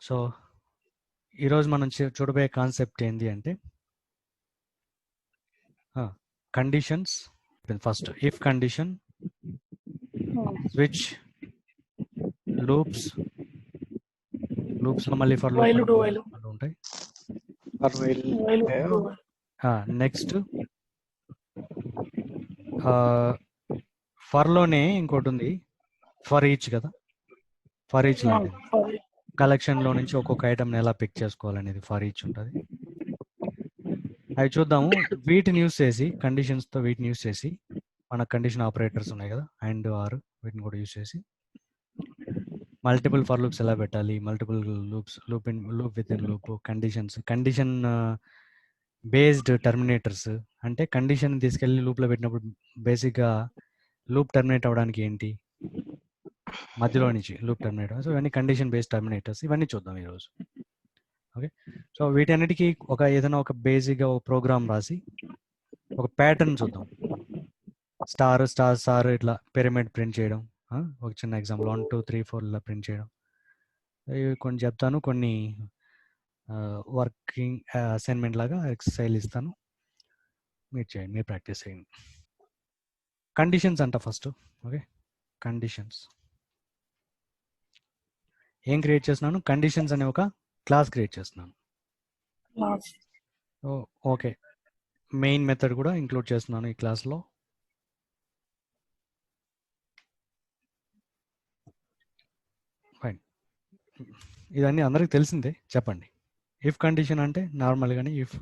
So ఈరోజు మనం చూడబోయే కాన్సెప్ట్ ఏంటి అంటే conditions. First if condition, switch, loops లో మళ్ళీ for loop while do while ఉంటాయి. వైల్ నెక్స్ట్ ఫర్లోనే ఇంకోటి ఉంది, ఫర్ ఈచ్ కదా. ఫర్ ఈచ్ లాంటిది కలెక్షన్లో నుంచి ఒక్కొక్క ఐటమ్ని ఎలా పిక్ చేసుకోవాలనేది ఫర్ ఈచ్ ఉంటుంది. అవి చూద్దాము. వీటిని యూస్ చేసి కండిషన్స్తో వీటిని యూస్ చేసి మన కండిషన్ ఆపరేటర్స్ ఉన్నాయి కదా, అండ్ ఆర్, వీటిని కూడా యూస్ చేసి మల్టిపుల్ ఫర్ లూప్స్ ఎలా పెట్టాలి, multiple loop within loop, condition based terminators అంటే కండిషన్ తీసుకెళ్ళి లూప్లో పెట్టినప్పుడు బేసిక్గా లూప్ టర్మినేట్ అవ్వడానికి ఏంటి, మధ్యలో నుంచి లూప్ టర్మినేట్. సో ఇవన్నీ కండిషన్ బేస్డ్ టర్మినేటర్స్, ఇవన్నీ చూద్దాం ఈరోజు. ఓకే, సో వీటన్నిటికీ ఏదైనా ఒక బేసిక్గా ఒక ప్రోగ్రామ్ రాసి ఒక ప్యాటర్న్ చూద్దాం. స్టార్ స్టార్ స్టార్ ఇట్లా పిరమిడ్ ప్రింట్ చేయడం, ఒక చిన్న ఎగ్జాంపుల్ 1 2 3 4 ఇలా ప్రింట్ చేయడం. ఇవి కొన్ని చెప్తాను, కొన్ని వర్కింగ్ అసైన్మెంట్ లాగా ఎక్సర్సైజ్ ఇస్తాను, మీరు చేయండి, మీరు ప్రాక్టీస్ చేయండి. కండిషన్స్ అంట ఫస్ట్. ఓకే, కండిషన్స్ ఏం క్రియేట్ చేస్తున్నాను, కండిషన్స్ అనే ఒక క్లాస్ క్రియేట్ చేస్తున్నాను. ఓకే, మెయిన్ మెథడ్ కూడా ఇంక్లూడ్ చేస్తున్నాను ఈ క్లాస్లో. ఫైన్, ఇదన్నీ అందరికి తెలిసిందే. చెప్పండి, ఇఫ్ కండిషన్ అంటే నార్మల్గానే ఇఫ్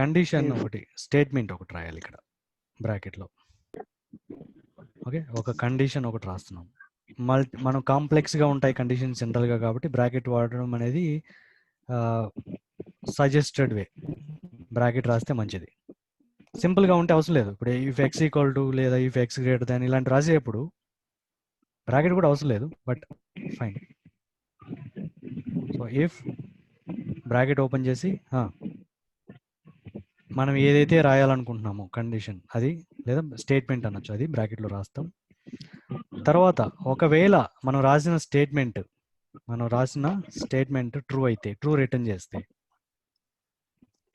కండిషన్ ఒకటి, స్టేట్మెంట్ ఒకటి రాయాలి ఇక్కడ బ్రాకెట్లో. ఓకే, ఒక కండిషన్ ఒకటి రాస్తున్నాం. మనం కాంప్లెక్స్గా ఉంటాయి కండిషన్స్ జనరల్గా, కాబట్టి బ్రాకెట్ వాడడం అనేది సజెస్టెడ్ వే. బ్రాకెట్ రాస్తే మంచిది. సింపుల్గా ఉంటే అవసరం లేదు. ఇప్పుడు ఇఫ్ ఎక్స్ ఈక్వల్ టు లేదా ఇఫ్ ఎక్స్ గ్రేటర్ దాన్ ఇలాంటి రాసేటప్పుడు బ్రాకెట్ కూడా అవసరం లేదు, but fine. So if bracket open చేసి మనం ఏదైతే రాయాలనుకుంటున్నామో కండిషన్ అది, లేదా స్టేట్మెంట్ అనొచ్చు, అది బ్రాకెట్లో రాస్తాం. తర్వాత ఒకవేళ మనం రాసిన స్టేట్మెంట్ ట్రూ అయితే, ట్రూ రిటర్న్ చేస్తే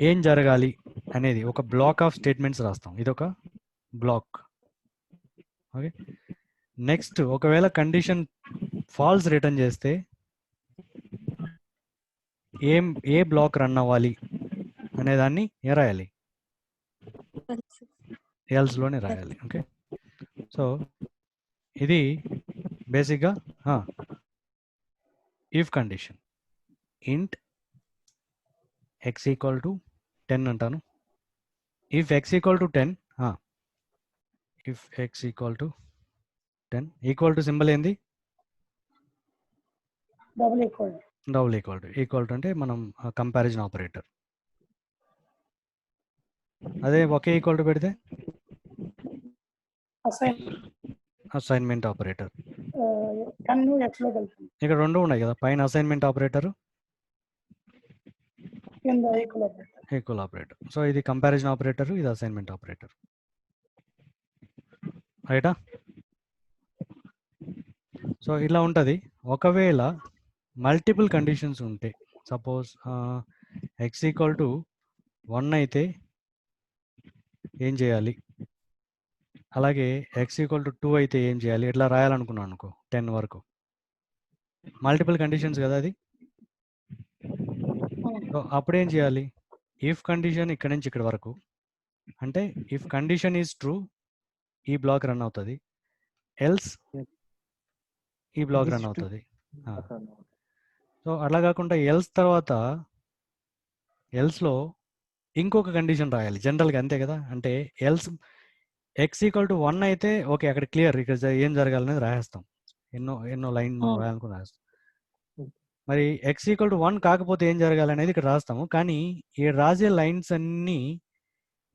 ఏం జరగాలి అనేది ఒక బ్లాక్ ఆఫ్ స్టేట్మెంట్స్ రాస్తాం. ఇది ఒక బ్లాక్. ఓకే, నెక్స్ట్ ఒకవేళ కండిషన్ ఫాల్స్ రిటర్న్ చేస్తే ఏ బ్లాక్ రన్ అవ్వాలి అనేదాన్ని ఏం రాయాలి, ఎల్స్లోనే రాయాలి. ఓకే, సో ఇది బేసిక్గా ఇఫ్ కండిషన్. ఇంట్ ఎక్స్ ఈక్వల్ టు 10 అంటాను. If X equal to 10, if X equal to 10, equal to symbol ఏంది, డబుల్ ఈక్వల్ టు అంటే మనం కంపారిజన్ ఆపరేటర్. అదే ఒకే ఈక్వల్ టు పెడితే అసైన్మెంట్ ఆపరేటర్. ఇక్కడ రెండు ఉన్నాయి కదా, పైన assignment operator, equal operator. So ఇది కంపారిజన్ ఆపరేటర్, ఇది అసైన్మెంట్ ఆపరేటర్, రైటా? సో ఇలా ఉంటుంది. ఒకవేళ మల్టిపుల్ కండిషన్స్ ఉంటే, సపోజ్ ఎక్స్ ఈక్వల్ టు 1 అయితే ఏం చేయాలి, అలాగే ఎక్స్ ఈక్వల్ టు 2 అయితే ఏం చేయాలి, ఇట్లా రాయాలనుకున్నాను అనుకో 10 వరకు. మల్టిపుల్ కండిషన్స్ కదా అది. సో అప్పుడేం చేయాలి, ఇఫ్ కండిషన్ ఇక్కడ నుంచి ఇక్కడ వరకు అంటే ఇఫ్ కండిషన్ ఈజ్ ట్రూ ఈ బ్లాక్ రన్ అవుతుంది, ఎల్స్ ఈ బ్లాక్ రన్ అవుతుంది. సో అట్లా కాకుండా ఎల్స్ తర్వాత ఎల్స్లో ఇంకొక కండిషన్ రాయాలి జనరల్గా, అంతే కదా. అంటే ఎల్స్ ఎక్స్ ఈక్వల్ టు 1 అయితే ఓకే, అక్కడ క్లియర్, ఇక్కడ ఏం జరగాలనేది రాసేస్తాం, ఎన్నో లైన్ రాయాలనుకుని రాస్తాం. మరి ఎక్స్ ఈక్వల్ టు 1 కాకపోతే ఏం జరగాలనేది ఇక్కడ రాస్తాము. కానీ ఈ రాసే లైన్స్ అన్నీ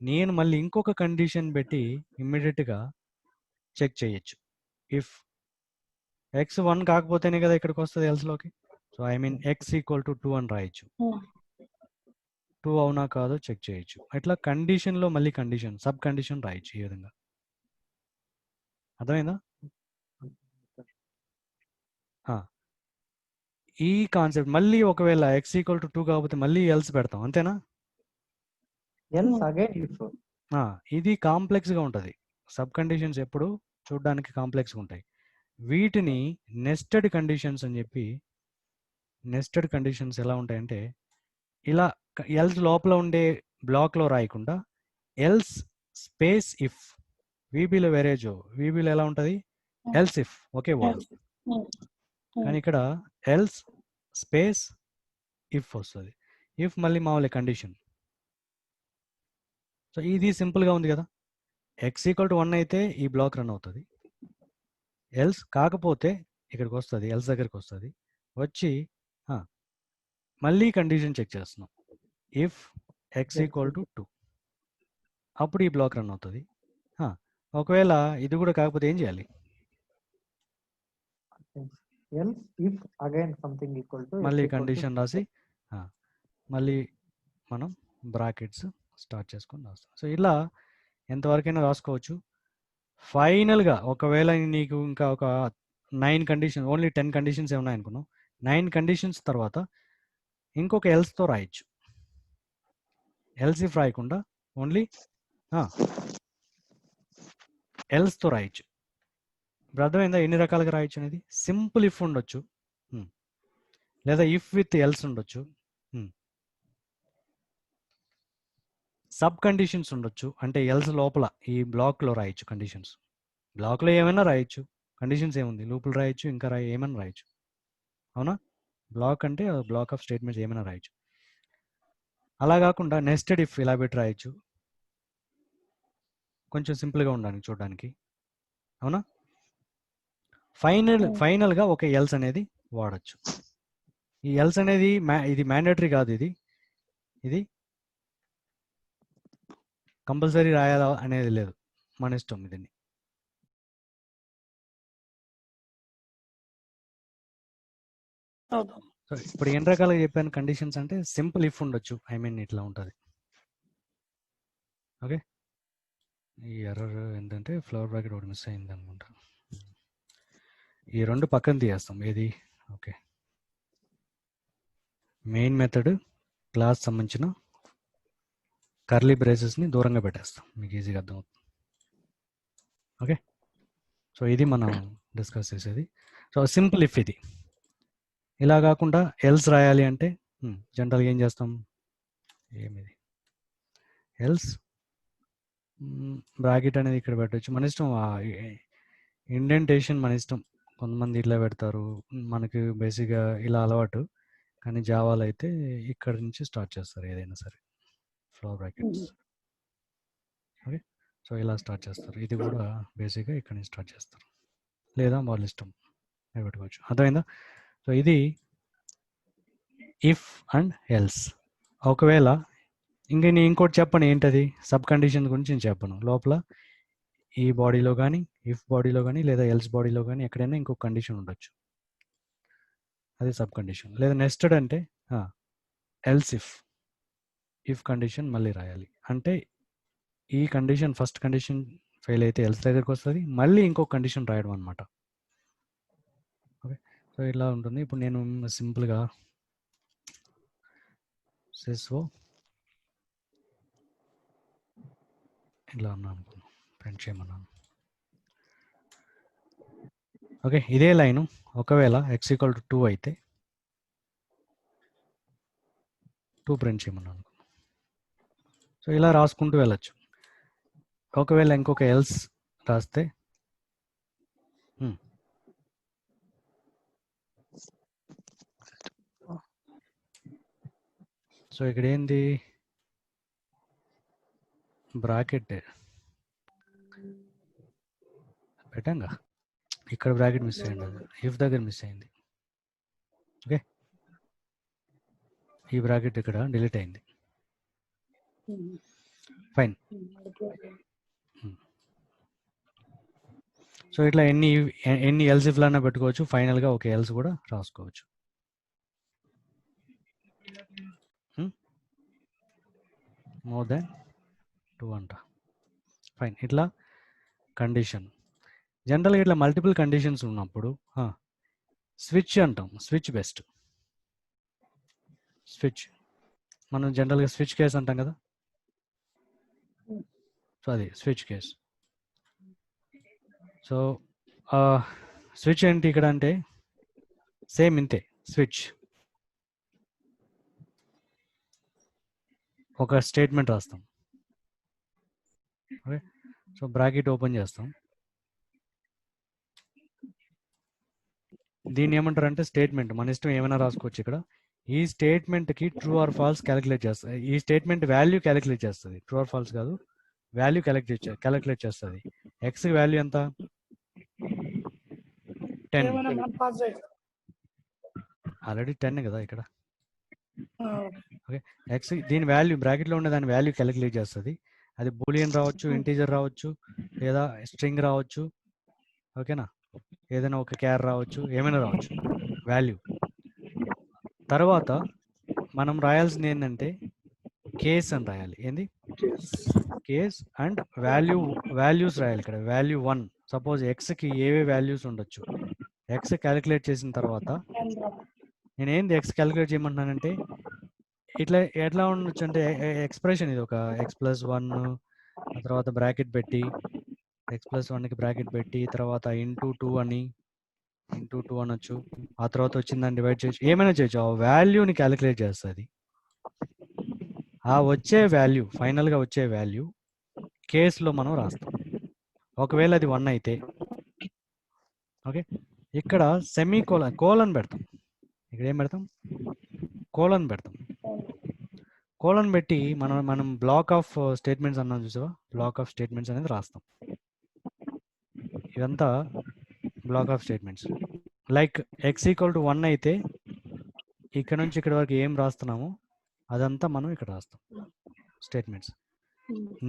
నేను మళ్ళీ ఇంకొక కండిషన్ పెట్టి ఇమ్మీడియట్గా చెక్ చేయొచ్చు. ఇఫ్ ఎక్స్ 1 కాకపోతేనే కదా ఇక్కడికి వస్తుంది ఎల్స్లోకి. So I mean X equal to 2 అని రాయొచ్చు, 2 అవునా కాదో చెక్ చేయొచ్చు. అట్లా కండిషన్లో మళ్ళీ కండిషన్, సబ్ కండిషన్ రాయొచ్చు. ఈ విధంగా అర్థమైందా? ఈ కాన్సెప్ట్ మళ్ళీ ఒకవేళ x ఈక్వల్ టు 2 కాకపోతే మళ్ళీ ఎల్స్ పెడతాం అంతేనా? else again if. ఇది కాంప్లెక్స్గా ఉంటుంది. సబ్ కండిషన్స్ ఎప్పుడు చూడడానికి కాంప్లెక్స్గా ఉంటాయి. వీటిని నెస్టెడ్ కండిషన్స్ అని చెప్పి, నెస్టెడ్ కండిషన్స్ ఎలా ఉంటాయంటే ఇలా ఎల్స్ లోపల ఉండే బ్లాక్లో రాయకుండా ఎల్స్ స్పేస్ ఇఫ్, వీబీలో వేరేజో వీబీలో ఎలా ఉంటుంది ఎల్స్ ఇఫ్ ఒకే వర్డ్, కానీ ఇక్కడ ఎల్స్ స్పేస్ ఇఫ్ వస్తుంది. ఇఫ్ మళ్ళీ మామూలు కండిషన్. సో ఇది సింపుల్గా ఉంది కదా. ఎక్స్ ఈక్వల్ టు 1 అయితే ఈ బ్లాక్ రన్ అవుతుంది. ఎల్స్ కాకపోతే ఇక్కడికి వస్తుంది, ఎల్స్ దగ్గరికి వస్తుంది, వచ్చి మళ్ళీ కండిషన్ చెక్ చేస్తున్నాం. ఇఫ్ ఎక్స్ ఈక్వల్ టు 2 అప్పుడు ఈ బ్లాక్ రన్ అవుతుంది. ఒకవేళ ఇది కూడా కాకపోతే ఏం చేయాలి? else if again something equal to మళ్ళీ కండిషన్ రాసి మళ్ళీ మనం బ్రాకెట్స్ స్టార్ట్ చేసుకొని రాస్తాం. సో ఇలా ఎంతవరకైనా రాసుకోవచ్చు. ఫైనల్గా ఒకవేళ నీకు ఇంకా ఒక 9 కండిషన్, ఓన్లీ 10 కండిషన్స్ ఏమన్నా అనుకున్నాం, 9 కండిషన్స్ తర్వాత ఇంకొక ఎల్స్తో రాయొచ్చు. ఎల్స్ ఇఫ్ రాయకుండా ఓన్లీ ఎల్స్తో రాయొచ్చు. ఇప్పుడు అర్థమైందా ఎన్ని రకాలుగా రాయొచ్చు అనేది? సింపుల్ ఇఫ్ ఉండొచ్చు, లేదా ఇఫ్ విత్ ఎల్స్ ఉండొచ్చు, సబ్ కండిషన్స్ ఉండొచ్చు, అంటే ఎల్స్ లోపల ఈ బ్లాక్లో రాయొచ్చు కండిషన్స్. బ్లాక్లో ఏమైనా రాయొచ్చు, కండిషన్స్ ఏముంది, లూపులు రాయొచ్చు, ఇంకా ఏమైనా రాయొచ్చు. అవునా? బ్లాక్ అంటే బ్లాక్ ఆఫ్ స్టేట్మెంట్స్ ఏమైనా రాయొచ్చు. అలా కాకుండా నెస్టెడ్ ఇఫ్ ఇలా పెట్టి రాయొచ్చు, కొంచెం సింపుల్గా ఉండడానికి చూడడానికి. అవునా? ఫైనల్గా ఒక ఎల్స్ అనేది వాడచ్చు. ఈ ఎల్స్ అనేది ఇది మ్యాండేటరీ కాదు, ఇది కంపల్సరీ రాయాలా అనేది లేదు, మన ఇష్టం. దీన్ని సో ఇప్పుడు ఎన్ని రకాలుగా చెప్పాను కండిషన్స్ అంటే? సింపుల్ ఇఫ్ ఉండొచ్చు, ఐ మీన్ ఇట్లా ఉంటుంది. ఓకే, ఈ ఎర్రర్ ఏంటంటే ఫ్లవర్ బ్రాకెట్ ఒకటి మిస్ అయింది అనుకుంటా. ఈ రెండు పక్కన తీయేస్తాం. ఏది? ఓకే, మెయిన్ మెథడ్ క్లాస్ సంబంధించిన కర్లీ బ్రేసెస్ని దూరంగా పెట్టేస్తాం, మీకు ఈజీగా అర్థమవుతుంది. ఓకే, సో ఇది మనం డిస్కస్ చేసేది. సో సింపుల్ ఇఫ్ ఇది. ఇలా కాకుండా ఎల్స్ రాయాలి అంటే జనరల్గా ఏం చేస్తాం? ఏమిది ఎల్స్ బ్రాకెట్ అనేది ఇక్కడ పెట్టచ్చు, మన ఇష్టం. ఇండెంటేషన్ మన ఇష్టం. కొంతమంది ఇట్లా పెడతారు, మనకి బేసిక్గా ఇలా అలవాటు. కానీ జావాలో అయితే ఇక్కడ నుంచి స్టార్ట్ చేస్తారు ఏదైనా సరే, ఫ్లవర్ బ్రాకెట్స్. ఓకే, సో ఇలా స్టార్ట్ చేస్తారు. ఇది కూడా బేసిక్గా ఇక్కడ నుంచి స్టార్ట్ చేస్తారు, లేదా వాళ్ళ ఇష్టం పెట్టుకోవచ్చు. అర్థమైందా? సో ఇది ఇఫ్ అండ్ ఎల్స్. ఒకవేళ నేను ఇంకోటి చెప్పను, ఏంటది? సబ్ కండిషన్ గురించి నేను చెప్పను. లోపల ఈ బాడీలో కానీ, ఇఫ్ బాడీలో కానీ, లేదా ఎల్స్ బాడీలో కానీ ఎక్కడైనా ఇంకొక కండిషన్ ఉండొచ్చు, అది సబ్ కండిషన్. లేదా నెస్టెడ్ అంటే ఎల్స్ ఇఫ్ కండిషన్ మళ్ళీ రాయాలి. అంటే ఈ కండిషన్ ఫస్ట్ కండిషన్ ఫెయిల్ అయితే ఎల్స్ దగ్గరికి వస్తుంది, మళ్ళీ ఇంకొక కండిషన్ రాయడం అనమాట. ఓకే, సో ఇలా ఉంటుంది. ఇప్పుడు నేను సింపుల్గా సిస్ఓ ఇలా అన్నాను, ప్రింట్ చేయమన్నాను. ఓకే, ఇదే లైను ఒకవేళ ఎక్స్ ఈక్వల్ టు 2 అయితే 2 ప్రింట్ చేయమన్నాను. సో ఇలా రాసుకుంటూ వెళ్ళచ్చు. ఒకవేళ ఇంకొక ఎల్స్ రాస్తే సో ఇక్కడ ఏంది? బ్రాకెట్ పెట్టంగా, ఇక్కడ బ్రాకెట్ మిస్ అయ్యింది, ఇఫ్ దగ్గర మిస్ అయింది. ఓకే, ఈ బ్రాకెట్ ఇక్కడ డిలీట్ అయింది. ఫైన్. సో ఇట్లా ఎన్ని ఎల్స్ ఇఫ్లైనా పెట్టుకోవచ్చు, ఫైనల్గా ఒక ఎల్స్ కూడా రాసుకోవచ్చు. మోర్ దెన్ 2 అంట. ఫైన్. ఇట్లా కండిషన్ జనరల్గా ఇట్లా మల్టిపుల్ కండిషన్స్ ఉన్నప్పుడు స్విచ్ అంటాం, స్విచ్ బెస్ట్. స్విచ్ మనం జనరల్గా స్విచ్ కేస్ అంటాం కదా, సో అది స్విచ్ కేస్. సో స్విచ్ ఏంటి ఇక్కడ అంటే సేమ్ ఇంతే. స్విచ్ ఒక స్టేట్మెంట్ రాస్తాం. ఓకే, సో బ్రాకెట్ ఓపెన్ చేస్తాం. దీన్ని ఏమంటారు అంటే స్టేట్మెంట్. మన ఇష్టం ఏమైనా రాసుకోవచ్చు ఇక్కడ. ఈ స్టేట్మెంట్కి ట్రూ ఆర్ ఫాల్స్ క్యాలిక్యులేట్ చేస్తుంది. ఈ స్టేట్మెంట్ వాల్యూ క్యాలిక్యులేట్ చేస్తుంది, ట్రూ ఆర్ ఫాల్స్ కాదు, వాల్యూ క్యాలిక్యులేట్ చేస్తుంది. ఎక్స్ వాల్యూ ఎంత? 10. ఆల్రెడీ 10 కదా ఇక్కడ. ఓకే, ఎక్స్ దీని వాల్యూ బ్రాకెట్లో ఉండే దాని వాల్యూ క్యాలిక్యులేట్ చేస్తుంది. అది బూలియన్ రావచ్చు, ఇంటీజర్ రావచ్చు, లేదా స్ట్రింగ్ రావచ్చు. ఓకేనా, ఏదైనా ఒక క్యార్ రావచ్చు, ఏమైనా రావచ్చు వాల్యూ. తర్వాత మనం రాయాల్సింది ఏంటంటే కేస్ అని రాయాలి. ఏంది? కేస్ అండ్ వాల్యూస్ రాయాలి. ఇక్కడ వాల్యూ 1. సపోజ్ ఎక్స్కి ఏవే వాల్యూస్ ఉండొచ్చు. ఎక్స్ క్యాలిక్యులేట్ చేసిన తర్వాత నేను ఏంది ఎక్స్ క్యాలిక్యులేట్ చేయమంటున్నానంటే ఇట్లా ఎట్లా ఉండొచ్చు అంటే ఎక్స్ప్రెషన్ ఇది ఒక x+1, ఆ తర్వాత బ్రాకెట్ పెట్టి x+1కి బ్రాకెట్ పెట్టి తర్వాత ఇంటూ 2 అని అనొచ్చు. ఆ తర్వాత వచ్చిందని డివైడ్ చేయొచ్చు, ఏమైనా చేయొచ్చు. ఆ వాల్యూని క్యాలిక్యులేట్ చేస్తుంది. ఆ వచ్చే వాల్యూ, ఫైనల్గా వచ్చే వాల్యూ కేసులో మనం రాస్తాం. ఒకవేళ అది 1 అయితే ఓకే, ఇక్కడ సెమీ కోలన్ పెడతాం. ఇక్కడ ఏం పెడతాం? కోలన్ పెడతాం. కోలన్ పెట్టి మనం బ్లాక్ ఆఫ్ స్టేట్మెంట్స్ అన్నాం చూసావా, బ్లాక్ ఆఫ్ స్టేట్మెంట్స్ అనేది రాస్తాం. ఇదంతా black of statements. Like x=1 అయితే ఇక్కడ నుంచి ఇక్కడ వరకు ఏం రాస్తున్నామో అదంతా మనం ఇక్కడ రాస్తాం స్టేట్మెంట్స్.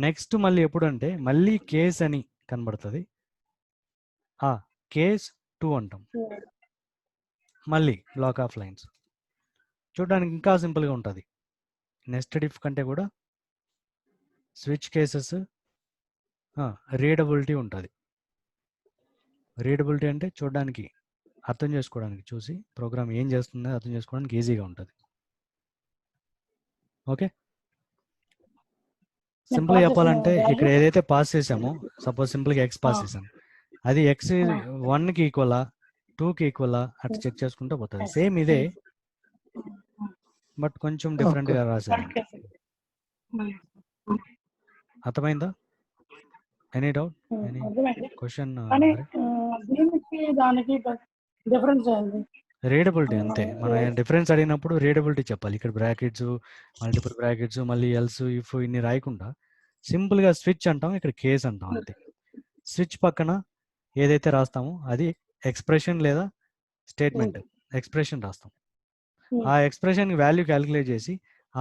నెక్స్ట్ మళ్ళీ ఎప్పుడు అంటే మళ్ళీ కేస్ అని కనబడుతుంది, కేస్ 2 అంటాం. మళ్ళీ బ్లాక్ ఆఫ్ లైన్స్. చూడడానికి ఇంకా సింపుల్గా ఉంటుంది. నెస్టెడ్ ఇఫ్ కంటే కూడా స్విచ్ కేసెస్ రీడబిలిటీ ఉంటుంది. రీడబిలిటీ అంటే చూడడానికి, అర్థం చేసుకోవడానికి, చూసి ప్రోగ్రామ్ ఏం చేస్తుందో అర్థం చేసుకోవడానికి ఈజీగా ఉంటుంది. ఓకే, సింపుల్గా చెప్పాలంటే ఇక్కడ ఏదైతే పాస్ చేసామో, సపోజ్ సింపుల్గా ఎక్స్ పాస్ చేసాం, అది ఎక్స్ 1కి ఈక్వలా 2కి ఈక్వలా అట్లా చెక్ చేసుకుంటూ పోతుంది. సేమ్ ఇదే బట్ కొంచెం డిఫరెంట్గా రాశాను. అర్థమైందా? Any doubt, any question? Readability అంతే. మనం డిఫరెన్స్ అడిగినప్పుడు రీడబిలిటీ చెప్పాలి. ఇక్కడ బ్రాకెట్స్, మల్టిపుల్ బ్రాకెట్స్, మళ్ళీ ఎల్స్, ఇఫ్ ఇన్ని రాయకుండా సింపుల్గా స్విచ్ అంటాం, ఇక్కడ కేస్ అంటాం అంతే. స్విచ్ పక్కన ఏదైతే రాస్తామో అది ఎక్స్ప్రెషన్ లేదా స్టేట్మెంట్ ఎక్స్ప్రెషన్ రాస్తాం. ఆ ఎక్స్ప్రెషన్ వాల్యూ క్యాలిక్యులేట్ చేసి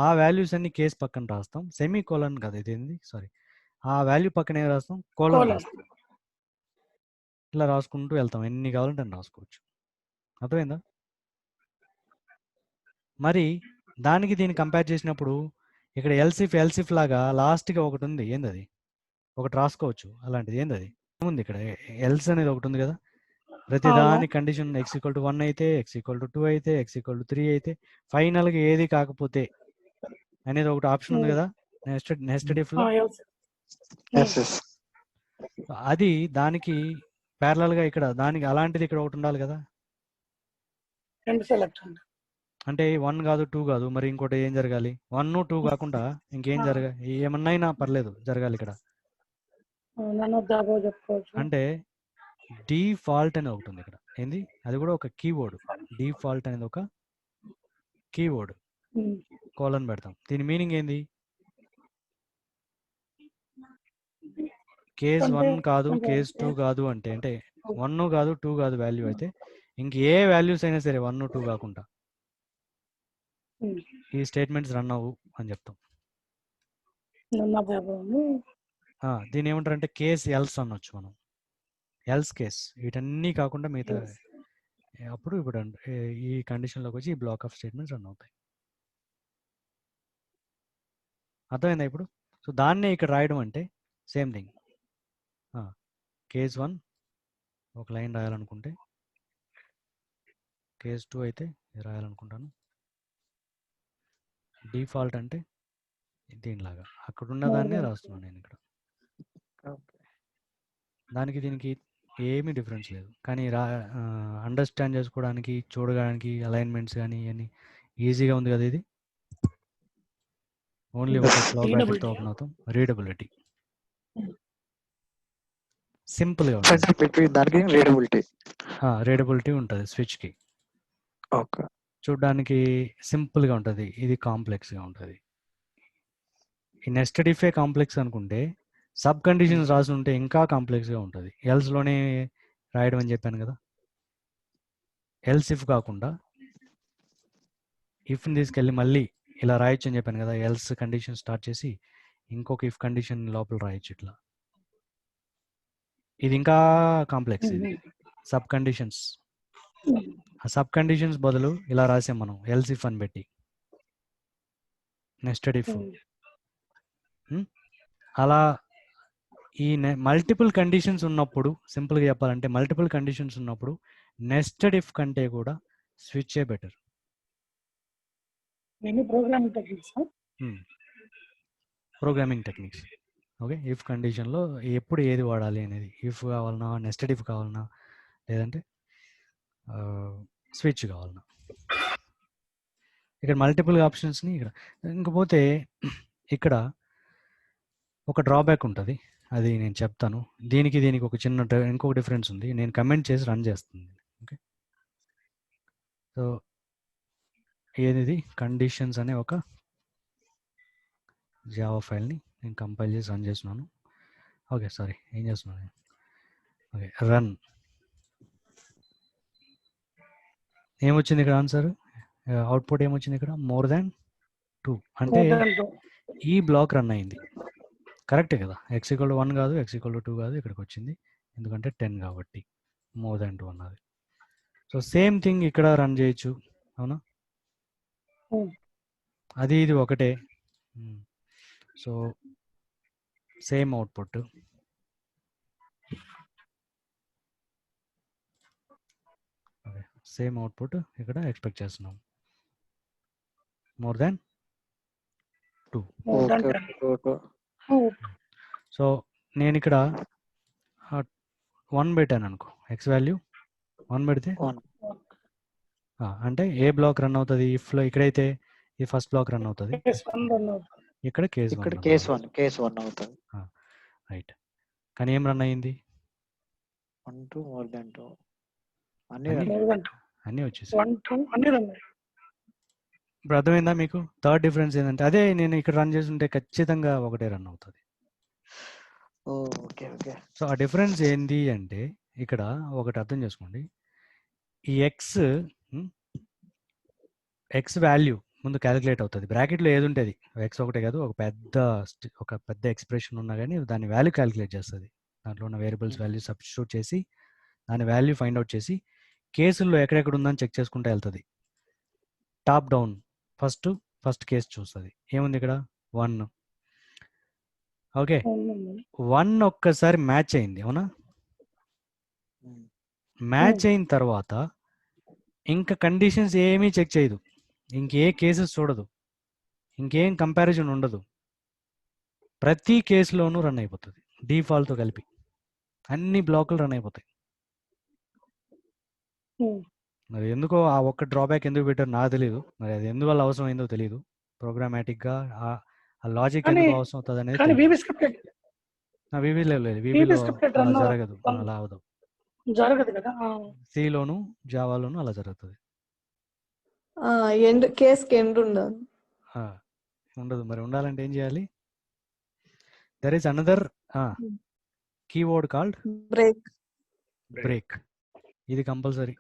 ఆ వాల్యూస్ అన్ని కేస్ పక్కన రాస్తాం. సెమీ కోలన్ కదా ఇదేంది, సారీ, ఆ వాల్యూ పక్కన ఏం రాస్తాం? కోలన్ రాస్తాం. ఇలా రాసుకుంటూ వెళ్తాం, ఎన్ని కావాలంటే అని రాసుకోవచ్చు. అర్థమైందా? మరి దానికి దీన్ని కంపేర్ చేసినప్పుడు ఇక్కడ ఎల్సిఫ్ లాగా లాస్ట్గా ఒకటి ఉంది. ఏంది అది? ఒకటి రాసుకోవచ్చు అలాంటిది. ఏంది అది? ఉంది ఇక్కడ ఎల్స్ అనేది ఒకటి ఉంది కదా. ప్రతి దాని కండిషన్ x=1 అయితే, x=2 అయితే, x=3 అయితే, ఫైనల్గా ఏది కాకపోతే అనేది ఒకటి ఆప్షన్ ఉంది కదా నెస్టెడ్ ఇఫ్ లో. అది దానికి ప్యారలల్ గా ఇక్కడ దానికి అలాంటిది ఇక్కడ ఒకటి ఉండాలి కదా. అంటే 1 కాదు 2 కాదు, మరి ఇంకోటి ఏం జరగాలి? 1 2 కాకుండా ఇంకేం జరగాలి? ఏమన్నా పర్లేదు జరగాలి ఇక్కడ. అంటే డిఫాల్ట్ అనేది ఒకటి ఉంది ఇక్కడ. ఏంది అది? కూడా ఒక కీవర్డ్. డిఫాల్ట్ అనేది ఒక కీవర్డ్. కోలన్ పెడతాం. దీని మీనింగ్ ఏంది? కేస్ 1 కాదు, కేస్ 2 కాదు అంటే 1 కాదు 2 కాదు వాల్యూ అయితే ఇంకే వాల్యూస్ అయినా సరే 1 2 కాకుండా ఈ స్టేట్మెంట్స్ రన్ అవ్వు అని చెప్తాం. దీని ఏమంటారు అంటే కేస్ ఎల్స్ అనొచ్చు మనం. ఎల్స్ కేస్ వీటన్నీ కాకుండా మిగతా అప్పుడు ఇప్పుడు ఈ కండిషన్లోకి వచ్చి ఈ బ్లాక్ ఆఫ్ స్టేట్మెంట్స్ రన్ అవుతాయి. అర్థమైందా ఇప్పుడు? సో దాన్నే ఇక్కడ రాయడం అంటే సేమ్ థింగ్. కేస్ 1 ఒక లైన్ రాయాలనుకుంటే కేస్ 2 అయితే ఇది రాయాలనుకుంటాను. డిఫాల్ట్ అంటే దీనిలాగా అక్కడ ఉన్నదాన్నే రాస్తున్నాను నేను ఇక్కడ. ఓకే. దానికి దీనికి ఏమీ డిఫరెన్స్ లేదు. కానీ అండర్స్టాండ్ చేసుకోవడానికి, చూడడానికి అలైన్మెంట్స్ కానీ ఇవన్నీ ఈజీగా ఉంది కదా ఇది. ఓన్లీ ఒక క్లాక్ బ్రాకెట్తో ఓపెన్ అవుతాం. రీడబిలిటీ సింపుల్గా ఉంటుంది. బిట్వీన్ దానికి రీడబిలిటీ. రీడబిలిటీ ఉంటుంది స్విచ్కి. ఓకే. చూడడానికి సింపుల్గా ఉంటుంది, ఇది కాంప్లెక్స్గా ఉంటుంది. ఈ నెస్టెడ్ ఇఫే కాంప్లెక్స్ అనుకుంటే సబ్ కండిషన్స్ రాసి ఉంటే ఇంకా కాంప్లెక్స్గా ఉంటుంది. ఎల్స్లోనే రాయడం అని చెప్పాను కదా. ఎల్స్ ఇఫ్ కాకుండా ఇఫ్ని తీసుకెళ్ళి మళ్ళీ ఇలా రాయొచ్చు అని చెప్పాను కదా. ఎల్స్ కండిషన్ స్టార్ట్ చేసి ఇంకొక ఇఫ్ కండిషన్ లోపల రాయొచ్చు ఇట్లా. ఇది ఇంకా కాంప్లెక్స్, ఇది సబ్ కండిషన్స్. ఆ సబ్ కండిషన్స్ బదులు ఇలా రాసాం మనం ఎల్స్ ఇఫ్ అని పెట్టి నెస్టెడ్ ఇఫ్. అలా ఈ మల్టిపుల్ కండిషన్స్ ఉన్నప్పుడు, సింపుల్గా చెప్పాలంటే మల్టిపుల్ కండిషన్స్ ఉన్నప్పుడు నెస్టెడ్ ఇఫ్ కంటే కూడా switch better. Programming techniques. Okay, if కండిషన్లో ఎప్పుడు ఏది వాడాలి అనేది, ఇఫ్ కావాలన్నా, నెస్టెడ్ ఇఫ్ కావాలన్నా, లేదంటే స్విచ్ కావాలన్నా. ఇక్కడ మల్టిపుల్ ఆప్షన్స్ని ఇక్కడ ఇంకపోతే ఇక్కడ ఒక డ్రాబ్యాక్ ఉంటుంది, అది నేను చెప్తాను. దీనికి ఒక చిన్న ఇంకొక డిఫరెన్స్ ఉంది. నేను కమెంట్ చేసి రన్ చేస్తుంది. ఓకే, సో ఏది కండిషన్స్ అనే ఒక జావా ఫైల్ని నేను కంపైల్ చేసి రన్ చేస్తున్నాను. ఓకే, సారీ, ఏం చేస్తున్నాను? Okay, run. ఏమొచ్చింది ఇక్కడ ఆన్సర్? అవుట్పుట్ ఏమొచ్చింది ఇక్కడ? More than 2. అంటే ఈ బ్లాక్ రన్ అయింది, కరెక్టే కదా. x = 1 కాదు, x = 2 కాదు, ఇక్కడికి వచ్చింది ఎందుకంటే 10 కాబట్టి మోర్ దాన్ 2 అన్నది. సో సేమ్ థింగ్ ఇక్కడ రన్ చేయొచ్చు, అవునా? అది ఇది ఒకటే. So same output. Same output ఇక్కడ ఎక్స్పెక్ట్ చేస్తున్నాం, మోర్ దాన్ 2. సో నేను ఇక్కడ 1 పెట్టాను అనుకో, ఎక్స్ వాల్యూ 1 పెడితే అంటే ఏ బ్లాక్ రన్ అవుతుంది ఇఫ్లో? ఇక్కడైతే ఈ ఫస్ట్ బ్లాక్ రన్ అవుతుంది, ఇక్కడ కేస్ 1 అవుతుంది. రైట్. కానీ ఏం రన్ అయ్యింది? 1 2 మోర్ దాన్ 2 అన్నీ వచ్చేసి. ఇప్పుడు అర్థమైందా మీకు? థర్డ్ డిఫరెన్స్ ఏంటంటే అదే నేను ఇక్కడ రన్ చేస్తుంటే ఖచ్చితంగా ఒకటే రన్ అవుతుంది. Okay okay. సో ఆ డిఫరెన్స్ ఏంది అంటే ఇక్కడ ఒకటి అర్థం చేసుకోండి. ఈ ఎక్స్ వాల్యూ ముందు క్యాలిక్యులేట్ అవుతుంది. బ్రాకెట్లో ఏది ఉంటుంది, ఎక్స్ ఒకటే కాదు, ఒక పెద్ద ఎక్స్ప్రెషన్ ఉన్నా కానీ దాని వాల్యూ క్యాలిక్యులేట్ చేస్తుంది. దాంట్లో ఉన్న వేరియబుల్స్ వాల్యూ సబ్స్టిట్యూట్ చేసి దాని వాల్యూ ఫైండ్ అవుట్ చేసి కేసుల్లో ఎక్కడెక్కడ ఉందని చెక్ చేసుకుంటూ వెళ్తుంది. టాప్ డౌన్ ఫస్ట్ కేసు చూస్తుంది. ఏముంది ఇక్కడ? 1. ఓకే, 1 ఒక్కసారి మ్యాచ్ అయింది, అవునా? మ్యాచ్ అయిన తర్వాత ఇంకా కండిషన్స్ ఏమీ చెక్ చేయదు, ఇంకే కేసెస్ చూడదు, ఇంకేం కంపారిజన్ ఉండదు. ప్రతి కేసులోనూ రన్ అయిపోతుంది డిఫాల్ట్తో కలిపి. అన్ని బ్లాకులు రన్ అయిపోతాయి. మరి ఎందుకో ఆ ఒక్క డ్రాబ్యాక్ ఎందుకు పెట్టారు నాకు తెలియదు. మరి అది ఎందువల్ల అవసరం అయిందో తెలియదు. ప్రోగ్రామాటిక్గా ఆ లాజిక్ ఎందుకు అవసరం అవుతుంది అనేది వివిలో అలా జరగదు, అలా అవదు. సిలోను జావాలోను అలా జరుగుతుంది. ఉండదు. మరి ఉండాలంటే ఏం చేయాలి? There is another keyword called break. ఇది కంపల్సరీ.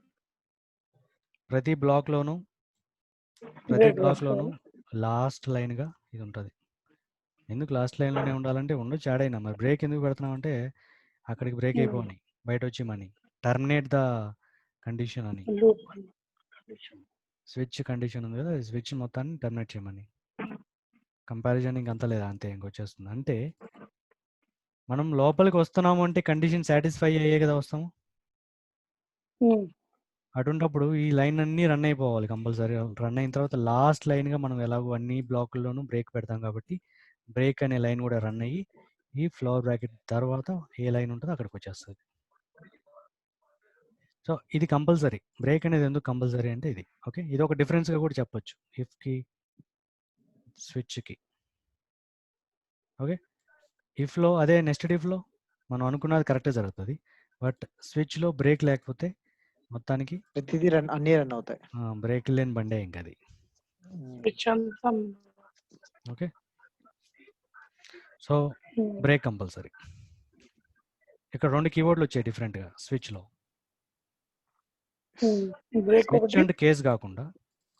ప్రతి బ్లాక్లోను లాస్ట్ లైన్గా ఇది ఉంటుంది. ఎందుకు లాస్ట్ లైన్లోనే ఉండాలంటే ఉండొచ్చు యాడ్ అయినా. మరి బ్రేక్ ఎందుకు పెడుతున్నాం అంటే అక్కడికి బ్రేక్ అయిపోని బయట వచ్చి మనీ టర్మినేట్ ద కండిషన్ అని. స్విచ్ కండిషన్ ఉంది కదా, స్విచ్ మొత్తాన్ని టర్మినేట్ చేయమని. కంపారిజన్ ఇంకంత లేదా, అంతే ఇంకొచ్చేస్తుంది. అంటే మనం లోపలికి వస్తున్నాము అంటే కండిషన్ సాటిస్ఫై అయ్యే కదా వస్తాము. అటువంటప్పుడు ఈ లైన్ అన్నీ రన్ అయిపోవాలి కంపల్సరీ. రన్ అయిన తర్వాత లాస్ట్ లైన్గా మనం ఎలాగో అన్ని బ్లాకుల్లోనూ బ్రేక్ పెడతాం కాబట్టి బ్రేక్ అనే లైన్ కూడా రన్ అయ్యి ఈ ఫ్లవర్ బ్రాకెట్ తర్వాత ఏ లైన్ ఉంటుందో అక్కడికి వచ్చేస్తుంది. సో ఇది కంపల్సరీ. బ్రేక్ అనేది ఎందుకు కంపల్సరీ అంటే ఇది. ఓకే, ఇది ఒక డిఫరెన్స్గా కూడా చెప్పొచ్చు ఇఫ్కి స్విచ్కి. ఓకే, ఇఫ్లో అదే నెస్టెడ్ ఇఫ్లో మనం అనుకున్నది కరెక్టే జరుగుతుంది. బట్ స్విచ్లో బ్రేక్ లేకపోతే మొత్తానికి ప్రతిదీ అన్ని రన్ అవుతాయి. బ్రేక్ లేని బండే ఇంకా అది. స్విచ్ అంతా ఓకే, సో బ్రేక్ కంపల్సరీ. ఇక్కడ 2 కీవర్డ్లు వచ్చాయి డిఫరెంట్గా స్విచ్లో. బ్రేక్ స్విచ్ ఒకటి అండ్ కేస్ కాకుండా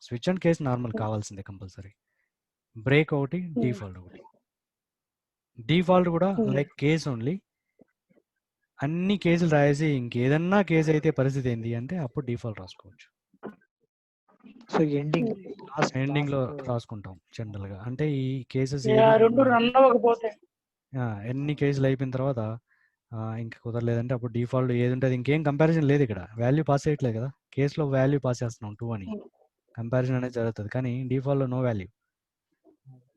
స్విచ్ అండ్ కేస్ నార్మల్ కావాల్సిందే కంపల్సరీ. బ్రేక్ ఒకటి, డిఫాల్ట్ ఒకటి. డిఫాల్ట్ కూడా లైక్ కేస్ ఓన్లీ. అన్ని కేసులు రాసి ఇంకేదన్నా కేసు అయితే పరిస్థితి ఏంటి అంటే అప్పుడు డిఫాల్ట్ రాసుకోవచ్చు. సో ఎండింగ్ ఎండింగ్ లో రాసుకుంటాం జనరల్ గా. అంటే ఈ కేసెస్ రెండు రన్ అవ్వకపోతే ఎన్ని కేసులు అయిపోయిన తర్వాత ఇంకా కుదరలేదంటే అప్పుడు డిఫాల్ట్ ఏది ఉంటుంది ఇంకేం కంపారిజన్ లేదు. ఇక్కడ వాల్యూ పాస్ చేయట్లేదు కదా, కేసులో వాల్యూ పాస్ చేస్తున్నాం 2 అని కంపారిజన్ అనేది జరుగుతుంది. కానీ డిఫాల్ట్లో నో వాల్యూ,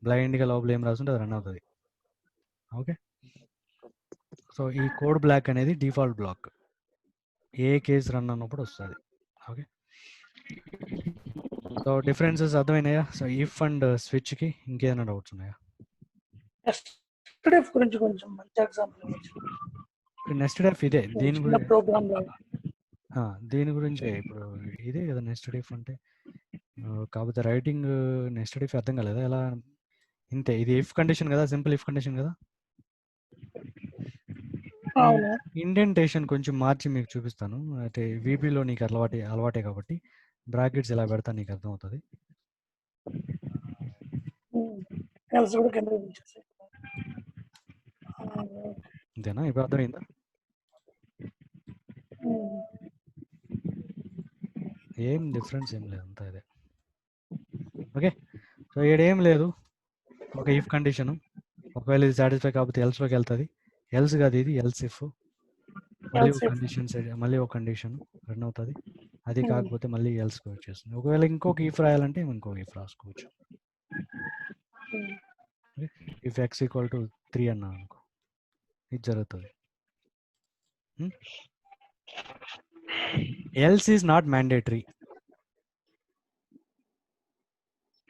బ్లైండ్గా లోపల ఏం రాస్తుంటే అది రన్ అవుతుంది. ఓకే, సో ఈ కోడ్ బ్లాక్ అనేది డిఫాల్ట్ బ్లాక్, ఏ కేసు రన్ అన్నప్పుడు వస్తుంది. ఓకే, సో డిఫరెన్సెస్ అర్థమైనాయా? సో ఇఫ్ అండ్ స్విచ్కి ఇంకేమైనా డౌట్స్ ఉన్నాయా? నెస్టెడ్ గురించి కొంచెం మంచి ఎగ్జాంపుల్ ఇవ్వచ్చు. నెస్టెడ్ ఇఫ్ ఇదే దీని గురించి, ప్రోగ్రామ్ లాగా దీని గురించే ఇప్పుడు ఇదే కదా నెస్టెడ్ ఇఫ్ అంటే. కాకపోతే రైటింగ్ నెస్టెడ్ ఇఫ్ అర్థం కాలేదా ఎలా? ఇంతే, ఇది ఇఫ్ కండిషన్ కదా, సింపుల్ ఇఫ్ కండిషన్ కదా. ఇండెంటేషన్ కొంచెం మార్చి మీకు చూపిస్తాను. అయితే వీబీలో నీకు అలవాటే కాబట్టి బ్రాకెట్స్ ఎలా పెడతా నీకు అర్థమవుతుంది. అంతేనా? ఇప్పుడు అర్థమైందా? ఏం డిఫరెన్స్ ఏం లేదు, అంతా ఇదే. ఓకే, సో ఏం లేదు, ఒక ఇఫ్ కండిషను. ఒకవేళ ఇది సాటిస్ఫై కాకపోతే ఎల్స్లోకి వెళ్తుంది. ఎల్స్ కాదు ఇది, ఎల్స్ ఇఫ్. మళ్ళీ ఒక కండిషన్ రన్ అవుతుంది. అది కాకపోతే మళ్ళీ ఎల్స్ వచ్చేస్తుంది. ఒకవేళ ఇంకొక ఇఫ్ రాయాలంటే ఇంకొక ఇఫ్ రాసుకోవచ్చు. ఇఫ్ ఎక్స్ ఈక్వల్ టు 3 అన్నా అనుకో, ఇది జరుగుతుంది. Else is not mandatory.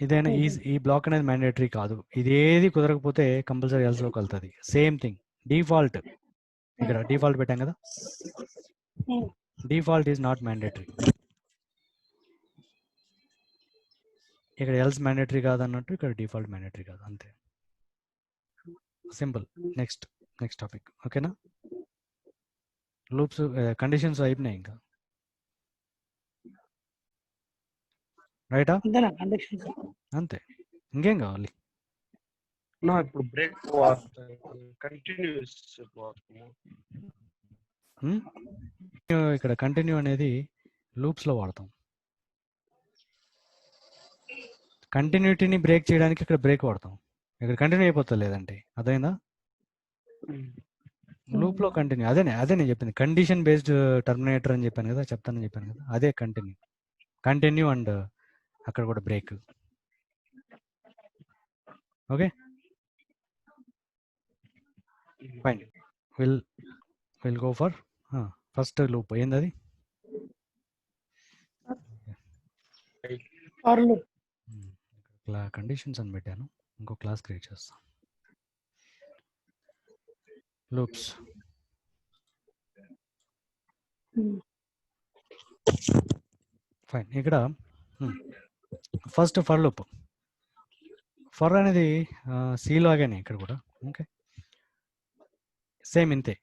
ఇదైనా ఈ బ్లాక్ అనేది మ్యాండేటరీ కాదు. ఇదేది కుదరకపోతే కంపల్సరీ ఎల్స్లోకి వెళ్తుంది. Same thing default. ఇక్కడ డిఫాల్ట్ పెట్టాం కదా, డిఫాల్ట్ ఈజ్ నాట్ మ్యాండేటరీ. ఇక్కడ ఎల్స్ మ్యాండేటరీ కాదు అన్నట్టు ఇక్కడ డిఫాల్ట్ మ్యాండేటరీ కాదు, అంతే. సింపుల్. Next topic. ఓకేనా? లూప్స్ కండిషన్స్ అయిపోయినాయి ఇంకా, రైటా? అంతే, ఇంకేం కావాలి? ఇప్పుడు బ్రేక్ కంటిన్యూస్ ఇక్కడ కంటిన్యూ అనేది లూప్స్ లో వాడతాం. కంటిన్యూటీని బ్రేక్ చేయడానికి ఇక్కడ బ్రేక్ వాడతాం. ఇక్కడ కంటిన్యూ అయిపోతుంది లేదంటే, అదైందా? లూప్ లో కంటిన్యూ అదే నేను చెప్పింది. కండిషన్ బేస్డ్ టర్మినేటర్ అని చెప్పాను కదా, చెప్తానని చెప్పాను కదా, అదే కంటిన్యూ అండ్ అక్కడ కూడా break. Okay fine, will go for first loop. ఏంది? కండిషన్స్ అని పెట్టాను, ఇంకో క్లాస్ క్రియేట్ చేస్తాను. లూప్స్. ఫైన్, ఇక్కడ ఫస్ట్ ఫర్ లూప్. ఫర్ అనేది సి లాగానే ఇక్కడ కూడా. ఓకే, సేమ్ ఇంతే.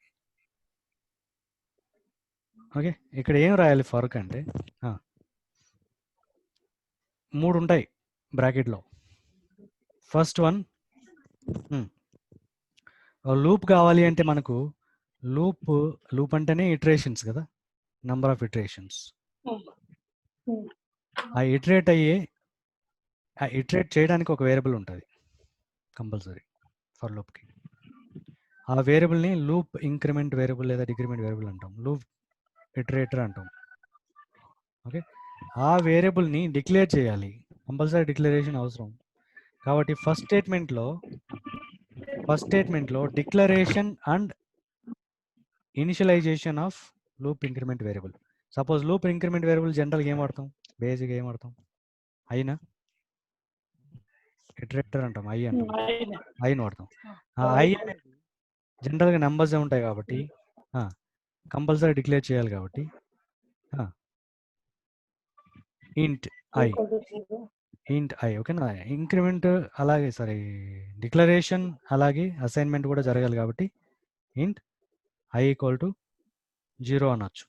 ఓకే, ఇక్కడ ఏం రాయాలి ఫర్ అంటే 3 ఉంటాయి బ్రాకెట్లో. ఫస్ట్ వన్, లూప్ కావాలి అంటే మనకు లూప్ అంటేనే ఇటరేషన్స్ కదా, నంబర్ ఆఫ్ ఇటరేషన్స్. ఆ ఇటరేట్ చేయడానికి ఒక వేరియబుల్ ఉంటుంది కంపల్సరీ ఫర్ లూప్కి. ఆ వేరియబుల్ని లూప్ ఇంక్రిమెంట్ వేరియబుల్ లేదా డిక్రిమెంట్ వేరియబుల్ అంటాం, లూప్ ఇటరేటర్ అంటాం. ఓకే, ఆ వేరియబుల్ని డిక్లేర్ చేయాలి, కంపల్సరీ డిక్లరేషన్ అవసరం. కాబట్టి ఫస్ట్ స్టేట్మెంట్లో declaration and initialization of loop increment variable. Suppose loop increment variable జనరల్గా ఏం వాడతాం, బేసిక్గా ఏం వాడతాం, అయినా ఇటరేటర్ అంటాం, ఐ అంటాం, ఐని వాడతాం. ఆ ఐ అనేది జనరల్గా నెంబర్స్ ఉంటాయి కాబట్టి కంపల్సరీ డిక్లేర్ చేయాలి కాబట్టి ఇంట్ ఐ, ఇంట్ ఐ. ఓకేనా, ఇంక్రిమెంట్ అలాగే సారీ డిక్లరేషన్ అలాగే అసైన్మెంట్ కూడా జరగాలి కాబట్టి ఇంట్ ఐ ఈక్వల్ టు 0 అనొచ్చు.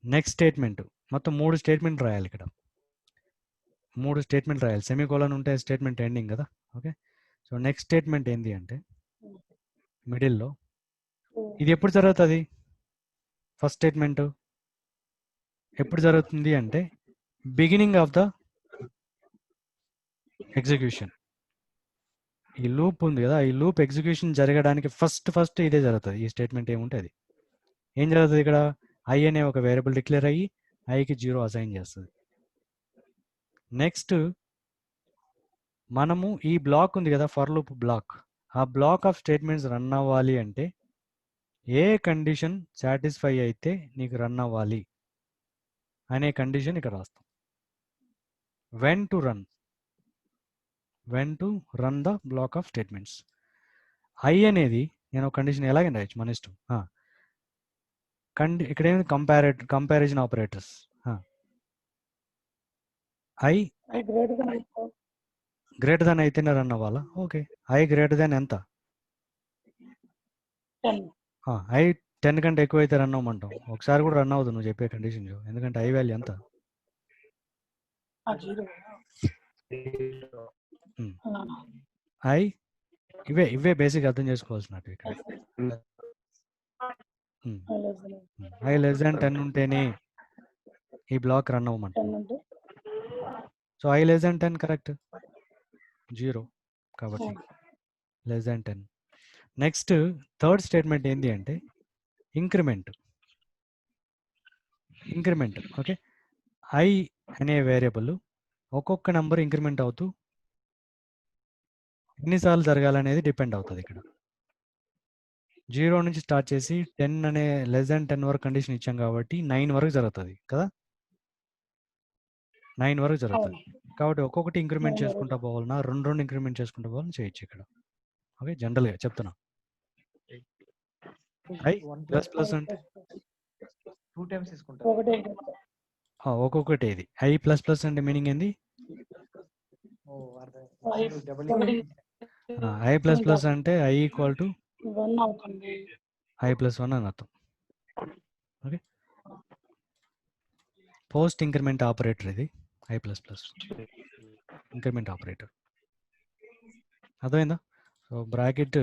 నెక్స్ట్ స్టేట్మెంట్, మొత్తం 3 స్టేట్మెంట్ రాయాలి ఇక్కడ, 3 స్టేట్మెంట్ రాయాలి. సెమీకోలన్ ఉంటే స్టేట్మెంట్ ఎండింగ్ కదా. ఓకే, సో నెక్స్ట్ స్టేట్మెంట్ ఏంటి అంటే మిడిల్లో, ఇది ఎప్పుడు జరుగుతుంది, ఫస్ట్ స్టేట్మెంట్ ఎప్పుడు జరుగుతుంది అంటే బిగినింగ్ ఆఫ్ ద ఎగ్జిక్యూషన్. ఈ లూప్ ఉంది కదా, ఈ లూప్ ఎగ్జిక్యూషన్ జరగడానికి ఫస్ట్ ఇదే జరుగుతుంది. ఈ స్టేట్మెంట్ ఏముంటే అది ఏం జరుగుతుంది, ఇక్కడ ఐ అనే ఒక వేరియబుల్ డిక్లేర్ అయ్యి ఐకి 0 అసైన్ చేస్తుంది. నెక్స్ట్ మనము ఈ బ్లాక్ ఉంది కదా, ఫర్ లూప్ బ్లాక్, ఆ బ్లాక్ ఆఫ్ స్టేట్మెంట్స్ రన్ అవ్వాలి అంటే ఏ కండిషన్ సాటిస్ఫై అయితే నీకు రన్ అవ్వాలి అనే కండిషన్ ఇక్కడ రాస్తాం. When to run the black of statements. I అనేది నేను ఒక కండిషన్ ఎలాగైనా రాయొచ్చు, మన ఇష్టం. ఇక్కడ ఏంటి, comparison operators. I greater than అయితేనే రన్ అవ్వాలా. ఓకే, ఐ గ్రేటర్ దాన్ ఎంత, ఐ 10 కంటే ఎక్కువ అయితే రన్ అవ్వమంటాం. ఒకసారి కూడా రన్ అవ్వదు నువ్వు చెప్పే కండిషన్, ఎందుకంటే ఐ వాల్యూ ఎంత, ఐ. ఇవే బేసిక్ అర్థం చేసుకోవాల్సినట్టు ఇక్కడ. ఐ లెస్ దాన్ 10 ఉంటేనే ఈ బ్లాక్ రన్ అవ్వమంటాం. So I less than 10 correct, 0 కాబట్టి less than 10. Next third statement ఏంటి అంటే ఇంక్రిమెంట్. ఓకే, ఐ అనే వేరియబుల్ ఒక్కొక్క నెంబర్ ఇంక్రిమెంట్ అవుతూ ఎన్నిసార్లు జరగాలనేది డిపెండ్ అవుతుంది. ఇక్కడ 0 నుంచి స్టార్ట్ చేసి 10 అనే లెస్ దాన్ 10 వరకు కండిషన్ ఇచ్చాం కాబట్టి 9 వరకు జరుగుతుంది కదా, 9 వరకు జరుగుతుంది. కాబట్టి ఒక్కొక్కటి ఇంక్రిమెంట్ చేసుకుంటా పోవాలన్నా, రెండు ఇంక్రిమెంట్ చేసుకుంటా పోవాలని చేయొచ్చు ఇక్కడ. ఓకే, జనరల్గా చెప్తున్నా. ఐ ప్లస్ అంటే 2 టైమ్స్ తీసుకుంటారు. ఒక్కొక్కటి ఇది ఐ ప్లస్ అంటే మీనింగ్ ఏంది, ఐ ప్లస్ అంటే I equal to I plus 1 అని అర్థం. ఓకే, పోస్ట్ ఇంక్రిమెంట్ ఆపరేటర్ ఇది ఐ ప్లస్ ఇంక్రిమెంట్ ఆపరేటర్. అర్థమైందా? So bracket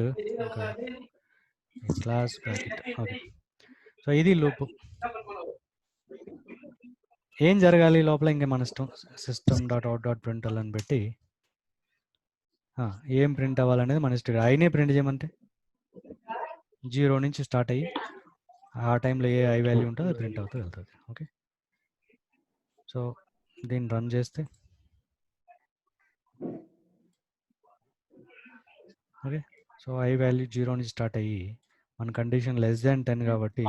class bracket. Okay, so ఇది లూప్. ఏం జరగాలి లోపల ఇంకా మన ఇష్టం, system.out.println అని పెట్టి ఏం ప్రింట్ అవ్వాలనేది మన ఇష్టం. ఐనే ప్రింట్ చేయమంటే 0 నుంచి స్టార్ట్ అయ్యి ఆ టైంలో ఏ ఐ వాల్యూ ఉంటుందో అది ప్రింట్ అవుతూ వెళ్తుంది. ఓకే, సో దీన్ని రన్ చేస్తే ఓకే, సో ఐ వాల్యూ 0 నుంచి స్టార్ట్ అయ్యి మన కండిషన్ లెస్ దాన్ 10 కాబట్టి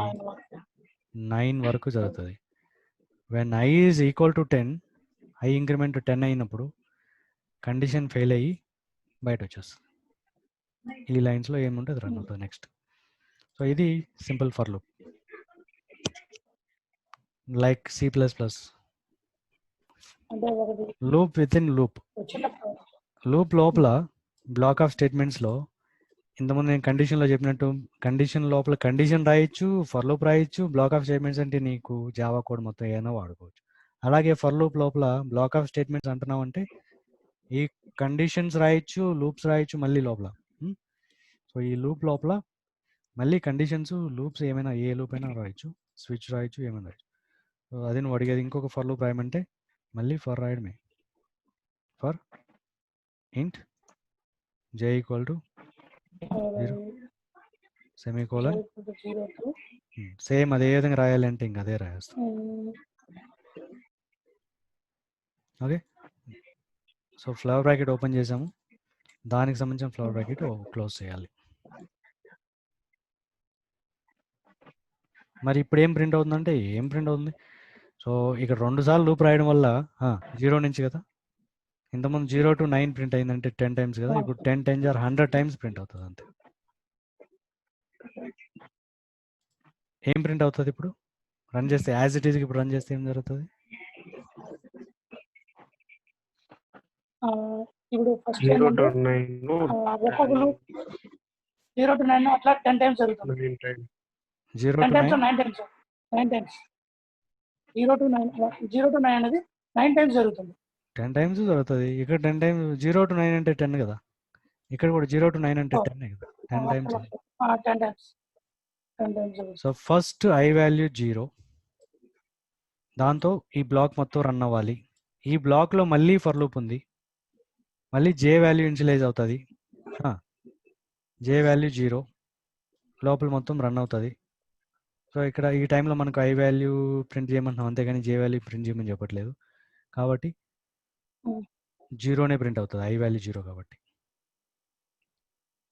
9 వరకు జరుగుతుంది. When I is equal to 10, I increment 10 అయినప్పుడు కండిషన్ ఫెయిల్ అయ్యి బయట వచ్చేస్తుంది. ఈ లైన్స్లో ఏముంటుంది రన్ అవుతుంది నెక్స్ట్. సో ఇది simple for loop like C++. Loop within loop. Loop లోపల బ్లాక్ ఆఫ్ స్టేట్మెంట్స్లో ఇంతకుముందు నేను కండిషన్లో చెప్పినట్టు కండిషన్ లోపల కండిషన్ రాయొచ్చు, ఫర్ లూప్ రాయొచ్చు. బ్లాక్ ఆఫ్ స్టేట్మెంట్స్ అంటే నీకు జావా కోడ్ మొత్తం ఏదైనా వాడుకోవచ్చు. అలాగే ఫర్ లూప్ లోపల బ్లాక్ ఆఫ్ స్టేట్మెంట్స్ అంటున్నావు అంటే ఈ కండిషన్స్ రాయొచ్చు, లూప్స్ రాయొచ్చు మళ్ళీ లోపల. సో ఈ లూప్ లోపల మళ్ళీ కండిషన్స్, లూప్స్ ఏమైనా ఏ లూప్ అయినా రాయొచ్చు, స్విచ్ రాయొచ్చు, ఏమైనా రాయొచ్చు. సో అది నువ్వు అడిగేది. ఇంకొక ఫర్ లూప్ రాయమంటే మళ్ళీ ఫర్ రాయడమే. For int j equal to 0 semicolon. Same అదే విధంగా రాయాలంటే ఇంక అదే రాయేస్తాం. Okay. So flower bracket open చేసాము, దానికి సంబంధించిన ఫ్లవర్ బ్రాకెట్ క్లోజ్ చేయాలి. మరి ఇప్పుడు ఏం ప్రింట్ అవుతుందంటే ఏం ప్రింట్ అవుతుంది? సో ఇక్కడ 2 సార్లు లూప్ రాయడం వల్ల 0 నుంచి కదా, ఇంతకుముందు 0 to 9 ప్రింట్ అయిందంటే 10 టైమ్స్ కదా, ఇప్పుడు 10 10 ఆర్ 100 టైమ్స్ ప్రింట్ అవుతుంది అంతే. ఏం ప్రింట్ అవుతుంది ఇప్పుడు రన్ చేస్తే? యాజ్ ఇట్ ఈస్ ఇప్పుడు రన్ చేస్తే ఏం జరుగుతుంది? ఇప్పుడు ఫస్ట్ 0 ఏంటంటే to 9 ఒక్కొక్కరు 0 to 9 అట్లా 10 టైమ్స్ జరుగుతుంది. 9 times. 0 10 to times 9 9 times 9 times 0 to 9 0 to 9 అనేది 9 టైమ్స్ జరుగుతుంది. 10 టైమ్స్ జరుగుతుంది. ఇక్కడ 10 టైమ్స్ 0 to 9 అంటే 10 కదా, ఇక్కడ కూడా 0 to 9 అంటే 10 కదా, 10 టైమ్స్. 10 టైమ్స్ 10 టైమ్స్ జరుగుతుంది. సో ఫస్ట్ ఐ వాల్యూ 0, దాంతో ఈ బ్లాక్ మొత్తం రన్ అవ్వాలి. ఈ బ్లాక్లో మళ్ళీ ఫర్ లూప్ ఉంది, మళ్ళీ జే వాల్యూ ఇనిషియలైజ్ అవుతుంది, జే వాల్యూ 0, లోపల మొత్తం రన్ అవుతుంది. సో ఇక్కడ ఈ టైంలో మనకు ఐ వాల్యూ ప్రింట్ చేయమంటున్నాం, అంతేగాని జే వాల్యూ ప్రింట్ చేయమని చెప్పట్లేదు. కాబట్టి 0నే ప్రింట్ అవుతుంది, ఐ వాల్యూ 0 కాబట్టి.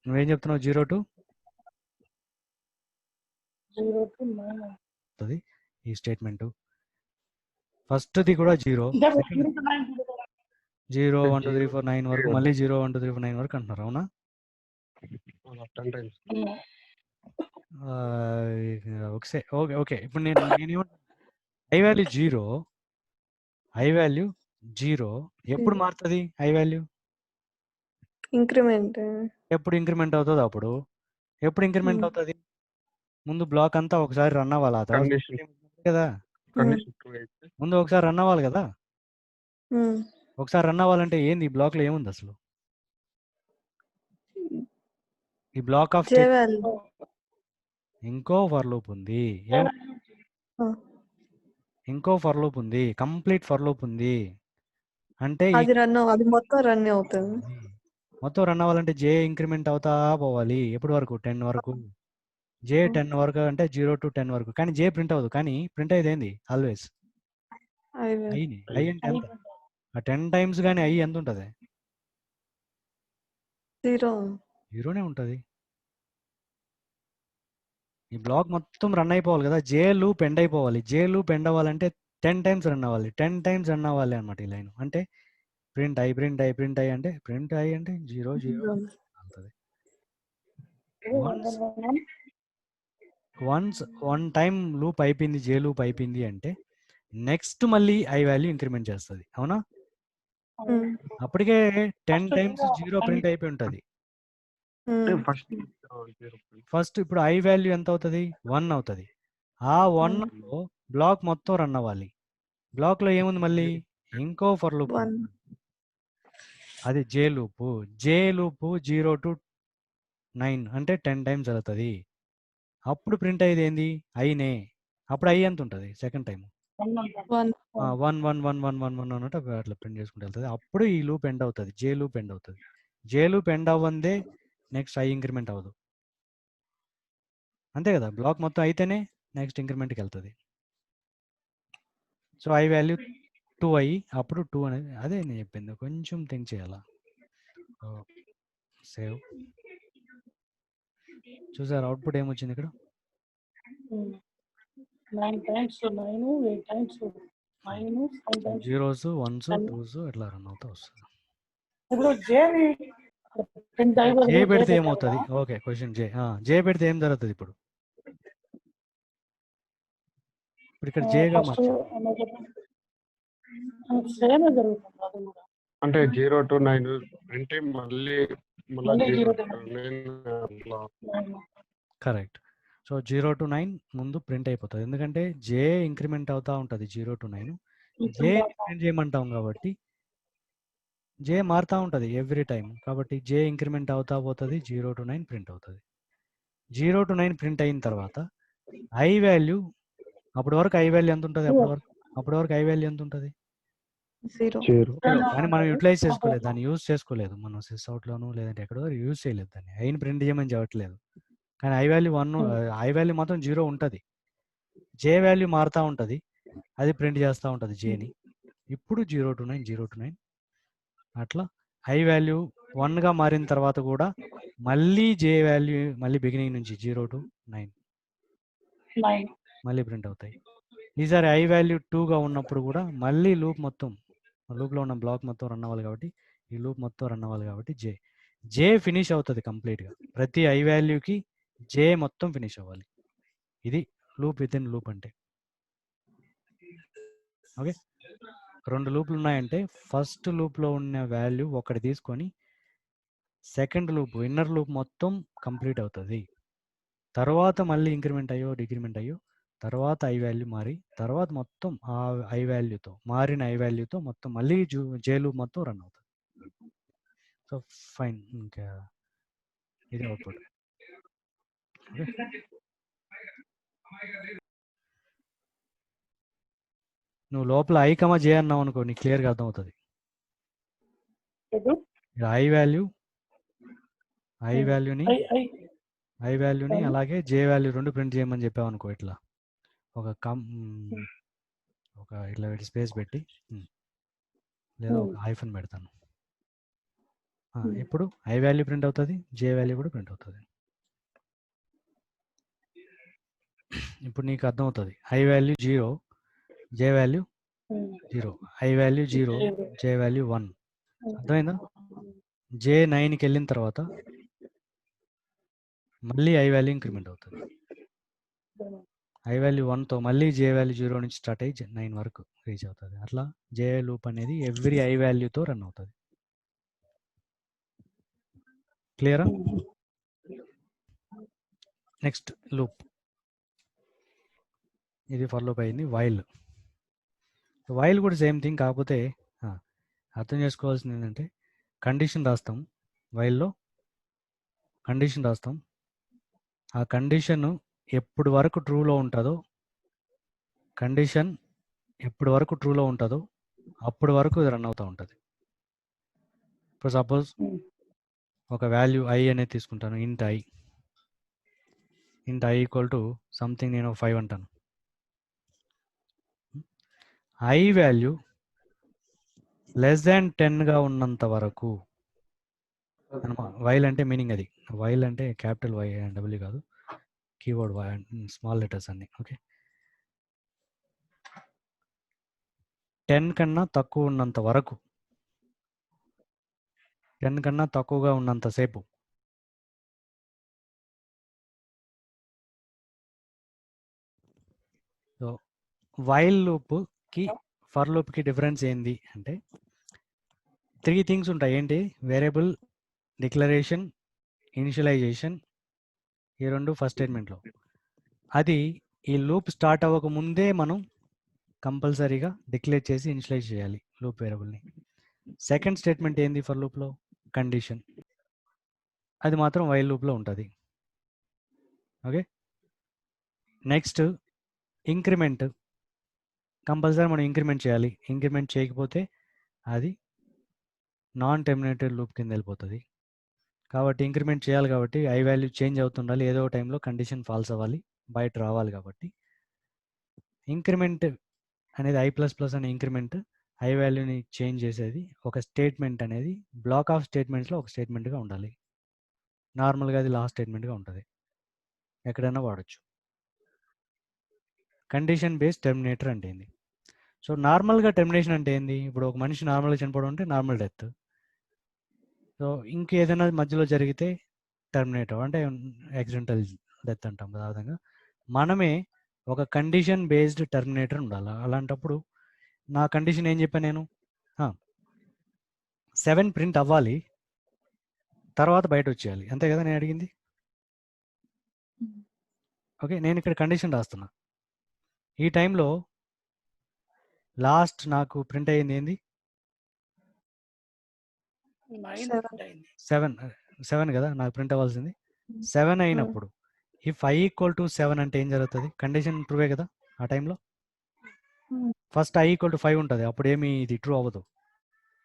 నువ్వేం చెప్తున్నావు? 0 to 9 అవుతుంది ఈ స్టేట్మెంట్. ఫస్ట్ది కూడా 0, 0 to 9 0 1 2 3 4 9 వరకు, మళ్ళీ 0 1 2 3 4 9 వరకు అంటున్నారు, అవునా? 10 times. Okay okay okay. ఇప్పుడు నేను ఐ వాల్యూ 0, ఐ వాల్యూ 0 ఎప్పుడు మారుతుంది? ఐ వాల్యూ ఇంక్రిమెంట్ ఎప్పుడు ఇంక్రిమెంట్ అవుతుంది? అప్పుడు ఎప్పుడు ఇంక్రిమెంట్ అవుతుంది? ముందు బ్లాక్ అంతా ఒకసారి రన్ అవ్వాలి, ఆ తర్వాత Condition. కదా, Condition 2 అయితే ముందు ఒకసారి రన్ అవ్వాలి కదా. ఒకసారి రన్ అవ్వాలంటే ఏంది? ఈ బ్లాక్ లో ఏముంది అసలు? ఈ బ్లాక్ ఆఫ్ జే వాల్యూ ఇంకో ఫర్ లూప్ ఉంది, ఇంకో ఫర్ లూప్ ఉంది, కంప్లీట్ ఫర్ లూప్ ఉంది. అంటే అది అది మొత్తం రన్ అవుతుంది. మొత్తం రన్ అవ్వాలంటే జే ఇంక్రిమెంట్ అవుతా పోవాలి. ఎప్పటి వరకు? 10 వరకు. జే 10 వరకు అంటే 0 to 10 వరకు. కానీ జే ప్రింట్ అవ్వదు, కానీ ప్రింట్ అయ్యేది ఏంది? ఆల్వేస్ ఐని. ఐ అంటే ఎంత? ఆ 10 టైమ్స్ కానీ ఐ ఎంత ఉంటుంది? 0నే ఉంటుంది. ఈ బ్లాక్ మొత్తం రన్ అయిపోవాలి కదా, జే లూప్ ఎండ్ అయిపోవాలి. జే లూప్ ఎండ్ అవ్వాలంటే 10 టైమ్స్ రన్ అవ్వాలి, 10 టైమ్స్ రన్ అవ్వాలి అనమాట ఈ లైన్. అంటే print I print I print I అంటే 0 0 అవుతుంది. వన్స్ 1 టైం లూప్ అయిపోయింది, జే లూప్ అయిపోయింది అంటే నెక్స్ట్ మళ్ళీ ఐ వాల్యూ ఇంక్రిమెంట్ చేస్తుంది, అవునా? అప్పటికే 10 టైమ్స్ 0 ప్రింట్ అయిపోయి ఉంటుంది. ఫస్ట్ ఇప్పుడు ఐ వాల్యూ ఎంత అవుతుంది? 1 అవుతుంది. ఆ 1లో బ్లాక్ మొత్తం రన్ అవ్వాలి. బ్లాక్ లో ఏముంది? మళ్ళీ ఇంకో ఫర్ లూప్, అది జే లూప్. జే లూప్ 0 to 9 అంటే 10 టైమ్స్ జరుగుతుంది. అప్పుడు ప్రింట్ అయ్యేది ఏంది? ఐనే. అప్పుడు ఐ ఎంత ఉంటుంది? సెకండ్ టైం 1 1 1 1 1 1 అన్నట్టు అట్లా ప్రింట్ చేసుకుంటూ వెళ్తుంది. అప్పుడు ఈ లూప్ ఎండ్ అవుతుంది, జే లూప్ ఎండ్ అవుతుంది. జే లూప్ ఎండ్ అవ్వందే నెక్స్ట్ ఐ ఇంక్రిమెంట్ అవ్వదు, అంతే కదా. బ్లాక్ మొత్తం అయితేనే నెక్స్ట్ ఇంక్రిమెంట్కి వెళ్తుంది. సో ఐ వాల్యూ 2i, అప్పుడు 2 అనేది అదే నేను చెప్పింది, కొంచెం థింక్ చేయాలా. సేవ్. చూసారు అవుట్పుట్ ఏమొచ్చింది ఇక్కడ? 9 times 9 8 times 9 5 times zeros 1s 2s ఇట్లా రన్ అవుతా వస్తుంది. ఇప్పుడు జేని ప్రింట్ జే పెడితే ఏమవుతుంది? ఓకే, క్వశ్చన్ జే. జే పెడితే ఏం జరుగుతుంది ఇప్పుడు? ఇప్పుడు ఇక్కడ జేగా మార్చాం. సేమ్ జరుగుతుంది అది కూడా. అంటే 0 to 9 అంటే మళ్ళీ 0 to 9 కరెక్ట్. సో 0 to 9 ముందు ప్రింట్ అయిపోతుంది, ఎందుకంటే జే ఇంక్రిమెంట్ అవుతా ఉంటుంది 0 to 9. జే ప్రింట్ చేయమంటాం కాబట్టి జే మారుతూ ఉంటుంది ఎవ్రీ టైం, కాబట్టి జే ఇంక్రిమెంట్ అవుతా పోతుంది, 0 to 9 ప్రింట్ అవుతుంది. 0 to 9 ప్రింట్ అయిన తర్వాత ఐ వాల్యూ, అప్పటి వరకు ఐ వాల్యూ ఎంత ఉంటుంది? అప్పటి వరకు ఐ వాల్యూ ఎంత ఉంటుంది? 0. కానీ మనం యూటిలైజ్ చేసుకోలేదు, దాన్ని యూజ్ చేసుకోలేదు మనం సిస్ అవుట్లోను, లేదంటే ఎక్కడో యూజ్ చేయలేదు దాన్ని. ఐని ప్రింట్ చేయమని చెప్పట్లేదు, కానీ ఐ వాల్యూ 1, ఐ వాల్యూ మాత్రం 0 ఉంటుంది. జే వాల్యూ మారుతూ ఉంటుంది, అది ప్రింట్ చేస్తూ ఉంటుంది జేని. ఇప్పుడు 0 to 9 0 to 9 అట్లా ఐ వాల్యూ 1గా మారిన తర్వాత కూడా మళ్ళీ జే వాల్యూ మళ్ళీ బిగినింగ్ నుంచి 0 to 9 9. మళ్ళీ ప్రింట్ అవుతాయి. ఈసారి ఐ వాల్యూ 2గా ఉన్నప్పుడు కూడా మళ్ళీ లూప్లో ఉన్న బ్లాక్ మొత్తం రన్ అవ్వాలి కాబట్టి ఈ లూప్ మొత్తం రన్ అవ్వాలి కాబట్టి జే ఫినిష్ అవుతుంది కంప్లీట్గా. ప్రతి ఐ వాల్యూకి జే మొత్తం ఫినిష్ అవ్వాలి. ఇది లూప్ విత్ ఇన్ లూప్ అంటే. ఓకే, 2 లూప్లు ఉన్నాయంటే ఫస్ట్ లూప్లో ఉన్న వాల్యూ ఒకటి తీసుకొని సెకండ్ లూప్ ఇన్నర్ లూప్ మొత్తం కంప్లీట్ అవుతుంది. తర్వాత మళ్ళీ ఇంక్రిమెంట్ అయ్యో డిక్రిమెంట్ అయ్యో తర్వాత ఐ వాల్యూ మారి తర్వాత మొత్తం ఆ మారిన ఐ వాల్యూతో మొత్తం మళ్ళీ జే లూప్ మొత్తం రన్ అవుతుంది. సో ఫైన్, ఇంకా ఇది అవుట్పుట్. ఓకే, నువ్వు లోపల ఐ కమా జే అన్నావు అనుకో నీకు క్లియర్గా అర్థమవుతుంది. ఎటు? ఐ వాల్యూని అవును. అలాగే జే వాల్యూ 2 ప్రింట్ చేయమని చెప్పావు అనుకో, ఇట్లా ఒక ఇట్లా స్పేస్ పెట్టి లేదా ఒక హైఫన్ పెడతాను. ఇప్పుడు ఐ వాల్యూ ప్రింట్ అవుతుంది, జే వాల్యూ కూడా ప్రింట్ అవుతుంది. ఇప్పుడు నీకు అర్థమవుతుంది I value 0 J value 0, I value 0 J value 1. అర్థమైందా? జే 9కి వెళ్ళిన తర్వాత మళ్ళీ ఐ వాల్యూ ఇంక్రిమెంట్ అవుతుంది. ఐ వాల్యూ 1తో మళ్ళీ జే వాల్యూ 0 నుంచి స్టార్ట్ అయ్యి 9 వరకు రీచ్ అవుతుంది. అట్లా జే లూప్ అనేది ఎవ్రీ ఐ వాల్యూతో రన్ అవుతుంది. క్లియరా? నెక్స్ట్ లూప్, ఇది ఫర్ లూప్ అయింది. వైల్ కూడా సేమ్ థింగ్, కాకపోతే అర్థం చేసుకోవాల్సింది ఏంటంటే కండిషన్ రాస్తాం. వైల్లో కండిషన్ రాస్తాం. ఆ కండిషన్ ఎప్పుడు వరకు ట్రూలో ఉంటుందో అప్పుడు వరకు ఇది రన్ అవుతూ ఉంటుంది. ఇప్పుడు సపోజ్ ఒక వాల్యూ ఐ అనేది తీసుకుంటాను, ఇంట్ ఐ ఈక్వల్ టు సంథింగ్, నేను 5 అంటాను. ఐ వాల్యూ లెస్ దాన్ 10గా ఉన్నంత వరకు వైల్ అంటే మీనింగ్ అది. వైల్ అంటే క్యాపిటల్ వై అండ్ డబ్ల్యూ కాదు, keyword Y and small letters అన్ని. ఓకే, 10 కన్నా తక్కువ ఉన్నంత వరకు, 10 కన్నా తక్కువగా ఉన్నంతసేపు సో వైల్ లూప్కి ఫర్ లూప్కి డిఫరెన్స్ ఏంది అంటే 3 థింగ్స్ ఉంటాయి. ఏంటి? Variable, declaration, initialization. ఈ 2 ఫస్ట్ స్టేట్మెంట్లో. అది ఈ లూప్ స్టార్ట్ అవ్వక ముందే మనం కంపల్సరీగా డిక్లేర్ చేసి ఇనిషియలైజ్ చేయాలి లూప్ వేరియబుల్ని. సెకండ్ స్టేట్మెంట్ ఏంది ఫర్ లూప్లో? కండిషన్. అది మాత్రం వైల్ లూప్లో ఉంటుంది. Okay, next increment. కంపల్సరీ మనం ఇంక్రిమెంట్ చేయాలి. ఇంక్రిమెంట్ చేయకపోతే అది నాన్ టెర్మినేటెడ్ లూప్ కింద వెళ్ళిపోతుంది. కాబట్టి ఇంక్రిమెంట్ చేయాలి కాబట్టి ఐ వాల్యూ చేంజ్ అవుతుండాలి. ఏదో టైంలో కండిషన్ ఫాల్స్ అవ్వాలి, బయట రావాలి. కాబట్టి ఇంక్రిమెంట్ అనేది I++ అనే ఇంక్రిమెంట్ ఐ వాల్యూని చేంజ్ చేసేది ఒక స్టేట్మెంట్ అనేది బ్లాక్ ఆఫ్ స్టేట్మెంట్స్లో ఒక స్టేట్మెంట్గా ఉండాలి. నార్మల్గా అది లాస్ట్ స్టేట్మెంట్గా ఉంటుంది, ఎక్కడైనా వాడచ్చు. కండిషన్ బేస్డ్ టెర్మినేటర్ అంటే ఏంది? సో నార్మల్గా టెర్మినేషన్ అంటే ఏంది? ఇప్పుడు ఒక మనిషి నార్మల్గా చనిపోవడం అంటే నార్మల్ డెత్. సో ఇంకేదైనా మధ్యలో జరిగితే టెర్మినేటర్ అంటే యాక్సిడెంటల్ డెత్ అంటాం కదా. ఆ విధంగా మనమే ఒక కండిషన్ బేస్డ్ టెర్మినేటర్ ఉండాలి. అలాంటప్పుడు నా కండిషన్ ఏం చెప్పాను నేను? 7 ప్రింట్ అవ్వాలి, తర్వాత బయట వచ్చేయాలి, అంతే కదా నేను అడిగింది. ఓకే, నేను ఇక్కడ కండిషన్ రాస్తున్నా. ఈ టైంలో లాస్ట్ నాకు ప్రింట్ అయ్యింది ఏంది? 7 కదా నాకు ప్రింట్ అవ్వాల్సింది. 7 అయినప్పుడు ఇఫ్ I = 7 అంటే ఏం జరుగుతుంది? కండిషన్ ట్రూవే కదా ఆ టైంలో. ఫస్ట్ I = 5 ఉంటుంది, అప్పుడు ఏమి ఇది ట్రూ అవ్వదు,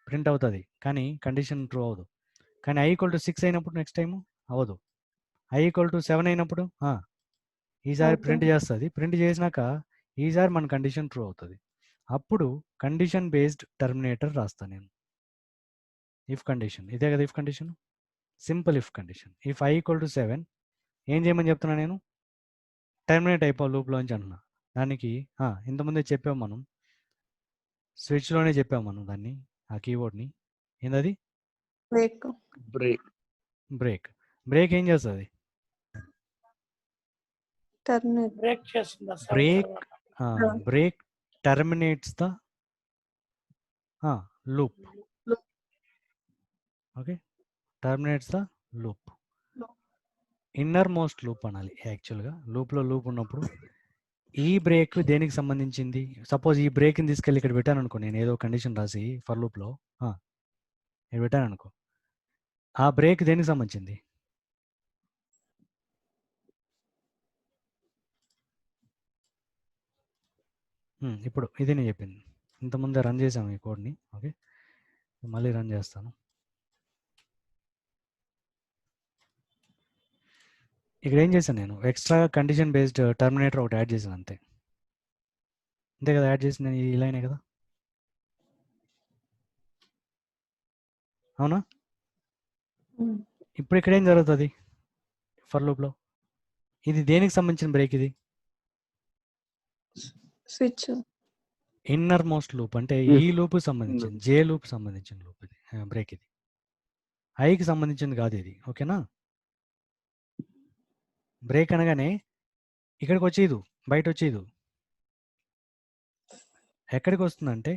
ప్రింట్ అవుతుంది కానీ కండిషన్ ట్రూ అవ్వదు. కానీ I = 6 అయినప్పుడు నెక్స్ట్ టైం అవ్వదు. I = 7 అయినప్పుడు ఈసారి ప్రింట్ చేస్తుంది. ప్రింట్ చేసినాక ఈసారి మన కండిషన్ ట్రూ అవుతుంది. అప్పుడు కండిషన్ బేస్డ్ టర్మినేటర్ రాస్తాను నేను. ఇఫ్ కండిషన్ ఇదే కదా, if condition, simple if condition. If i equal to 7 ఏం చేయమని చెప్తున్నా నేను, టర్మినేట్ అయిపో లూప్లోంచి అంటున్నా. దానికి ఇంతకుముందే చెప్పాము మనం, స్విచ్లోనే చెప్పాము మనం దాన్ని, ఆ కీబోర్డ్ని. ఏందది? బ్రేక్. బ్రేక్. బ్రేక్ ఏం చేస్తుంది? టర్మినేట్. బ్రేక్ చేస్తుందా sir? Break break terminates the loop. Okay, terminates the loop. Inner most loop అనాలి యాక్చువల్గా. లూప్లో లూప్ ఉన్నప్పుడు ఈ బ్రేక్ దేనికి సంబంధించింది? సపోజ్ ఈ బ్రేక్ని తీసుకెళ్ళి ఇక్కడ పెట్టాను అనుకో, నేను ఏదో కండిషన్ రాసి ఫర్ లూప్లో ఇక్కడ పెట్టాను అనుకో, ఆ బ్రేక్ దేనికి సంబంధించింది? ఇప్పుడు ఇది నేను చెప్పింది, ఇంతకుముందే రన్ చేసాము ఈ కోడ్ని. ఓకే, మళ్ళీ రన్ చేస్తాను. ఇక్కడ ఏం చేశాను నేను, ఎక్స్ట్రా కండిషన్ బేస్డ్ టర్మినేటర్ ఒకటి యాడ్ చేశాను అంతే. అంతే కదా యాడ్ చేసిన ఈ లైనే కదా, అవునా? ఇప్పుడు ఇక్కడ ఏం జరుగుతుంది ఫర్ లూప్లో? ఇది దేనికి సంబంధించిన బ్రేక్? ఇది స్విచ్. ఇన్నర్ మోస్ట్ లూప్ అంటే ఈ లూప్ సంబంధించింది, జే లూప్ సంబంధించిన లూప్ ఇది, బ్రేక్. ఇది ఐకి సంబంధించింది కాదు ఇది. ఓకేనా? బ్రేక్ అనగానే ఇక్కడికి వచ్చేది, బయట వచ్చేది. ఎక్కడికి వస్తుందంటే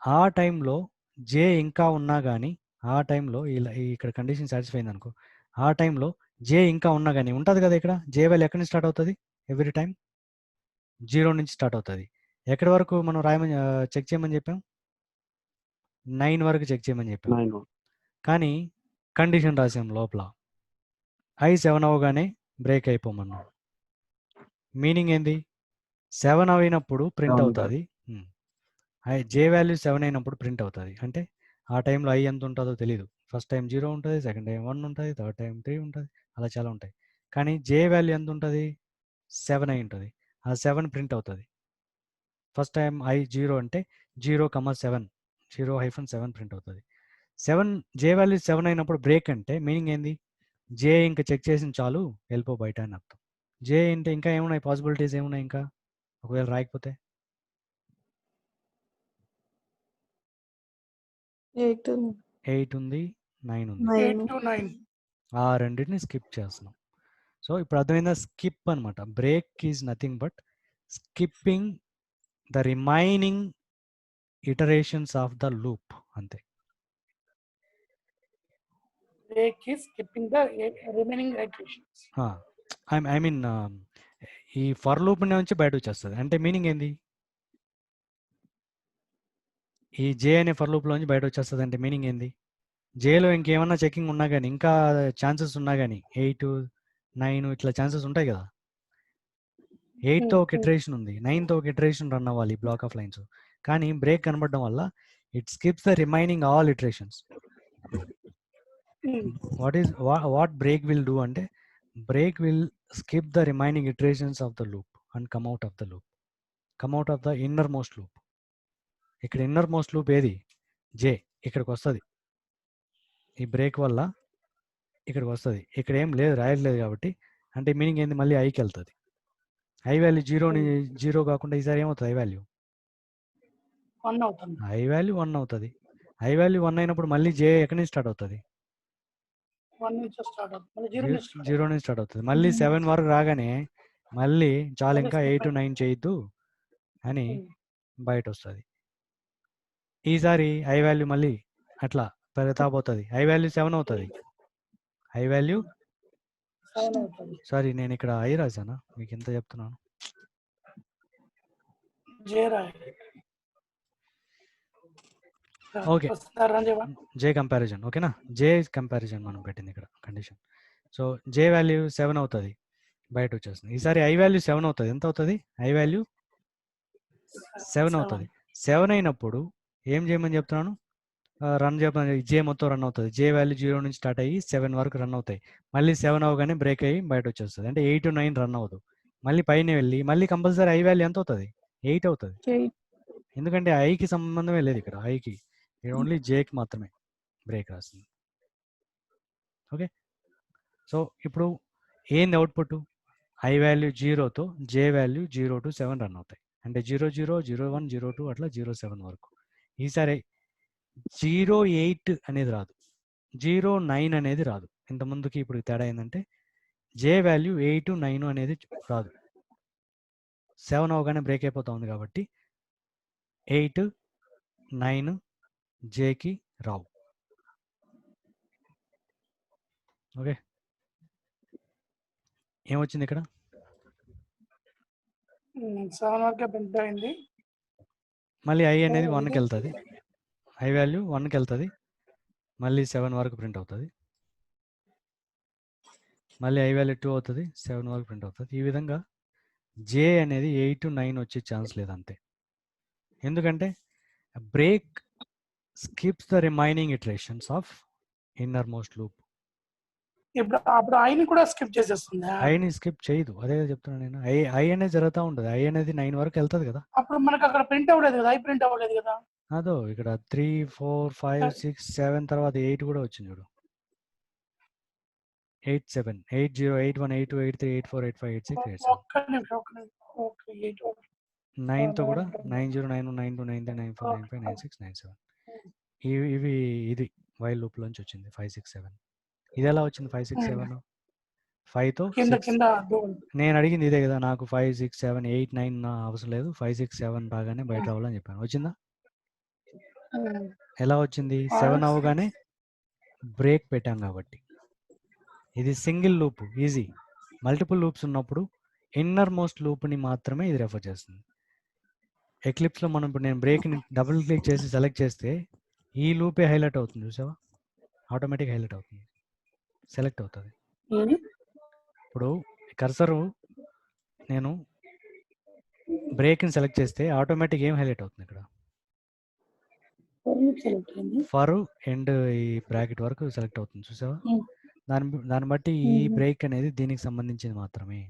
ఆ టైంలో జే ఇంకా ఉన్నా కానీ, ఆ టైంలో ఇలా ఇక్కడ కండిషన్ సాటిస్ఫై అయింది అనుకో, ఆ టైంలో జే ఇంకా ఉన్నా కానీ ఉంటుంది కదా ఇక్కడ, జే వాల్యూ ఎక్కడి నుంచి స్టార్ట్ అవుతుంది? ఎవ్రీ టైం 0 నుంచి స్టార్ట్ అవుతుంది. ఎక్కడి వరకు మనం రాయమని చెక్ చేయమని చెప్పాం? 9 వరకు చెక్ చేయమని చెప్పాం. కానీ కండిషన్ రాసాం లోపల, i 7 అవగానే బ్రేక్ అయిపోమన్నాం. మీనింగ్ ఏంది? 7 అయినప్పుడు ప్రింట్ అవుతుంది, జే వాల్యూ 7 అయినప్పుడు ప్రింట్ అవుతుంది. అంటే ఆ టైంలో i ఎంత ఉంటుందో తెలియదు. ఫస్ట్ టైం 0 ఉంటుంది, సెకండ్ టైం 1 ఉంటుంది, థర్డ్ టైం 3 ఉంటుంది, అలా చాలా ఉంటాయి. కానీ జే వాల్యూ ఎంత ఉంటుంది? 7 అయి ఉంటుంది. ఆ 7 ప్రింట్ అవుతుంది. ఫస్ట్ టైం i 0 అంటే 0,7, 0-7 ప్రింట్ అవుతుంది. 7 జే వాల్యూ 7 అయినప్పుడు బ్రేక్ అంటే మీనింగ్ ఏంది? జే ఇంకా చెక్ చేసిన చాలు, వెళ్ళిపో బయట అని అర్థం. జే అంటే ఇంకా ఏమున్నాయి పాసిబిలిటీస్, ఏమున్నాయి ఇంకా ఒకవేళ రాయకపోతే? 8 ఉంది, 9 ఉంది. 8 to 9. ఆ రెండింటిని స్కిప్ చేస్తున్నాం. సో ఇప్పుడు అర్థమైందా? స్కిప్ అనమాట. Break is nothing but skipping the remaining iterations of the loop, అంతే. Break is skipping the remaining iterations. I mean ఈ ఫర్ లూప్ నుంచి బయట వచ్చేస్తుంది. అంటే మీనింగ్ ఏంది? ఈ జే అనే ఫర్ లూప్లో నుంచి బయట వచ్చేస్తుంది అంటే మీనింగ్ ఏంది? జేలో ఇంకేమన్నా చెకింగ్ ఉన్నా కానీ, ఇంకా ఛాన్సెస్ ఉన్నా కానీ, 8, 9 ఇట్లా ఛాన్సెస్ ఉంటాయి కదా. 8తో ఒక ఇటరేషన్ ఉంది, 9తో ఒక ఇటరేషన్ రన్ అవ్వాలి బ్లాక్ ఆఫ్ లైన్స్. కానీ బ్రేక్ కనబడడం వల్ల it skips the remaining all iterations. What break will do అంటే, break will skip the remaining iterations of the loop and come out of the loop, come out of the innermost loop. ఇక్కడ innermost loop ఏది? J. ఇక్కడికి వస్తుంది, ఈ break వల్ల ఇక్కడికి వస్తుంది. ఇక్కడ ఏం లేదు, రాయట్లేదు కాబట్టి. అంటే మీనింగ్ ఏంది? మళ్ళీ ఐకి వెళ్తుంది. ఐ వాల్యూ 0 కాకుండా ఈసారి ఏమవుతుంది? ఐ వాల్యూ 1 అవుతుంది. ఐ వాల్యూ 1 అవుతుంది. ఐ వాల్యూ 1 అయినప్పుడు మళ్ళీ జే ఎక్కడి నుంచి స్టార్ట్ అవుతుంది? 1 నుంచి స్టార్ట్ అవుతుంది, మళ్ళీ 0 నుంచి start 0 నుంచి స్టార్ట్ అవుతుంది. మళ్ళీ 7 వరకు రాగానే మళ్ళీ చాలా ఇంకా మళ్ళీ 8 9 చేయొద్దు అని అవుతుంది. బయట వస్తుంది. ఈసారి ఐ వాల్యూ మళ్ళీ అట్లా పెరుగుతా పోతుంది. ఐ వాల్యూ 7 అవుతుంది. ఐ వాల్యూ 7 అవుతుంది. సారీ, నేను ఇక్కడ ఐ రాశానా? మీకు ఎంత చెప్తున్నాను. జే రాయాలి. ఓకే, రన్ చేయమని. జే కంపారిజన్. ఓకేనా? జే కంపారిజన్ మనం పెట్టింది ఇక్కడ కండిషన్. సో జే వాల్యూ 7 అవుతుంది, బయట వచ్చేస్తుంది. ఈసారి ఐ వాల్యూ 7 అవుతుంది. ఎంత అవుతుంది? ఐ వాల్యూ 7 అవుతుంది. 7 అయినప్పుడు ఏం చేయమని చెప్తున్నాను? రన్ చేయమని. జే మొత్తం రన్ అవుతుంది. జే వాల్యూ 0 నుంచి స్టార్ట్ అయ్యి 7 వరకు రన్ అవుతాయి. మళ్ళీ 7 అవగానే బ్రేక్ అయ్యి బయట వచ్చేస్తుంది. అంటే 8 9 రన్ అవ్వదు. మళ్ళీ పైన వెళ్ళి మళ్ళీ కంపల్సరీ ఐ వాల్యూ ఎంత అవుతుంది? 8 అవుతుంది. ఎందుకంటే ఐకి సంబంధమే లేదు ఇక్కడ, ఐకి ఓన్లీ జేకి మాత్రమే బ్రేక్ రాస్తుంది. ఓకే, సో ఇప్పుడు ఏంది అవుట్పుట్? ఐ వాల్యూ 0తో జే వాల్యూ 0 to 7 రన్ అవుతాయి. అంటే 0 0 0 1 0 2 అట్లా 0 7 వరకు. ఈసారి 08 అనేది రాదు, 09 అనేది రాదు. ఇంతకుముందుకి ఇప్పుడు తేడా ఏంటంటే జే వాల్యూ 8 9 అనేది రాదు, 7 అవగానే బ్రేక్ అయిపోతా ఉంది కాబట్టి 8 9 జేకి రావు. ఓకే, ఏమొచ్చింది ఇక్కడ? 7 వరకే ప్రింట్ అయింది. మళ్ళీ ఐ అనేది ఇది 1కి వెళ్తుంది, ఐ వాల్యూ 1కి వెళ్తుంది, మళ్ళీ 7 వరకు ప్రింట్ అవుతుంది, మళ్ళీ ఐ వాల్యూ 2 అవుతుంది, 7 వరకు ప్రింట్ అవుతుంది. ఈ విధంగా జే అనేది 8 9 వచ్చే ఛాన్స్ లేదు అంతే. ఎందుకంటే break skips the remaining iterations of inner most loop. ఇప్పుడు అప్పుడు ఐని కూడా స్కిప్ చేసేస్తుందా? ఐని స్కిప్ చేయదు, అదే చెప్తున్నాను నేను. ఐ అనేది జరుగుతూ ఉంటుంది, ఐ అనేది 9 వరకు వెళ్తుంది కదా. అప్పుడు మనకు అక్కడ ప్రింట్ అవ్వలేదు కదా, ఐ ప్రింట్ అవ్వలేదు కదా. అదో ఇక్కడ 3 4 5 6 7 తర్వాత 8 కూడా వచ్చింది చూడు. 8 7 8 0 8 1 8 2 8 3 8 4 8 5 8 6 8 7. ఒక్క నిమిషం. ఓకే 8 9 తో కూడా 9 0 9 1 9 2 9 3 9 4 9 5 9 6 9 7. ఇది వైల్ లూప్ లోంచి వచ్చింది 5 6 7. ఇది ఎలా వచ్చింది 5 6 7? 5 తో కింద 6. కింద నేను అడిగింది ఇదే కదా, నాకు 5 6 7 8 9 అవసరం లేదు, 5 6 7 రాగానే బయట రావాలని చెప్పాను. వచ్చిందా? ఎలా వచ్చింది? 7 అవగానే బ్రేక్ పెట్టాం కాబట్టి. ఇది single loop easy. Multiple loops ఉన్నప్పుడు ఇన్నర్ మోస్ట్ లూప్ని మాత్రమే ఇది రెఫర్ చేస్తుంది. ఎక్లిప్స్లో మనం ఇప్పుడు నేను బ్రేక్ని డబుల్ క్లిక్ చేసి సెలెక్ట్ చేస్తే ఈ లూపే హైలైట్ అవుతుంది, చూసావా? ఆటోమేటిక్ హైలైట్ అవుతుంది, సెలెక్ట్ అవుతుంది. ఇప్పుడు కర్సరు నేను బ్రేక్ని సెలెక్ట్ చేస్తే ఆటోమేటిక్ ఏం హైలైట్ అవుతుంది ఇక్కడ? ఫర్ ఎండ్ ఈ బ్రాకెట్ వరకు సెలెక్ట్ అవుతుంది, చూసావా? దాన్ని బట్టి ఈ బ్రేక్ అనేది దీనికి సంబంధించింది మాత్రమే.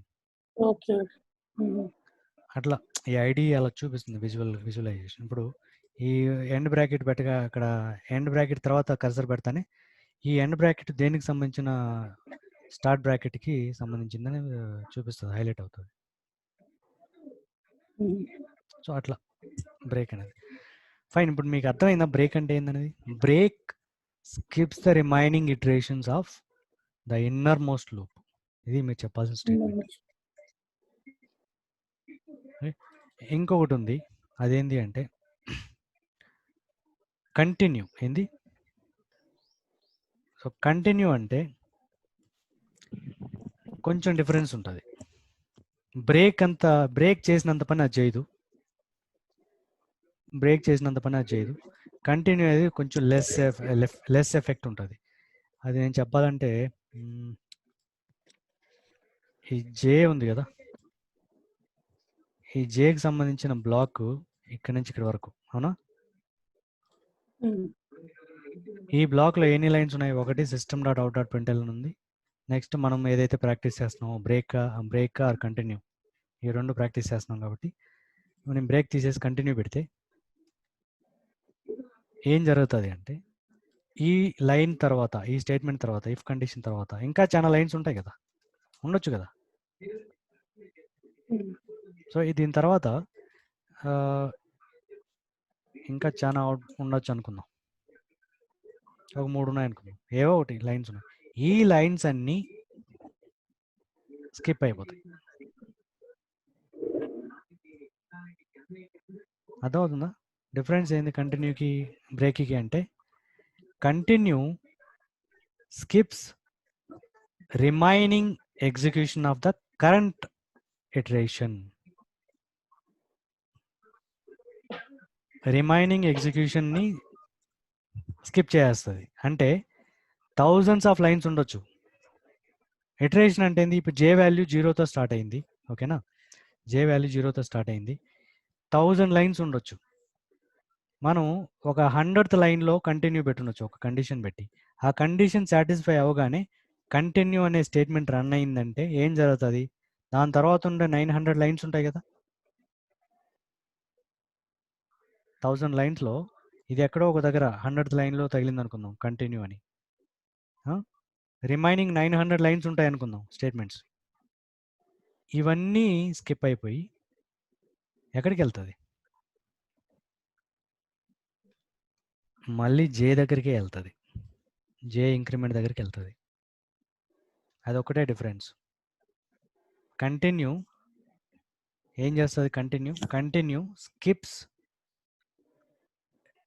అట్లా ఈ ఐడి అలా చూపిస్తుంది విజువలైజేషన్. ఇప్పుడు ఈ ఎండ్ బ్రాకెట్ పెట్టగా అక్కడ ఎండ్ బ్రాకెట్ తర్వాత కర్సర్ పెడతానే ఈ ఎండ్ బ్రాకెట్ దేనికి సంబంధించిన స్టార్ట్ బ్రాకెట్కి సంబంధించిందని చూపిస్తుంది, హైలైట్ అవుతుంది. సో అట్లా బ్రేక్ అనేది ఫైన్. ఇప్పుడు మీకు అర్థమైందా బ్రేక్ అంటే ఏందనేది? Break skips the remaining iterations of the innermost loop. ఇది మీరు చెప్పాల్సిన స్టేట్మెంట్. ఇంకొకటి ఉంది, అదేంటి అంటే కంటిన్యూ. ఏంది? సో కంటిన్యూ అంటే కొంచెం డిఫరెన్స్ ఉంటుంది. బ్రేక్ చేసినంత పని అది చేయదు, కంటిన్యూ అనేది కొంచెం లెస్ ఎఫెక్ట్ ఉంటుంది. అది నేను చెప్పాలంటే ఈ జే ఉంది కదా, ఈ జేకి సంబంధించిన బ్లాక్ ఇక్కడ నుంచి ఇక్కడ వరకు, అవునా? ఈ బ్లాక్లో ఎన్ని లైన్స్ ఉన్నాయి? ఒకటి system dot out dot println ఉంది. నెక్స్ట్ మనం ఏదైతే ప్రాక్టీస్ చేస్తున్నామో బ్రేక్ ఆర్ కంటిన్యూ, ఈ రెండు ప్రాక్టీస్ చేస్తున్నాం కాబట్టి మనం బ్రేక్ తీసేసి కంటిన్యూ పెడితే ఏం జరుగుతుంది అంటే ఈ లైన్ తర్వాత, ఈ స్టేట్మెంట్ తర్వాత, ఇఫ్ కండిషన్ తర్వాత ఇంకా చాలా లైన్స్ ఉంటాయి కదా, ఉండొచ్చు కదా. సో దీని తర్వాత ఇంకా చాలా ఉండొచ్చు అనుకుందాం, ఒక 3 ఉన్నాయి అనుకుందాం, ఏవో ఒకటి లైన్స్ ఉన్నాయి. ఈ లైన్స్ అన్నీ స్కిప్ అయిపోతాయి. అర్థమవుతుందా డిఫరెన్స్ ఏంది కంటిన్యూకి బ్రేక్కి అంటే? Continue skips remaining execution of the current iteration. Remaining ఎగ్జిక్యూషన్ని స్కిప్ చేస్తుంది. అంటే థౌజండ్స్ ఆఫ్ లైన్స్ ఉండొచ్చు. ఇటరేషన్ అంటే ఏంది? ఇప్పుడు జే వాల్యూ 0తో స్టార్ట్ అయింది, ఓకేనా? జే వాల్యూ 0తో స్టార్ట్ అయింది, 1000 లైన్స్ ఉండొచ్చు. మనం ఒక 100th లైన్లో కంటిన్యూ పెట్టుండొచ్చు, ఒక కండిషన్ పెట్టి. ఆ కండిషన్ సాటిస్ఫై అవగానే కంటిన్యూ అనే స్టేట్మెంట్ రన్ అయిందంటే ఏం జరుగుతుంది? దాని తర్వాత ఉండే 900 లైన్స్ ఉంటాయి కదా, 1000 లైన్స్లో ఇది ఎక్కడో ఒక దగ్గర 100th లైన్లో తగిలింది అనుకుందాం కంటిన్యూ అని. రిమైనింగ్ 900 లైన్స్ ఉంటాయి అనుకుందాం స్టేట్మెంట్స్. ఇవన్నీ స్కిప్ అయిపోయి ఎక్కడికి వెళ్తుంది? మళ్ళీ జే దగ్గరికే వెళ్తుంది. జే ఇంక్రిమెంట్ దగ్గరికి వెళ్తుంది. అదొక్కటే డిఫరెన్స్. కంటిన్యూ ఏం చేస్తుంది? Continue skips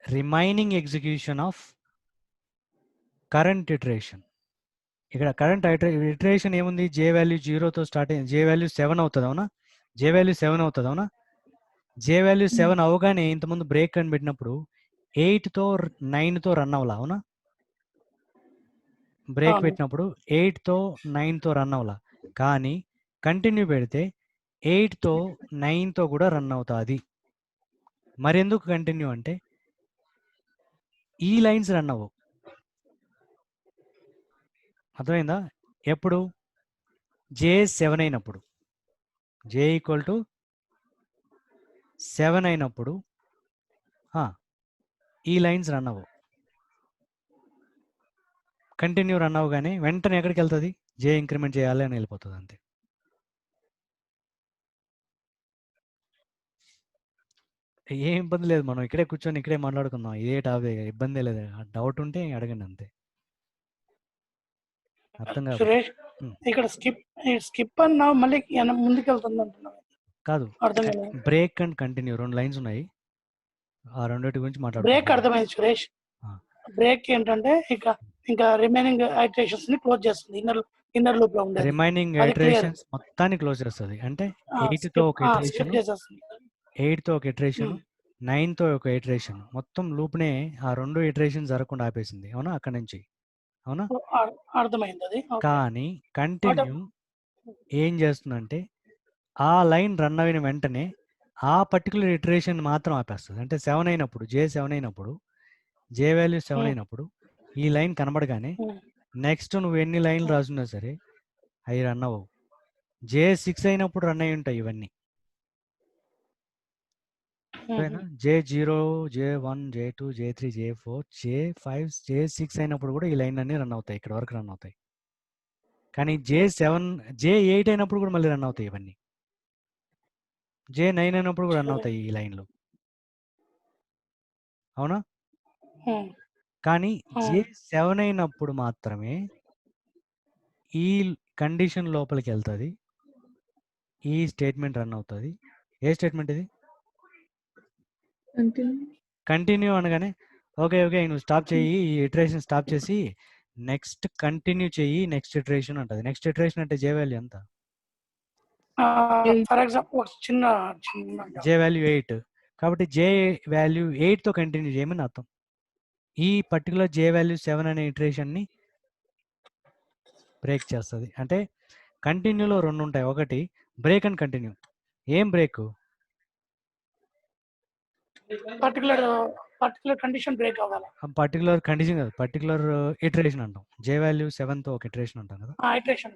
remaining execution of current iteration. ఇక్కడ కరెంట్ ఇటరేషన్ ఏముంది? జే వాల్యూ 0తో స్టార్ట్ అయ్యింది. జే వాల్యూ 7 అవుతుంది అవునా? జే వాల్యూ 7 అవుతుంది అవునా? జే వాల్యూ 7 అవగానే ఇంతకుముందు బ్రేక్ అని పెట్టినప్పుడు 8తో 9తో రన్ అవ్వాలా అవునా? బ్రేక్ అవును. పెట్టినప్పుడు 8తో 9తో రన్ అవ్వాలా. కానీ కంటిన్యూ పెడితే 8తో 9తో కూడా రన్ అవుతుంది. మరెందుకు కంటిన్యూ అంటే ఈ లైన్స్ రన్ అవ్వవు. అర్థమైందా? ఎప్పుడు? జే 7 అయినప్పుడు, జే ఈక్వల్ టు 7 అయినప్పుడు ఈ లైన్స్ రన్ అవ్వవు. కంటిన్యూ రన్ అవ్వగానే వెంటనే ఎక్కడికి వెళ్తుంది? జే ఇంక్రిమెంట్ చేయాలి అని వెళ్ళిపోతుంది అంతే. ఏం ఇబ్బంది లేదు, మనం ఇక్కడే కూర్చొని ఇక్కడే మాట్లాడుకుందాం. ఇదే టాపిక్, ఇబ్బంది లేదు. డౌట్ ఉంటే అడగండి అంతే. అర్థం కాదు సురేష్ ఇక్కడ స్కిప్ అన్నా మళ్ళీ ముందుకు వెళ్తుంది అంటున్నావు. కాదు, అర్థం కాలేదు. బ్రేక్ అండ్ కంటిన్యూ 2 లైన్స్ ఉన్నాయి. ఆ రెండింటి గురించి బ్రేక్ మాట్లాడుకుందాం. అర్థమైంది సురేష్. బ్రేక్ ఏంటంటే ఇంకా రిమైనింగ్ ఐటరేషన్స్ ని క్లోజ్ చేస్తుంది. ఇన్నర్ లూప్ లో ఉండేది. రిమైనింగ్ అది clear. ఐటరేషన్స్ మొత్తాన్ని క్లోజ్ చేస్తుంది. అంటే 8తో ఒక స్కిప్ ఇటరేషన్, చేసేస్తుంది. 8తో ఒక ఇటరేషన్, 9తో ఒక ఇటరేషన్, మొత్తం లూప్నే ఆ 2 ఇటరేషన్ జరగకుండా ఆపేసింది అవునా? అక్కడ నుంచి అవునా? అర్థమైంది అది. Okay. కానీ కంటిన్యూ ఏం చేస్తుందంటే ఆ లైన్ రన్ అయిన వెంటనే ఆ పర్టికులర్ ఇటరేషన్ మాత్రం ఆపేస్తుంది. అంటే 7 అయినప్పుడు, జే 7 అయినప్పుడు, జే వాల్యూ 7 అయినప్పుడు ఈ లైన్ కనబడగానే నెక్స్ట్ నువ్వు ఎన్ని లైన్లు రాసున్నా సరే అవి రన్ అవ్వవు. జే 6 అయినప్పుడు రన్ అయి ఉంటాయి ఇవన్నీ. J0, J1, J2, J3, J4, J5, J6 అయినప్పుడు కూడా ఈ లైన్ అన్ని రన్ అవుతాయి. ఇక్కడ వరకు రన్ అవుతాయి. కానీ J8 అయినప్పుడు కూడా మళ్ళీ రన్ అవుతాయి ఇవన్నీ. J9 అయినప్పుడు కూడా రన్ అవుతాయి ఈ లైన్లు అవునా? కానీ J7 అయినప్పుడు మాత్రమే ఈ కండిషన్ లోపలికి వెళ్తుంది, ఈ స్టేట్మెంట్ రన్ అవుతుంది. ఏ స్టేట్మెంట్ ఇది? కంటిన్యూ అనగానే ఓకే నువ్వు స్టాప్ చెయ్యి, ఈ ఇటరేషన్ స్టాప్ చేసి నెక్స్ట్ కంటిన్యూ చెయ్యి, నెక్స్ట్ ఇటరేషన్ అంటది. నెక్స్ట్ ఇటరేషన్ అంటే జే వాల్యూ ఎంత? ఫర్ ఎగ్జాంపుల్ చిన్న జే వాల్యూ 8. కాబట్టి జే వాల్యూ 8తో కంటిన్యూ చేయమని అర్థం. ఈ పర్టికులర్ జే వాల్యూ 7 అనే ఇటరేషన్ని బ్రేక్ చేస్తుంది. అంటే కంటిన్యూలో 2 ఉంటాయి. ఒకటి బ్రేక్ అండ్ కంటిన్యూ. ఏం బ్రేక్? పర్టికులర్ కండిషన్ బ్రేక్ అవ్వాలి. పర్టికులర్ కండిషన్ కాదు, పర్టికులర్ ఇటరేషన్ అంటాం. జే వాల్యూ 7తో ఒక ఇటరేషన్ అంటాం కదా. ఐటరేషన్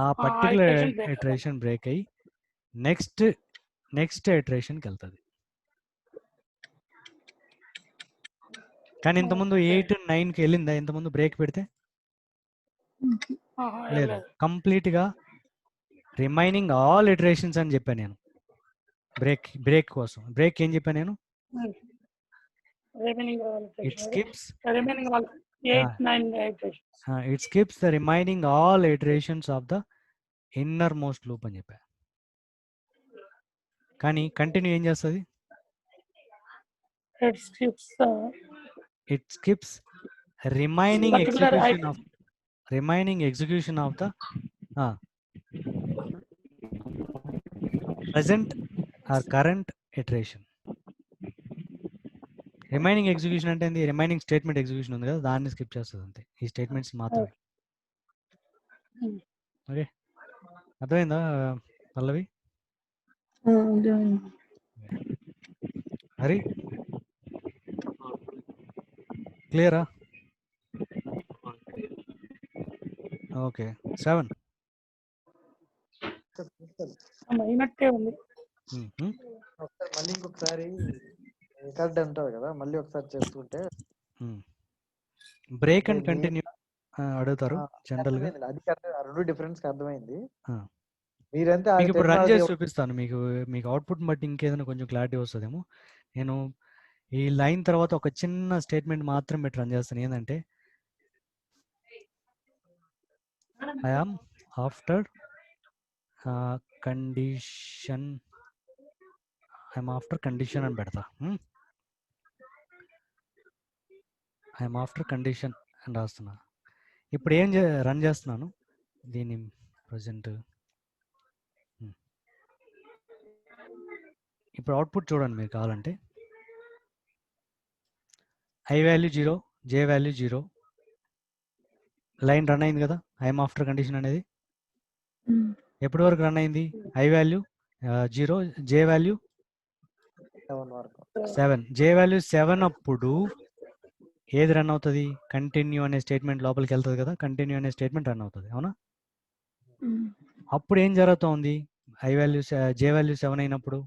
ఆ పర్టికులర్ ఇటరేషన్ బ్రేక్ అయ్యి నెక్స్ట్ ఇటరేషన్కి వెళ్తుంది. కానీ ఇంతకుముందు 8, 9కి వెళ్ళిందా? ఇంతకుముందు బ్రేక్ పెడితే లేదు. కంప్లీట్గా రిమైనింగ్ ఆల్ ఇటరేషన్స్ అని చెప్పాను నేను. బ్రేక్ కోసం బ్రేక్ ఏం చెప్పాను నేను? It skips the remaining all iterations of the innermost loop అని చెప్పా. కానీ కంటిన్యూ ఏం చేస్తుంది? It skips remaining execution of the present or current iteration. Remaining execution అంటే ఏంది? రిమైనింగ్ స్టేట్మెంట్ ఎగ్జిక్యూషన్ ఉంది కదా, దాన్ని స్కిప్ చేస్తుంది అంతే. ఈ స్టేట్మెంట్స్ మాత్రమే. ఓకే, అర్థమైందా పల్లవి? హరి క్లియరా? ఓకే 7 అయినట్టే ఉంది. మళ్ళీ ఇంకొకసారి రికార్డ్ అంటారు కదా, మళ్ళీ ఒకసారి చేసుకుంటే బ్రేక్ అంటే అండ్ కంటిన్యూ అడుగుతారు జనరల్ గా. అర్థమైంది, అది ఆ రెండు డిఫరెన్స్ అర్థమైంది. ఆ. మీరంతా మీకు ఇప్పుడు రన్ చేసి చూపిస్తాను, మీకు అవుట్పుట్ బట్టి ఇంకేదైనా కొంచెం క్లారిటీ వస్తుందేమో. నేను ఈ లైన్ తర్వాత ఒక చిన్న స్టేట్మెంట్ మాత్రం పెట్టి రన్ చేస్తాను. ఏంటంటే I am after condition, I'm after condition అని పెడతా. ఐఎమ్ ఆఫ్టర్ కండిషన్ అని రాస్తున్నా. ఇప్పుడు ఏం రన్ చేస్తున్నాను దీన్ని ప్రజెంట్. ఇప్పుడు అవుట్పుట్ చూడండి మీరు కావాలంటే. I value 0, J value 0, line run అయింది కదా ఐఎమ్ ఆఫ్టర్ కండిషన్ అనేది. ఎప్పటి వరకు రన్ అయింది? I value 0, J value 7. J value 7 అప్పుడు ఏది రన్ అవుతుంది? కంటిన్యూ అనే స్టేట్మెంట్ లోపలికి వెళ్తుంది కదా, కంటిన్యూ అనే స్టేట్మెంట్ రన్ అవుతుంది, అవునా? అప్పుడు ఏం జరుగుతోంది? ఐ వాల్యూ జే వాల్యూ 7 అయినప్పుడు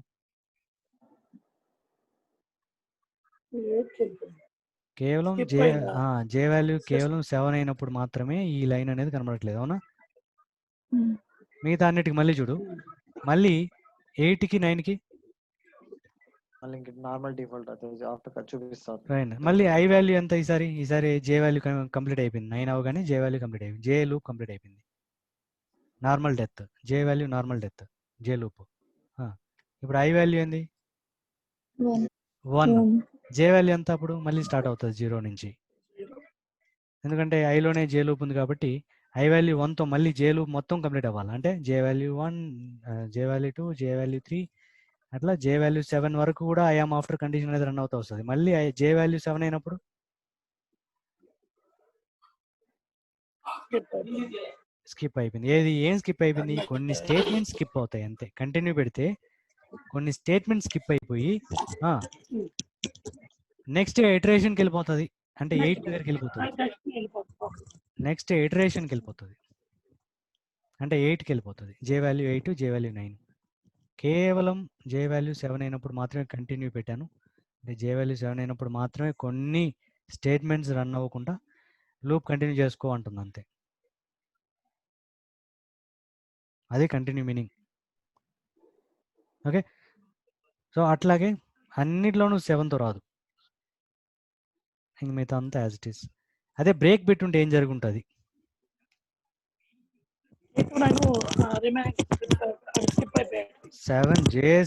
కేవలం జే వాల్యూ కేవలం 7 అయినప్పుడు మాత్రమే ఈ లైన్ అనేది కనబడట్లేదు, అవునా? మిగతా అన్నిటికి మళ్ళీ చూడు, మళ్ళీ 8కి 9కి నార్మల్ డిఫాల్ట్ ఆఫ్టర్ చూపిస్తాను. రైట్. మళ్ళీ ఐ వాల్యూ ఎంత? ఈసారి జే వాల్యూ కంప్లీట్ అయిపోయింది. 9 అవగానే జే వాల్యూ కంప్లీట్ అయిపోయింది, జే లూప్ కంప్లీట్ అయిపోయింది. నార్మల్ డెత్, జే వాల్యూ నార్మల్ డెత్, జే లూప్. ఇప్పుడు ఐ వాల్యూ ఏంది? 1. జే వాల్యూ ఎంత? అప్పుడు మళ్ళీ స్టార్ట్ అవుతుంది 0 నుంచి, ఎందుకంటే ఐలోనే జే లూప్ ఉంది కాబట్టి ఐ వాల్యూ 1తో మళ్ళీ జే లూప్ మొత్తం కంప్లీట్ అవ్వాలి. అంటే జే వాల్యూ 1, జే వాల్యూ 2, జే వాల్యూ 3, అట్లా జే వాల్యూ 7 వరకు కూడా ఐఎమ్ ఆఫ్టర్ కండిషన్ అనేది రన్ అవుతూ వస్తుంది. మళ్ళీ జే వాల్యూ 7 అయినప్పుడు స్కిప్ అయిపోయింది. ఏం స్కిప్ అయిపోయింది? కొన్ని స్టేట్మెంట్స్ స్కిప్ అవుతాయి అంతే. కంటిన్యూ పెడితే కొన్ని స్టేట్మెంట్స్ స్కిప్ అయిపోయి నెక్స్ట్ ఇటరేషన్కి వెళ్ళిపోతుంది. అంటే 8 దగ్గరికి వెళ్ళిపోతుంది. నెక్స్ట్ ఇటరేషన్కి వెళ్ళిపోతుంది, అంటే 8కి వెళ్ళిపోతుంది. జే వాల్యూ 8, జే వాల్యూ 9. కేవలం జే వాల్యూ 7 అయినప్పుడు మాత్రమే కంటిన్యూ పెట్టాను. అంటే జే వాల్యూ 7 అయినప్పుడు మాత్రమే కొన్ని స్టేట్మెంట్స్ రన్ అవ్వకుండా లూప్ కంటిన్యూ చేసుకో అంటుంది అంతే. అదే కంటిన్యూ మీనింగ్. ఓకే, సో అట్లాగే అన్నిట్లోనూ 7తో రాదు, ఇంక మిగతా అంతా యాజ్ ఇట్ ఈస్. అదే బ్రేక్ పెట్టుంటే ఏం జరుగుంటుంది?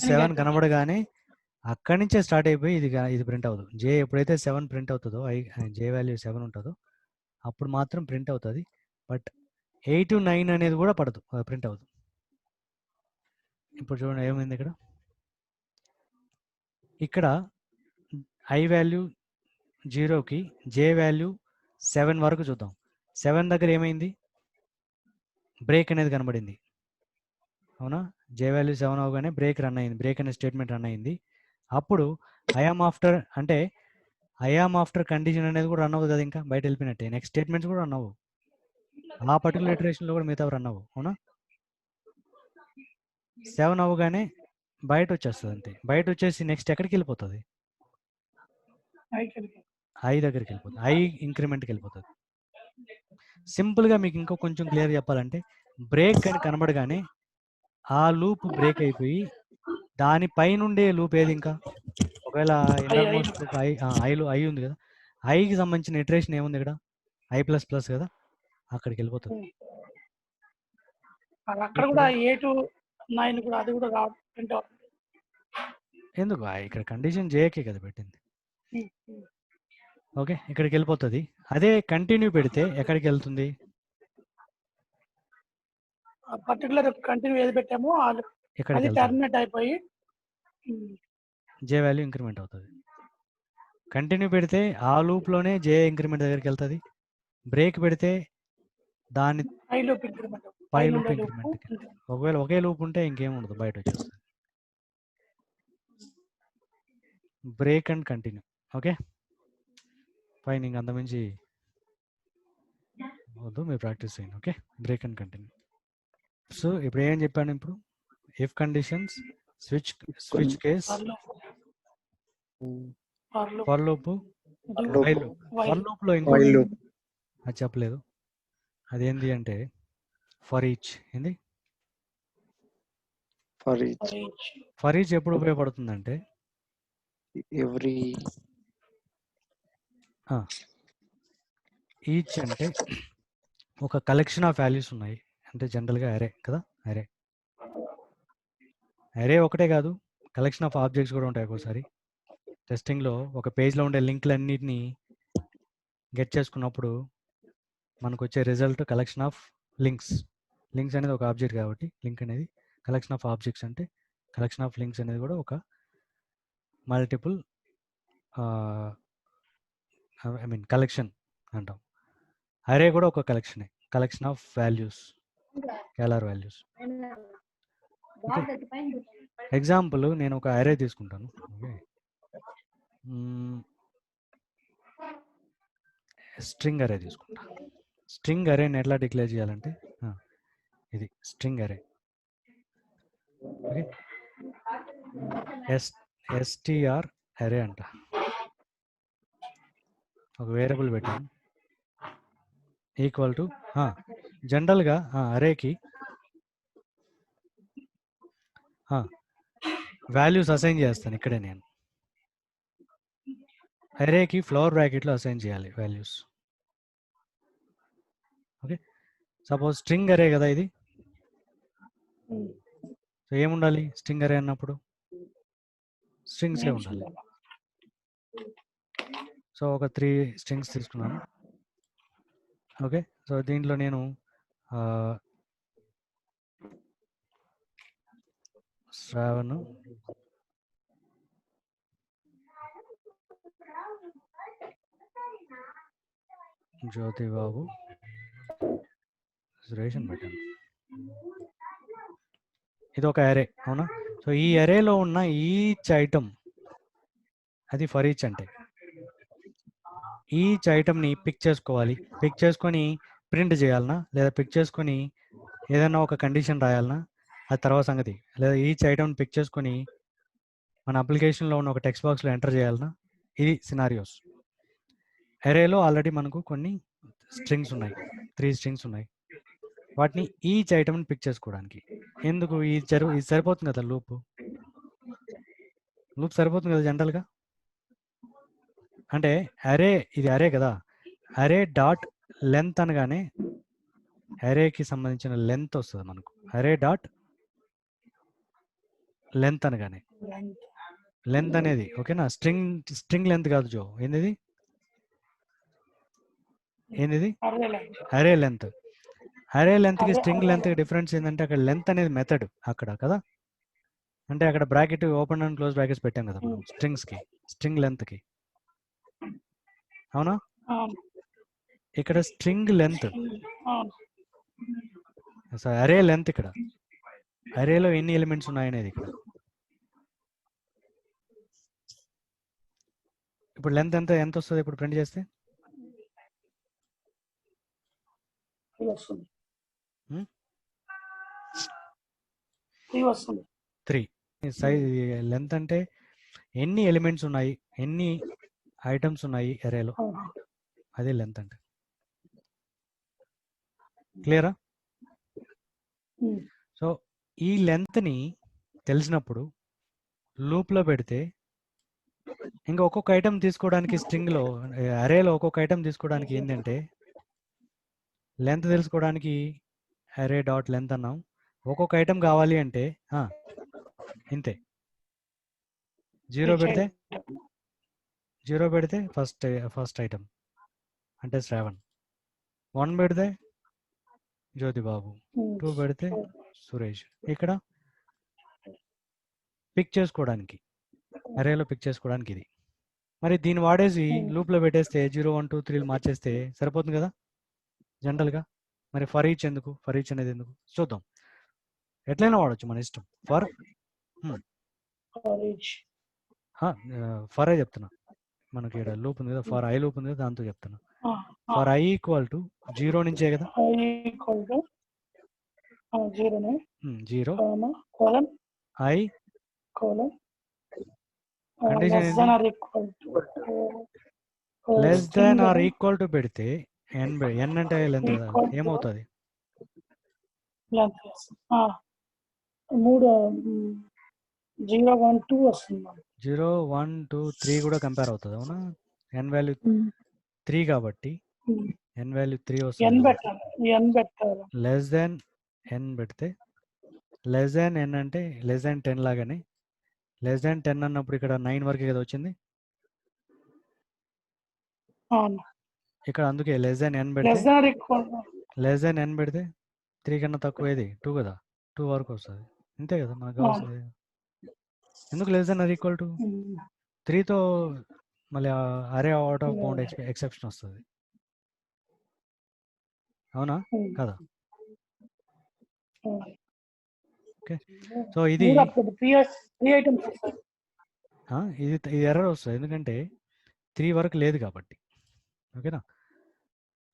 7 కనబడగానే అక్కడి నుంచే స్టార్ట్ అయిపోయి ఇది ప్రింట్ అవ్వదు. జే ఎప్పుడైతే 7 ప్రింట్ అవుతుందో, జే వాల్యూ 7 ఉంటుందో అప్పుడు మాత్రం ప్రింట్ అవుతుంది. బట్ 8, 9 అనేది కూడా పడదు, ప్రింట్ అవ్వదు. ఇప్పుడు చూడండి ఏమైంది ఇక్కడ ఐ వాల్యూ 0కి జే వాల్యూ 7 వరకు చూద్దాం. 7 దగ్గర ఏమైంది? బ్రేక్ అనేది కనబడింది, అవునా? జే వాల్యూ 7 అవగానే బ్రేక్ రన్ అయింది, బ్రేక్ అనే స్టేట్మెంట్ రన్ అయింది. అప్పుడు ఐఆమ్ ఆఫ్టర్ అంటే ఐఆమ్ ఆఫ్టర్ కండిషన్ అనేది కూడా రన్ అవ్వదు కదా, ఇంకా బయట వెళ్ళిపోయినట్టే. నెక్స్ట్ స్టేట్మెంట్స్ కూడా రన్ అవ్వవు, ఆ పర్టికులర్ ఇటరేషన్లో కూడా మిగతా రన్ అవ్వవు, అవునా? 7 అవ్వగానే బయట వచ్చేస్తుంది అంతే. బయట వచ్చేసి నెక్స్ట్ ఎక్కడికి వెళ్ళిపోతుంది? ఐ దగ్గరికి వెళ్ళిపోతుంది, ఐ ఇంక్రిమెంట్కి వెళ్ళిపోతుంది. సింపుల్గా మీకు ఇంకో కొంచెం క్లియర్ చెప్పాలంటే, బ్రేక్ అని కనబడగానే ఆ లూప్ బ్రేక్ అయిపోయి దాని పైనుండే లూప్ ఏది? ఇంకా ఒకవేళ ఇన్నర్ మోస్ట్ లూప్ ఐ ఉంది కదా, ఐకి సంబంధించిన ఇటరేషన్ ఏముంది ఇక్కడ? I++ కదా, అక్కడికి వెళ్ళిపోతుంది. అక్కడ కూడా 8, 9 కూడా అది కూడా రావడం. ఎందుకు? ఇక్కడ కండిషన్ జేకే కదా పెట్టింది. ఓకే, ఇక్కడికి వెళ్ళిపోతుంది. అదే కంటిన్యూ పెడితే ఎక్కడికి వెళ్తుంది? పర్టికులర్ కంటిన్యూ ఏది పెట్టామో అది టర్మినేట్ అయిపోయి జే వాల్యూ ఇంక్రిమెంట్ అవుతుంది. కంటిన్యూ పెడితే ఆ లూప్లోనే జే ఇంక్రిమెంట్ దగ్గరికి వెళ్తుంది. బ్రేక్ పెడితే దాని పై లూప్ ఇంక్రిమెంట్. ఒకవేళ ఒకే లూప్ ఉంటే ఇంకేం ఉండదు, బయట వచ్చేస్తుంది. Break and continue. Okay fine, ఇంక అంతమించి వద్దు, మీరు ప్రాక్టీస్ చేయండి. Okay, break and continue. So ఇప్పుడు ఏం చెప్పాను? ఇప్పుడు if conditions, switch case, for loop while loop for loop లో ఇంకో వైల్ లూప్ అది చెప్పలేదు. అదేంటి అంటే ఫర్ ఈచ్ ఏంది ఫర్ ఈచ్ ఫర్ ఈచ్ ఎప్పుడు ఉపయోగపడుతుందంటే ఎవ్రీ ఈచ్ అంటే ఒక కలెక్షన్ ఆఫ్ వాల్యూస్ ఉన్నాయి అంటే జనరల్గా అరే కదా. అరే ఒకటే కాదు, కలెక్షన్ ఆఫ్ ఆబ్జెక్ట్స్ కూడా ఉంటాయి. ఒక్కోసారి టెస్టింగ్లో ఒక పేజ్లో ఉండే లింక్లన్నిటిని గెట్ చేసుకున్నప్పుడు మనకు వచ్చే result collection of links. Links అనేది ఒక ఆబ్జెక్ట్ కాబట్టి లింక్ అనేది కలెక్షన్ ఆఫ్ ఆబ్జెక్ట్స్ అంటే కలెక్షన్ ఆఫ్ లింక్స్ అనేది కూడా ఒక మల్టిపుల్ ఐ మీన్ కలెక్షన్ అంటాం. అరే కూడా ఒక కలెక్షనే, collection of values, scalar values. Example నేను ఒక అరే తీసుకుంటాను. ఓకే, స్ట్రింగ్ అరే తీసుకుంటా. స్ట్రింగ్ అరేని ఎట్లా డిక్లేర్ చేయాలంటే ఇది స్ట్రింగ్ అరే. ఓకే, ఎస్టిఆర్ అరే అంట. ఒక వేరియబుల్ పెట్టాను ఈక్వల్ టు జనరల్గా అరేకి వాల్యూస్ అసైన్ చేస్తాను. ఇక్కడే నేను అరేకి ఫ్లోర్ బ్రాకెట్లో అసైన్ చేయాలి వాల్యూస్. ఓకే, సపోజ్ స్ట్రింగ్ అరే కదా ఇది. సో ఏముండాలి స్ట్రింగ్ అరే అన్నప్పుడు? స్ట్రింగ్సే ఉండాలి. సో ఒక 3 స్ట్రింగ్స్ తీసుకున్నాను. ఓకే, సో దీంట్లో నేను శ్రావణ్, జ్యోతి బాబు, సురేష్ అని పెట్టాను. ఇది ఒక అరే, అవునా? సో ఈ అరేలో ఉన్న ఈచ్ ఐటమ్ అది ఫర్ ఈచ్ అంటే ఈచ్ ఐటమ్ని పిక్ చేసుకోవాలి. పిక్ చేసుకొని ప్రింట్ చేయాలనా, లేదా పిక్ చేసుకొని ఏదైనా ఒక కండిషన్ రాయాలనా, అది తర్వాత సంగతి. లేదా ఈచ్ ఐటమ్ని పిక్ చేసుకొని మన అప్లికేషన్లో ఉన్న ఒక టెక్స్ట్ బాక్స్లో ఎంటర్ చేయాలనా, ఇది సినారియోస్. అరేలో ఆల్రెడీ మనకు కొన్ని స్ట్రింగ్స్ ఉన్నాయి, 3 స్ట్రింగ్స్ ఉన్నాయి. వాటిని ఈచ్ ఐటమ్ని పిక్ చేసుకోవడానికి ఎందుకు ఇది సరిపోతుంది కదా. లూప్ సరిపోతుంది కదా జనరల్గా. అంటే అరే, ఇది అరే కదా, అరే డాట్ లెంత్ అనగానే అరేకి సంబంధించిన లెంత్ వస్తుంది మనకు. అరే డాట్ లెంత్ అనగానే లెంత్ అనేది ఓకేనా, స్ట్రింగ్ లెంత్ కాదు జో. ఏంది అరే లెంత్. అరే లెంత్కి స్ట్రింగ్ లెంత్కి డిఫరెన్స్ ఏంటంటే అక్కడ లెంత్ అనేది మెథడ్ అక్కడ కదా. అంటే అక్కడ bracket open and close brackets పెట్టాం కదా మనం స్ట్రింగ్స్కి, స్ట్రింగ్ లెంత్కి, అవునా? ఇక్కడ స్ట్రింగ్ లెంత్, అరే లెంత్. ఇక్కడ అరేలో ఎన్ని ఎలిమెంట్స్ ఉన్నాయనేది ఇక్కడ. ఇప్పుడు లెంత్ ఎంత వస్తుంది ఇప్పుడు ప్రింట్ చేస్తే? 3. సైజ్ లెంత్ అంటే ఎన్ని ఎలిమెంట్స్ ఉన్నాయి, ఎన్ని ఐటమ్స్ ఉన్నాయి అరేలో, అదే లెంత్ అంటే. క్లియరా? సో ఈ లెంత్ని తెలిసినప్పుడు లూప్లో పెడితే ఇంకా ఒక్కొక్క ఐటమ్ తీసుకోవడానికి స్ట్రింగ్లో అరేలో ఒక్కొక్క ఐటమ్ తీసుకోవడానికి ఏంటంటే లెంత్ తెలుసుకోవడానికి అరే డాట్ లెంత్ అన్నాం. ఒక్కొక్క ఐటమ్ కావాలి అంటే ఇంతే. 0 పెడితే ఫస్ట్ ఐటమ్ అంటే శ్రావణ్. 1 పెడితే జ్యోతిబాబు. 2 పెడితే సురేష్. ఇక్కడ పిక్ చేసుకోవడానికి అరేలో పిక్ చేసుకోవడానికి ఇది. మరి దీన్ని వాడేసి లూప్లో పెట్టేస్తే 0 1 2 3 మార్చేస్తే సరిపోతుంది కదా జనరల్గా. మరి ఫర్ ఈచ్ ఎందుకు? ఫర్ ఈచ్ అనేది ఎందుకు చూద్దాం. ఎట్లయినా వాడచ్చు, మన ఇష్టం. ఫర్ ఐ చెప్తున్నా, మనకి ఇక్కడ లూప్ ఉంది కదా, ఫర్ ఐ లూప్ ఉంది కదా, దాంతో చెప్తున్నా. ఫర్ ఐ ఈక్వల్ టు 0 నుంచే కదా, 0 ఐ కండిషన్ లెస్ ఏంటి? Than or equal to less than or equal to పెడితే ఎన్ ఎన్ అంటే లెంత్ కదా, Equal to- ఏమవుతుంది? లెంత్ 3 0 1 2 వస్తుంది. 0 1 2 3 కూడా కంపేర్ అవుతుంది, అవునా? ఎన్ వాల్యూ 3 కాబట్టి ఎన్ వాల్యూ 3 ఎన్ వస్తుంది. పెట్టాలి. లెస్ దాన్ ఎన్ పెడితే లెస్ దాన్ ఎన్ అంటే లెస్ దాన్ 10 లాగానే, లెస్ దాన్ 10 అన్నప్పుడు ఇక్కడ 9 వరకే కదా వచ్చింది అవును. ఇక్కడ, అందుకే లెస్ దాన్ ఎన్ పెడితే less than or equal less than N పెడితే 3 కన్నా తక్కువ ఏది 2 కదా, 2 వరకు వస్తుంది. అంతే కదా మనకు కావాల్సింది. ఎందుకు less than or equal to 3తో మళ్ళీ array out of bound exception వస్తుంది, అవునా కదా? ఓకే, సో ఇది త్రీ ఐటమ్స్ వస్తాయి. ఇది ఎర్రర్ వస్తుంది ఎందుకంటే 3 వరకు లేదు కాబట్టి. ఓకేనా?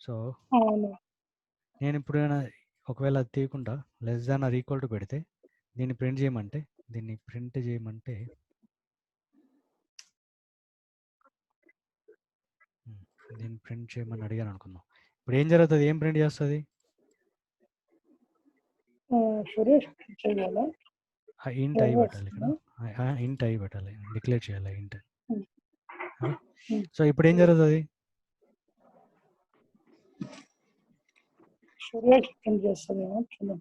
సో అవును. నేను ఇప్పుడు ఒకవేళ అది తీయకుండా less than or equal to పెడితే దీన్ని ప్రింట్ చేయమంటే దీన్ని ప్రింట్ చేయమని అడిగాను అనుకుందాం. ఇప్పుడు ఏం జరుగుతుంది? ఏం ప్రింట్ చేస్తుంది? సురేష్ చేయాలా? ఇంట్ అయి పెట్టాలి ఇక్కడ, ఇంట్ అయి పెట్టాలి, డిక్లేర్ చేయాలి ఇంట్. సో ఇప్పుడు ఏం జరుగుతుంది? సురేష్ ప్రింట్ చేస్తానేమో చూద్దాం.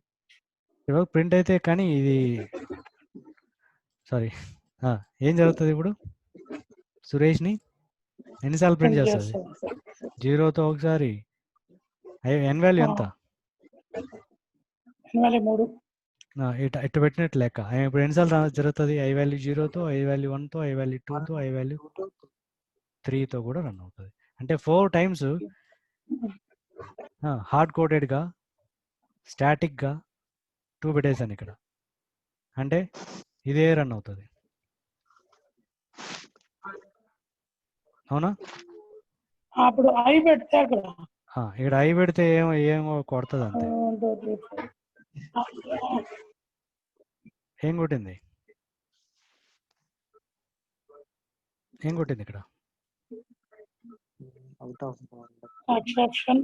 ఇప్పుడు ప్రింట్ అయితే కానీ ఇది సారీ ఏం జరుగుతుంది ఇప్పుడు? సురేష్ని ఎన్నిసార్లు ప్రింట్ చేస్తుంది? 0తో ఒకసారి. ఎన్ వాల్యూ ఎంత? ఇటు పెట్టినట్టు లెక్క. ఇప్పుడు ఎన్నిసార్లు జరుగుతుంది? ఐ వాల్యూ 0తో, ఐ వాల్యూ 1తో, ఐ వాల్యూ 2తో, ఐ వాల్యూ 3తో కూడా రన్ అవుతుంది. అంటే 4 టైమ్స్ హార్డ్ కోడెడ్గా స్టాటిక్గా 2 పెట్టేసాను ఇక్కడ, అంటే ఇదే రన్ అవుతుంది, అవునా? అప్పుడు ఐ పెడితే అక్కడ ఇక్కడ ఐ పెడితే ఏమో కొడుతుంది అంతే. ఏం కొట్టింది ఇక్కడ? Exception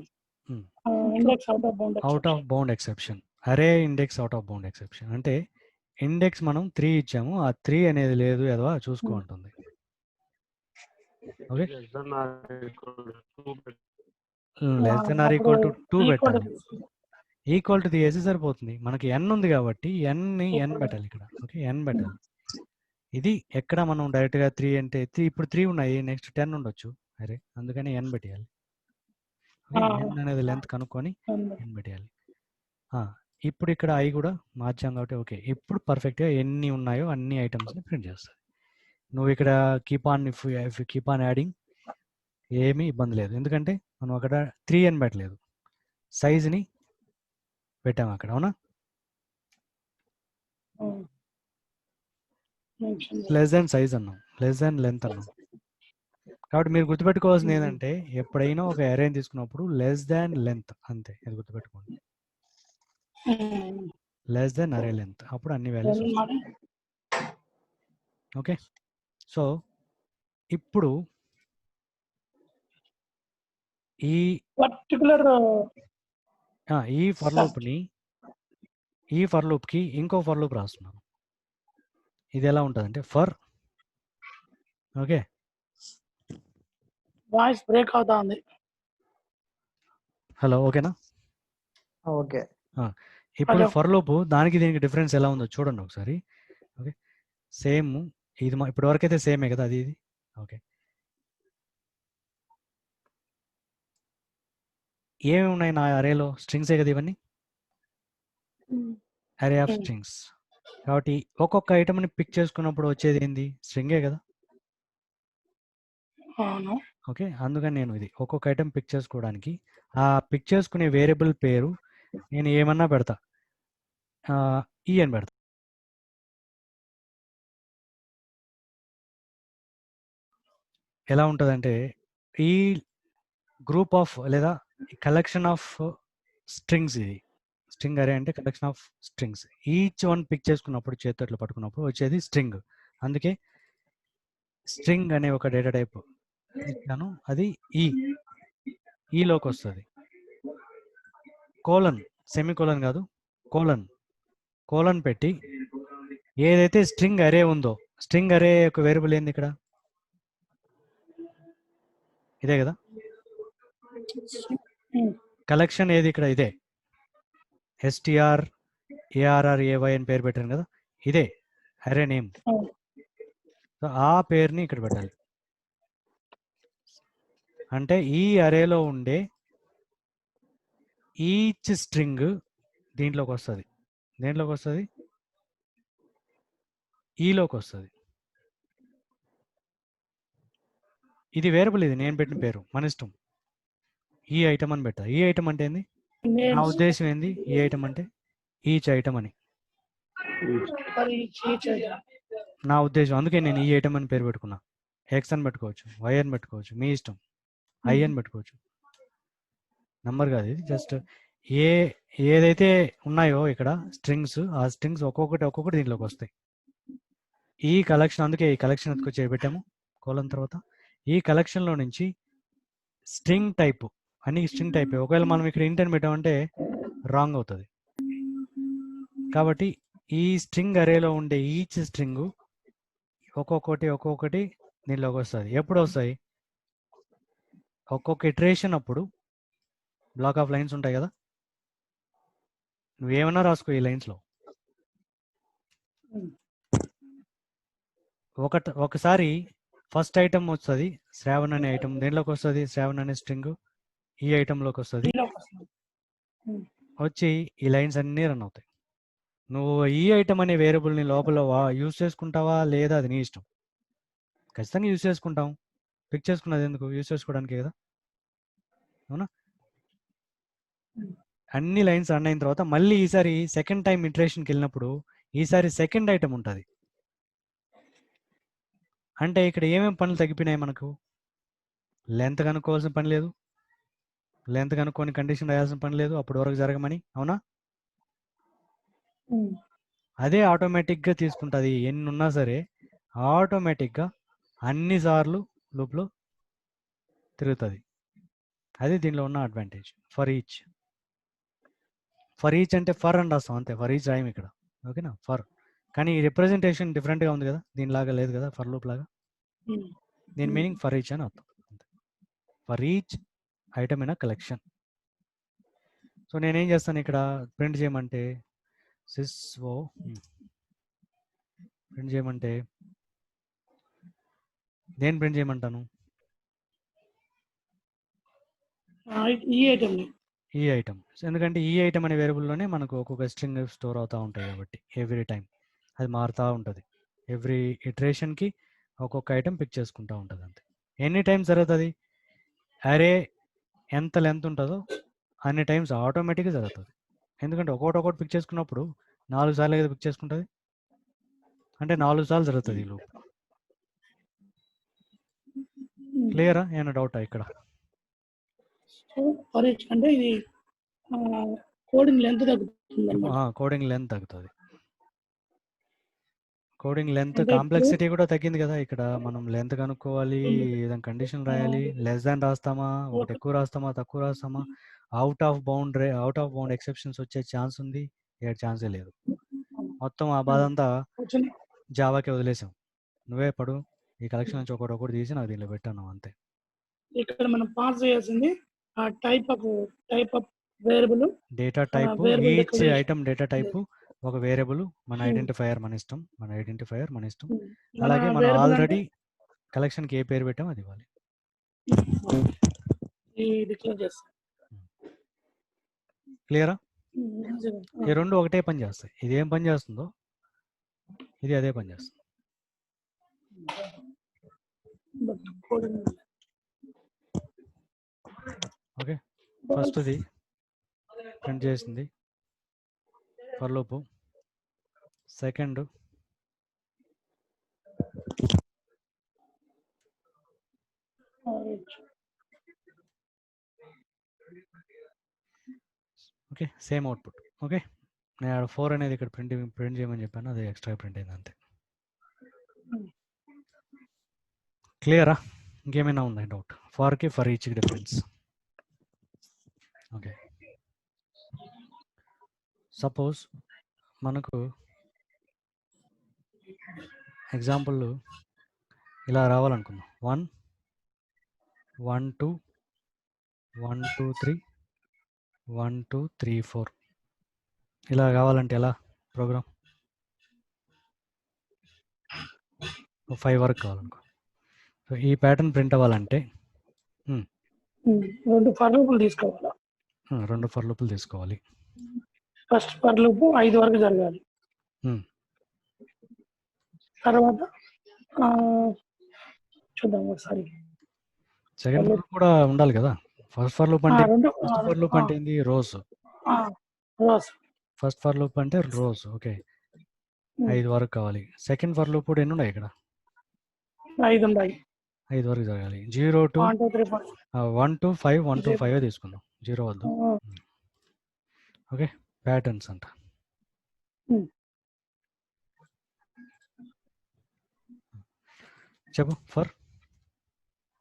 index out of bound exception, array index out of bound exception. అంటే ఇండెక్స్ మనం 3 ఇచ్చాము, ఆ 3 అనేది లేదు ఎదవా చూసుకో ఉంటుంది. Okay, less than or equal to 2 పెట్టాలి. ఈక్వల్ టు వేసి సరిపోతుంది. మనకి ఎన్ ఉంది కాబట్టి ఎన్ పెట్టాలి ఇక్కడ. ఓకే, ఎన్ పెట్టాలి. ఇది ఎక్కడ మనం డైరెక్ట్గా 3 అంటే ఇప్పుడు 3 ఉన్నాయి, నెక్స్ట్ 10 ఉండొచ్చు, అరే అందుకని ఎన్ పెట్టేయాలి. ఎన్ అనేది లెంత్ కనుక్కొని ఎన్ పెట్టేయాలి. ఇప్పుడు ఇక్కడ ఐ కూడా మార్చాం కాబట్టి ఓకే, ఇప్పుడు పర్ఫెక్ట్గా ఎన్ని ఉన్నాయో అన్ని ఐటమ్స్ని ప్రింట్ చేస్తుంది. నువ్వు ఇక్కడ కీప్ ఆన్ యాడింగ్ ఏమీ ఇబ్బంది లేదు, ఎందుకంటే మనం అక్కడ 3 అని పెట్టలేదు, సైజ్ని పెట్టాము అక్కడ, అవునా? లెస్ దాన్ సైజ్ అన్నాం, లెస్ దాన్ లెంత్ అన్నాం. కాబట్టి మీరు గుర్తుపెట్టుకోవాల్సింది ఏంటంటే ఎప్పుడైనా ఒక అరేని తీసుకున్నప్పుడు లెస్ దాన్ లెంత్ అంతే, ఇది గుర్తుపెట్టుకోండి. లెస్ దాన్ అరే లెంత్, అప్పుడు అన్ని వాల్యూస్ వస్తాయి. ఓకే, సో ఇప్పుడు ఈ పర్టికులర్ ఈ ఫర్ లూప్కి ఇంకో ఫర్ లూప్ రాస్తున్నాను. ఇది ఎలా ఉంటుందంటే ఫర్, ఓకే, వాయిస్ బ్రేక్ అవుతా ఉంది. హలో, ఓకేనా? ఓకే. ఇప్పుడు ఫర్ లూప్ దానికి దీనికి డిఫరెన్స్ ఎలా ఉందో చూడండి ఒకసారి. ఓకే, సేమ్ ఇది ఇప్పటి వరకు అయితే సేమే కదా, అది ఇది. ఓకే, ఏమేమి ఉన్నాయి నా అరేలో? స్ట్రింగ్సే కదా ఇవన్నీ, అరే ఆఫ్ స్ట్రింగ్స్. కాబట్టి ఒక్కొక్క ఐటమ్ని పిక్ చేసుకున్నప్పుడు వచ్చేది ఏంది? స్ట్రింగే కదా. ఓకే, అందుకని నేను ఇది ఒక్కొక్క ఐటమ్ పిక్ చేసుకోవడానికి ఆ పిక్ చేసుకునే వేరియబుల్ పేరు నేను ఏమన్నా పెడతా, ఈ అని పెడతా. ఎలా ఉంటుందంటే ఈ గ్రూప్ ఆఫ్ లేదా కలెక్షన్ ఆఫ్ స్ట్రింగ్స్, ఇది స్ట్రింగ్ అరే అంటే collection of strings. Each one pick చేసుకున్నప్పుడు చేతిలో పట్టుకున్నప్పుడు వచ్చేది స్ట్రింగ్. అందుకే స్ట్రింగ్ అనే ఒక డేటా టైప్ ఇచ్చాను, అది ఈలోకి వస్తుంది. కోలన్, సెమీకోలన్ కాదు, కోలన్ పెట్టి ఏదైతే స్ట్రింగ్ అరే ఉందో, స్ట్రింగ్ అరే యొక్క వేరియబుల్ ఏంది ఇక్కడ, ఇదే కదా. కలెక్షన్ ఏది ఇక్కడ, ఇదే STR ARRAY అని పేరు పెట్టాను కదా, ఇదే అరే నేమ్. సో ఆ పేరుని ఇక్కడ పెట్టాలి. అంటే ఈ అరేలో ఉండే ఈచ్ స్ట్రింగ్ దీంట్లోకి వస్తుంది, దేంట్లోకి వస్తుంది, ఈలోకి వస్తుంది. ఇది వేరియబుల్, ఇది నేను పెట్టిన పేరు, మన ఇష్టం. ఈ ఐటమ్ అని పెట్టా. ఈ ఐటమ్ అంటే ఏంది, నా ఉద్దేశం ఏంది, ఈ ఐటమ్ అంటే ఈచ్ ఐటమ్ అని నా ఉద్దేశం. అందుకే నేను ఈ ఐటమ్ అని పేరు పెట్టుకున్నా. ఎక్స్ అని పెట్టుకోవచ్చు, వై అని పెట్టుకోవచ్చు, మీ ఇష్టం. ఐ అని పెట్టుకోవచ్చు, నంబర్ కాదు ఇది, జస్ట్ ఏదైతే ఉన్నాయో ఇక్కడ స్ట్రింగ్స్, ఆ స్ట్రింగ్స్ ఒక్కొక్కటి దీంట్లోకి వస్తాయి. ఈ కలెక్షన్, అందుకే ఈ కలెక్షన్ ఎత్తుకొచ్చి పెట్టాము కోలన్ తర్వాత. ఈ కలెక్షన్లో నుంచి స్ట్రింగ్ టైప్, అన్ని స్ట్రింగ్ టైప్. ఒకవేళ మనం ఇక్కడ ఇంట్ అని పెట్టామంటే రాంగ్ అవుతుంది. కాబట్టి ఈ స్ట్రింగ్ అరేలో ఉండే ఈచ్ స్ట్రింగ్ ఒక్కొక్కటి దీనిలోకి వస్తుంది. ఎప్పుడు వస్తాయి, ఒక్కొక్క ఇటరేషన్ అప్పుడు. బ్లాక్ ఆఫ్ లైన్స్ ఉంటాయి కదా, నువ్వేమన్నా రాసుకో ఈ లైన్స్లో. ఒకసారి ఫస్ట్ ఐటమ్ వస్తుంది, శ్రావణ్ అనే ఐటమ్ దేంట్లోకి వస్తుంది, శ్రావణ్ అనే స్ట్రింగ్ ఈ ఐటంలోకి వస్తుంది. వచ్చి ఈ లైన్స్ అన్నీ రన్ అవుతాయి. నువ్వు ఈ ఐటమ్ అనే వేరియబుల్ని లోపల యూజ్ చేసుకుంటావా లేదా అది నీ ఇష్టం. ఖచ్చితంగా యూజ్ చేసుకుంటాం, పిక్ చేసుకున్నది ఎందుకు, యూజ్ చేసుకోవడానికి కదా, అవునా. అన్ని లైన్స్ రన్ అయిన తర్వాత మళ్ళీ ఈసారి సెకండ్ టైం ఇటరేషన్కి వెళ్ళినప్పుడు ఈసారి సెకండ్ ఐటమ్ ఉంటుంది. అంటే ఇక్కడ ఏమేమి పనులు తగ్గిపోయినాయి మనకు, లెంత్ కనుక్కోవాల్సిన పని లేదు, లెంత్ కనుక్కొని కండిషన్ రాయాల్సిన పని లేదు, అప్పటి వరకు జరగమని, అవునా. అదే ఆటోమేటిక్గా తీసుకుంటుంది, ఎన్ని ఉన్నా సరే ఆటోమేటిక్గా అన్నిసార్లు లూప్లో తిరుగుతుంది. అది దీనిలో ఉన్న అడ్వాంటేజ్. ఫర్ ఈచ్ అంటే ఫర్ అని రాస్తాం అంతే, ఫర్ ఈచ్ రాయం ఇక్కడ, ఓకేనా. కానీ రిప్రజెంటేషన్ డిఫరెంట్గా ఉంది కదా, దీనిలాగా లేదు కదా ఫర్ లూప్ లాగా. దీని మీనింగ్ ఫర్ ఈచ్ అని అర్థం, for each item in a collection. So నేనేం చేస్తాను ఇక్కడ, ప్రింట్ చేయమంటే ప్రింట్ చేయమంటే దేని ప్రింట్ చేయమంటాను, ఈ ఐటమ్. ఎందుకంటే ఈ ఐటమ్ అనే వేరియబుల్లోనే మనకు ఒక్కొక్క స్ట్రింగ్ స్టోర్ అవుతూ ఉంటాయి కాబట్టి ఎవ్రీ టైం అది మారుతూ ఉంటుంది. ఎవ్రీ ఇటరేషన్కి ఒక్కొక్క ఐటమ్ పిక్ చేసుకుంటూ ఉంటుంది అంతే. ఎన్ని టైమ్స్ జరుగుతుంది, అరే ఎంత లెంత్ ఉంటుందో అన్ని టైమ్స్ ఆటోమేటిక్గా జరుగుతుంది. ఎందుకంటే ఒకటి పిక్ చేసుకున్నప్పుడు 4 సార్లు ఏదో పిక్ చేసుకుంటుంది, అంటే 4 సార్లు జరుగుతుంది ఈ లూప్. క్లియరా, ఏమైనా డౌటా ఇక్కడ. అంటే ఇది కోడింగ్ లెంత్ తగ్గుతుంది, కోడింగ్ లెంత్ తగ్గుతుంది. కోడింగ్ లెంత్ కాంప్లెక్సిటీ కూడా తగ్గింది కదా. ఇక్కడ మనం లెంత్ కనుక్కోవాలి, ఏదైనా కండిషన్ రాయాలి, లెస్ దాన్ రాస్తామా, ఒకటి ఎక్కువ రాస్తామా, తక్కువ రాస్తామా, అవుట్ ఆఫ్ బౌండ్ ఎక్సెప్షన్స్ వచ్చే ఛాన్స్ ఉంది, ఛాన్సే లేదు. మొత్తం ఆ బాధ అంతా జావాకి వదిలేసాం. నువ్వే పడు, ఈ కలెక్షన్ నుంచి ఒకటి తీసి నాకు దీనిలో పెట్టాను అంతే. ఇక్కడ మనం పాస్ చేయాల్సింది type of variable, data type, each item data type ఒక వేరియబుల్, మన ఐడెంటిఫైయర్ మన ఇష్టం, అలాగే మనం ఆల్రెడీ కలెక్షన్కి ఏ పేరు పెట్టామో అది ఇవ్వాలి. క్లియరా, ఈ రెండు ఒకటే పని చేస్తాయి. ఇది ఏం పని చేస్తుందో ఇది అదే పని చేస్తుంది. ఓకే, ఫస్ట్ది ప్రింట్ చేసింది for loop, second okay, same output. Okay, నేను 4 అనేది ఇక్కడ ప్రింట్ చేయమని చెప్పాను, అది ఎక్స్ట్రా ప్రింట్ అయింది అంతే. క్లియరా? ఇంకేమైనా ఉందా డౌట్? ఫార్కి for each difference. Okay, suppose మనకు ఎగ్జాంపుల్ ఇలా రావాలనుకుందాం. 1 1 2 1 2 3 1 2 3 4 ఇలా కావాలంటే ఎలా ప్రోగ్రామ్? 5 వరకు కావాలనుకో. సో ఈ ప్యాటర్న్ ప్రింట్ అవ్వాలంటే 2 ఫర్ లూపులు తీసుకోవాలా? 2 ఫర్ లూపులు తీసుకోవాలి. ఫస్ట్ ఫర్ లూపు 5 వరకు జరగాలి. తర్వాత చూద్దాం ఒకసారి. సెకండ్ ఫర్ లూప్ కూడా ఉండాలి కదా. ఫస్ట్ ఫర్ లూప్ అంటే ఏంది? రోజ్. ఫస్ట్ ఫర్ లూప్ అంటే రోజ్. ఓకే, 5 వరకు కావాలి. సెకండ్ ఫర్ లూప్ కూడా ఎన్ని ఉన్నాయి ఇక్కడ? 5 ఉన్నాయి. 5 వరకు జరగాలి. 0 to 1 to 5 1 to 5 తీసుకుందాం. 0 వద్దు. ఓకే, ప్యాటర్న్స్ అంట. చెప్పు. For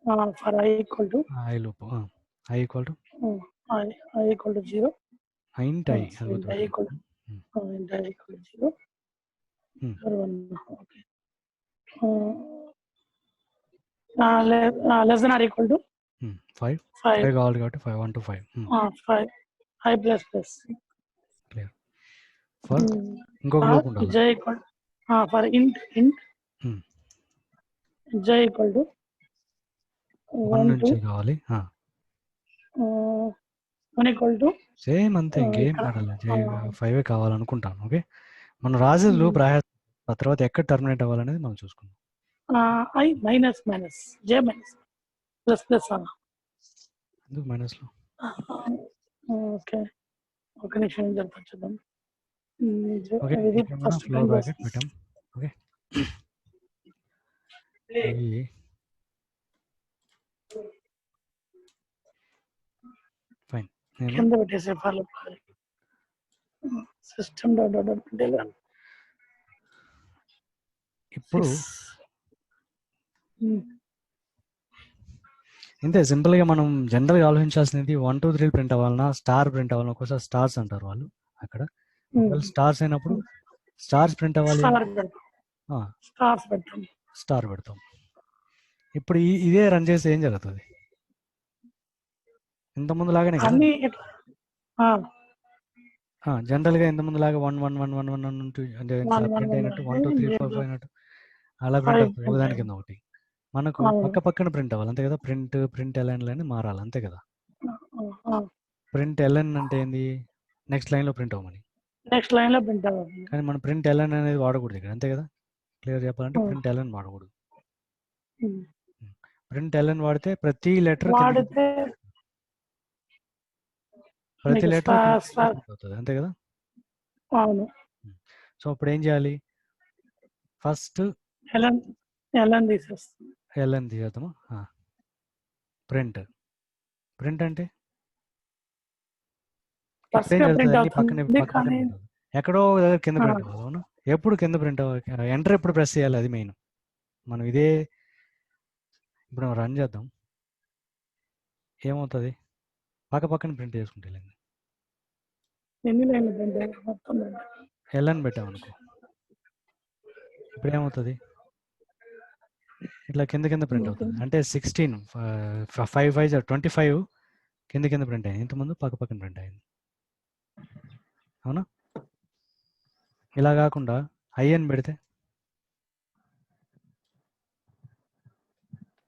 i equal to i loop. I equal to 0. int i. i equal to 0. Okay. Less than or equal to 5. 5 కావాలి కాబట్టి 5 1 to 5. 5 i plus plus. Clear. For ఇంకొక loop ఉండాలి. j equal for int j equal to 1 నుంచి కావాలి. 1 equal to same అంతే, ఇంకేం మాట్లాడాలి. 5 కావాలనుకుంటాను. Okay, మనం రాసేది లూప్ ఆ తర్వాత ఎక్కడ టర్మినేట్ అవ్వాలనేది మనం చూసుకుందాం. i minus minus j minus plus plus ఎందుకు మైనస్ లో? ఓకే, ఒక నిమిషం చూద్దాం. ఓకే, ఇది మనం ఫస్ట్ ఫ్లోర్ బ్రాకెట్ పెట్టాం. Okay, fine. నేను కింద పెట్టేసే follow system dot dot dot ఇప్పుడు ఇంతే సింపుల్ గా మనం జనరల్ గా ఆలోచించాల్సినది 1 2 3 ప్రింట్ అవ్వాలన్నా, స్టార్ ప్రింట్ అవ్వాలన్నా. ఒక్కోసారి స్టార్స్ అంటారు వాళ్ళు అక్కడ. స్టార్స్ అయినప్పుడు స్టార్స్ ప్రింట్ అవ్వాలి, స్టార్ పెడతాం. ఇప్పుడు ఇదే రన్ చేస్తే ఏం జరుగుతుంది? ఇంతకుముందు లాగానే కదా, జనరల్ గా ఇంతకుముందు లాగా 1 1 1 1 1 1 అంటే ప్రింట్ అయినట్టు 1 2 3 4 5 అయినట్టు అలా ప్రింట్ అవుతుంది. ఒకదాని కింద ఒకటి. మనకు పక్క పక్కన ప్రింట్ అవ్వాలి అంతే కదా. ప్రింట్ ఎల్ఎన్ అని మారాలి అంతే కదా. ప్రింట్ ఎల్ఎన్ అంటే ఏంది? నెక్స్ట్ లైన్ లో ప్రింట్ అవ్వమని. నెక్స్ట్ లైన్ లో ప్రింట్ అవ్వాలి. కానీ మనం ప్రింట్ ఎల్ఎన్ అనేది వాడకూడదు ఇక్కడ, అంతే కదా. క్లియర్ చెప్పాలంటే ప్రింట్ ఎల్ఎన్ వాడకూడదు. ప్రింట్ ఎల్ఎన్ వాడితే ప్రతి లెటర్ అవుతుంది అంతే కదా. అవును. సో ఇప్పుడు ఏం చేయాలి? First LN తీసేద్దాము. ప్రింట్ అంటే పక్కనే ఎక్కడో దగ్గర కింద ప్రింట్ అవ్వాలి. అవును, ఎప్పుడు కింద ప్రింట్ అవ్వాలి? ఎంటర్ ఎప్పుడు ప్రెస్ చేయాలి? అది మెయిన్. మనం ఇదే ఇప్పుడు రన్ చేద్దాం. ఏమవుతుంది? పక్కన ప్రింట్ చేసుకుంటే ఎల్ఎన్ పెట్టామనుకో, ఇప్పుడు ఏమవుతుంది? ఇట్లా కింద ప్రింట్ అవుతుంది. అంటే 16 5 5 25 కింద ప్రింట్ అయింది. ఇంతకుముందు పక్కన ప్రింట్ అయింది. అవునా? ఇలా కాకుండా ఐ అని పెడితే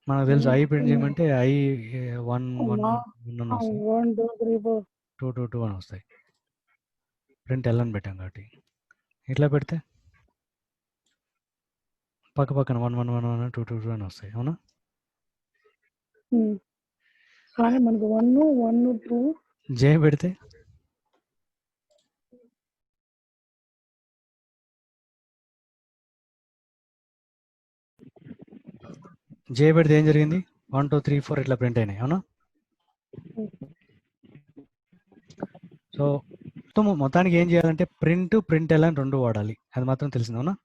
మనకు తెలుసు ఐ ప్రింట్ చేయమంటే ఐ 1 1 1 వస్తాయి, 2 2 2 అని వస్తాయి. ప్రింట్ ఎల్ఎన్ పెట్టాం కాబట్టి. ఇట్లా పెడితే పక్కన 1 1 1 1 2 2 2 అని వస్తాయి. అవునా? కానీ మనకు 1 1 2 జే పెడితే ఏం జరిగింది? 1 2 3 4 ఇట్లా ప్రింట్ అయినాయి. అవునా? సో మొత్తానికి ఏం చేయాలంటే ప్రింట్ ఎల్ఎన్ రెండు వాడాలి. అది మాత్రం తెలిసింది. అవునా?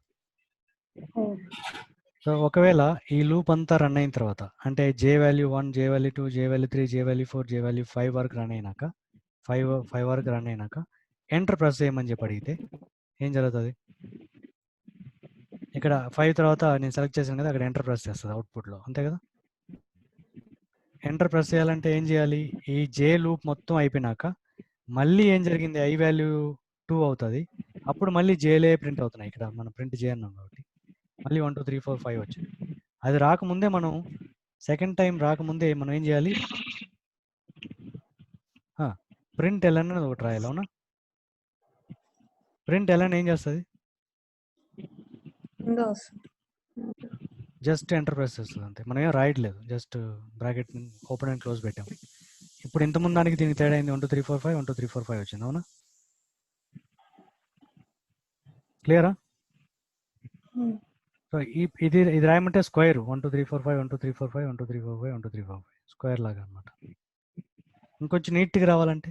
సో ఒకవేళ ఈ లూప్ అంతా రన్ అయిన తర్వాత అంటే జే వాల్యూ 1, జే వాల్యూ 2, జే వాల్యూ 3, జే వాల్యూ 4, జే వాల్యూ 5 వరకు రన్ అయినాక 5 వరకు రన్ అయినాక ఎంటర్ ప్రెస్ చేయమని చెప్పి అడిగితే ఏం జరుగుతుంది? ఇక్కడ 5 తర్వాత నేను సెలెక్ట్ చేశాను కదా, అక్కడ ఎంటర్ ప్రెస్ చేస్తుంది అవుట్పుట్లో, అంతే కదా? ఎంటర్ ప్రెస్ చేయాలంటే ఏం చేయాలి? ఈ జే లూప్ మొత్తం అయిపోయినాక మళ్ళీ ఏం జరిగింది? ఐ వాల్యూ 2 అవుతుంది, అప్పుడు మళ్ళీ జేలే ప్రింట్ అవుతున్నాయి. ఇక్కడ మనం ప్రింట్ జే అన్నాం కాబట్టి మళ్ళీ 1 2 3 4 5 వచ్చింది. అది రాకముందే మనం సెకండ్ టైం రాకముందే మనం ఏం చేయాలి? ప్రింట్ ఎల్ఎన్ అనేది ఒకటి రాయాలి, అవునా? ప్రింట్ ఎల్ఎన్ ఏం చేస్తుంది? ఇంకా వస్తుంది. జస్ట్ ఎంటర్ ప్రెస్ చేస్తుంది అంతే, మనం ఏం రాయట్లేదు, just bracket open and close పెట్టాం. ఇప్పుడు ఇంతకుముందు దానికి దీనికి తేడా అయింది, 1 2 3 4 5 1 2 3 4 5 వచ్చింది, అవునా? క్లియరా? Hmm. సో ఇది రాయమంటే స్క్వేర్ 1 2 3 4 5 1 2 3 4 5 1 2 3 4 5 1 2 3 4 5 స్క్వేర్ లాగా అనమాట. ఇంకొంచెం నీట్గా రావాలంటే,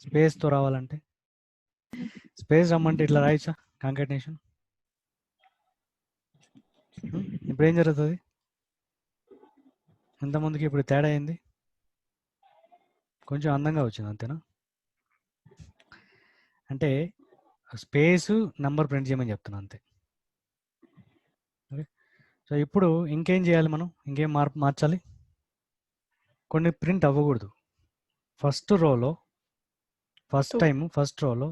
స్పేస్తో రావాలంటే, స్పేస్ రమ్మంటే ఇట్లా రాయచ్చా? కాంకాటినేషన్. ఇప్పుడు ఏం జరుగుతుంది? ఇంతకుముందుకి ఇప్పుడు తేడా అయింది, కొంచెం అందంగా వచ్చింది, అంతేనా? అంటే స్పేసు నంబర్ ప్రింట్ చేయమని చెప్తున్నా అంతే. ఓకే, సో ఇప్పుడు ఇంకేం చేయాలి మనం? ఇంకేం మార్చాలి? కొన్ని ప్రింట్ అవ్వకూడదు. ఫస్ట్ రోలో ఫస్ట్ 2. టైం ఫస్ట్ రోలో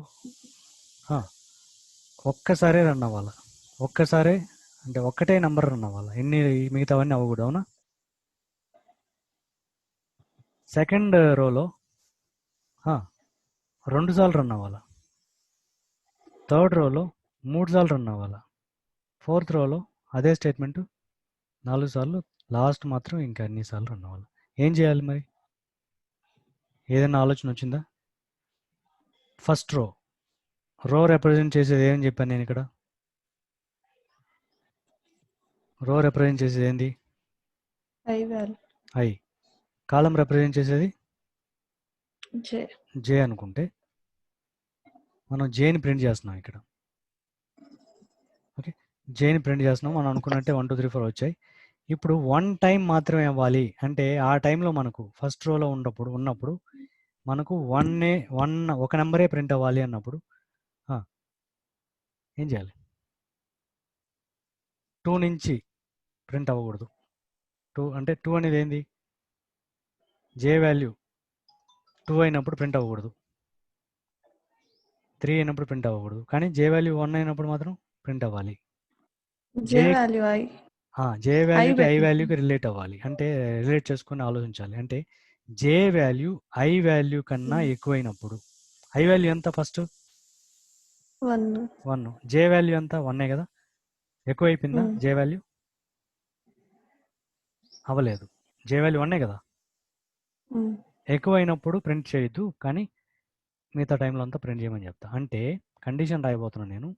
ఒక్కసారే రన్ అవ్వాలి. ఒక్కసారే అంటే ఒక్కటే నెంబర్ రన్ అవ్వాలి, ఎన్ని మిగతావన్నీ అవ్వకూడదు, అవునా? సెకండ్ రోలో 2 సార్లు రన్ అవ్వాలి. థర్డ్ రోలో 3 సార్లు రన్ అవ్వాలి. ఫోర్త్ రోలో అదే స్టేట్మెంట్ 4 సార్లు, లాస్ట్ మాత్రం ఇంకా అన్ని సార్లు రన్ అవ్వాలి. ఏం చేయాలి మరి? ఏదైనా ఆలోచన వచ్చిందా? ఫస్ట్ రో రిప్రజెంట్ చేసేది ఏమని చెప్పాను నేను ఇక్కడ? రో రిప్రజెంట్ చేసేది ఏంది? I value I. Column represent చేసేది జే. జే అనుకుంటే మనం జేని ప్రింట్ చేస్తున్నాం ఇక్కడ. ఓకే, జేని ప్రింట్ చేస్తున్నాం, మనం అనుకున్నట్టే 1 2 3 4 వచ్చాయి. ఇప్పుడు 1 టైం మాత్రమే అవ్వాలి అంటే ఆ టైంలో మనకు ఫస్ట్ రోలో ఉన్నప్పుడు మనకు 1 ఒక నెంబరే ప్రింట్ అవ్వాలి అన్నప్పుడు ఏం చేయాలి? 2 నుంచి ప్రింట్ అవ్వకూడదు. 2 అంటే 2 అనేది ఏంది? జే వాల్యూ 2 అయినప్పుడు ప్రింట్ అవ్వకూడదు, 3 అయినప్పుడు ప్రింట్ అవ్వకూడదు, కానీ జే వాల్యూ 1 అయినప్పుడు మాత్రం ప్రింట్ అవ్వాలి. జే వాల్యూ ఐ. జే వాల్యూకి ఐ పెట్టింది. వాల్యూకి రిలేట్ అవ్వాలి, అంటే రిలేట్ చేసుకొని ఆలోచించాలి. అంటే జే వాల్యూ ఐ వాల్యూ కన్నా ఎక్కువైనప్పుడు, ఐ వాల్యూ ఎంత ఫస్ట్? 1. 1. జే వాల్యూ ఎంత? 1 కదా? ఎక్కువైపోయిందా జే వాల్యూ? అవ్వలేదు, జే వాల్యూ 1 కదా? ఎక్కువైనప్పుడు ప్రింట్ చేయొద్దు, కానీ మిగతా టైంలో అంతా ప్రింట్ చేయమని చెప్తా. అంటే కండిషన్ రాయబోతున్నాను నేను,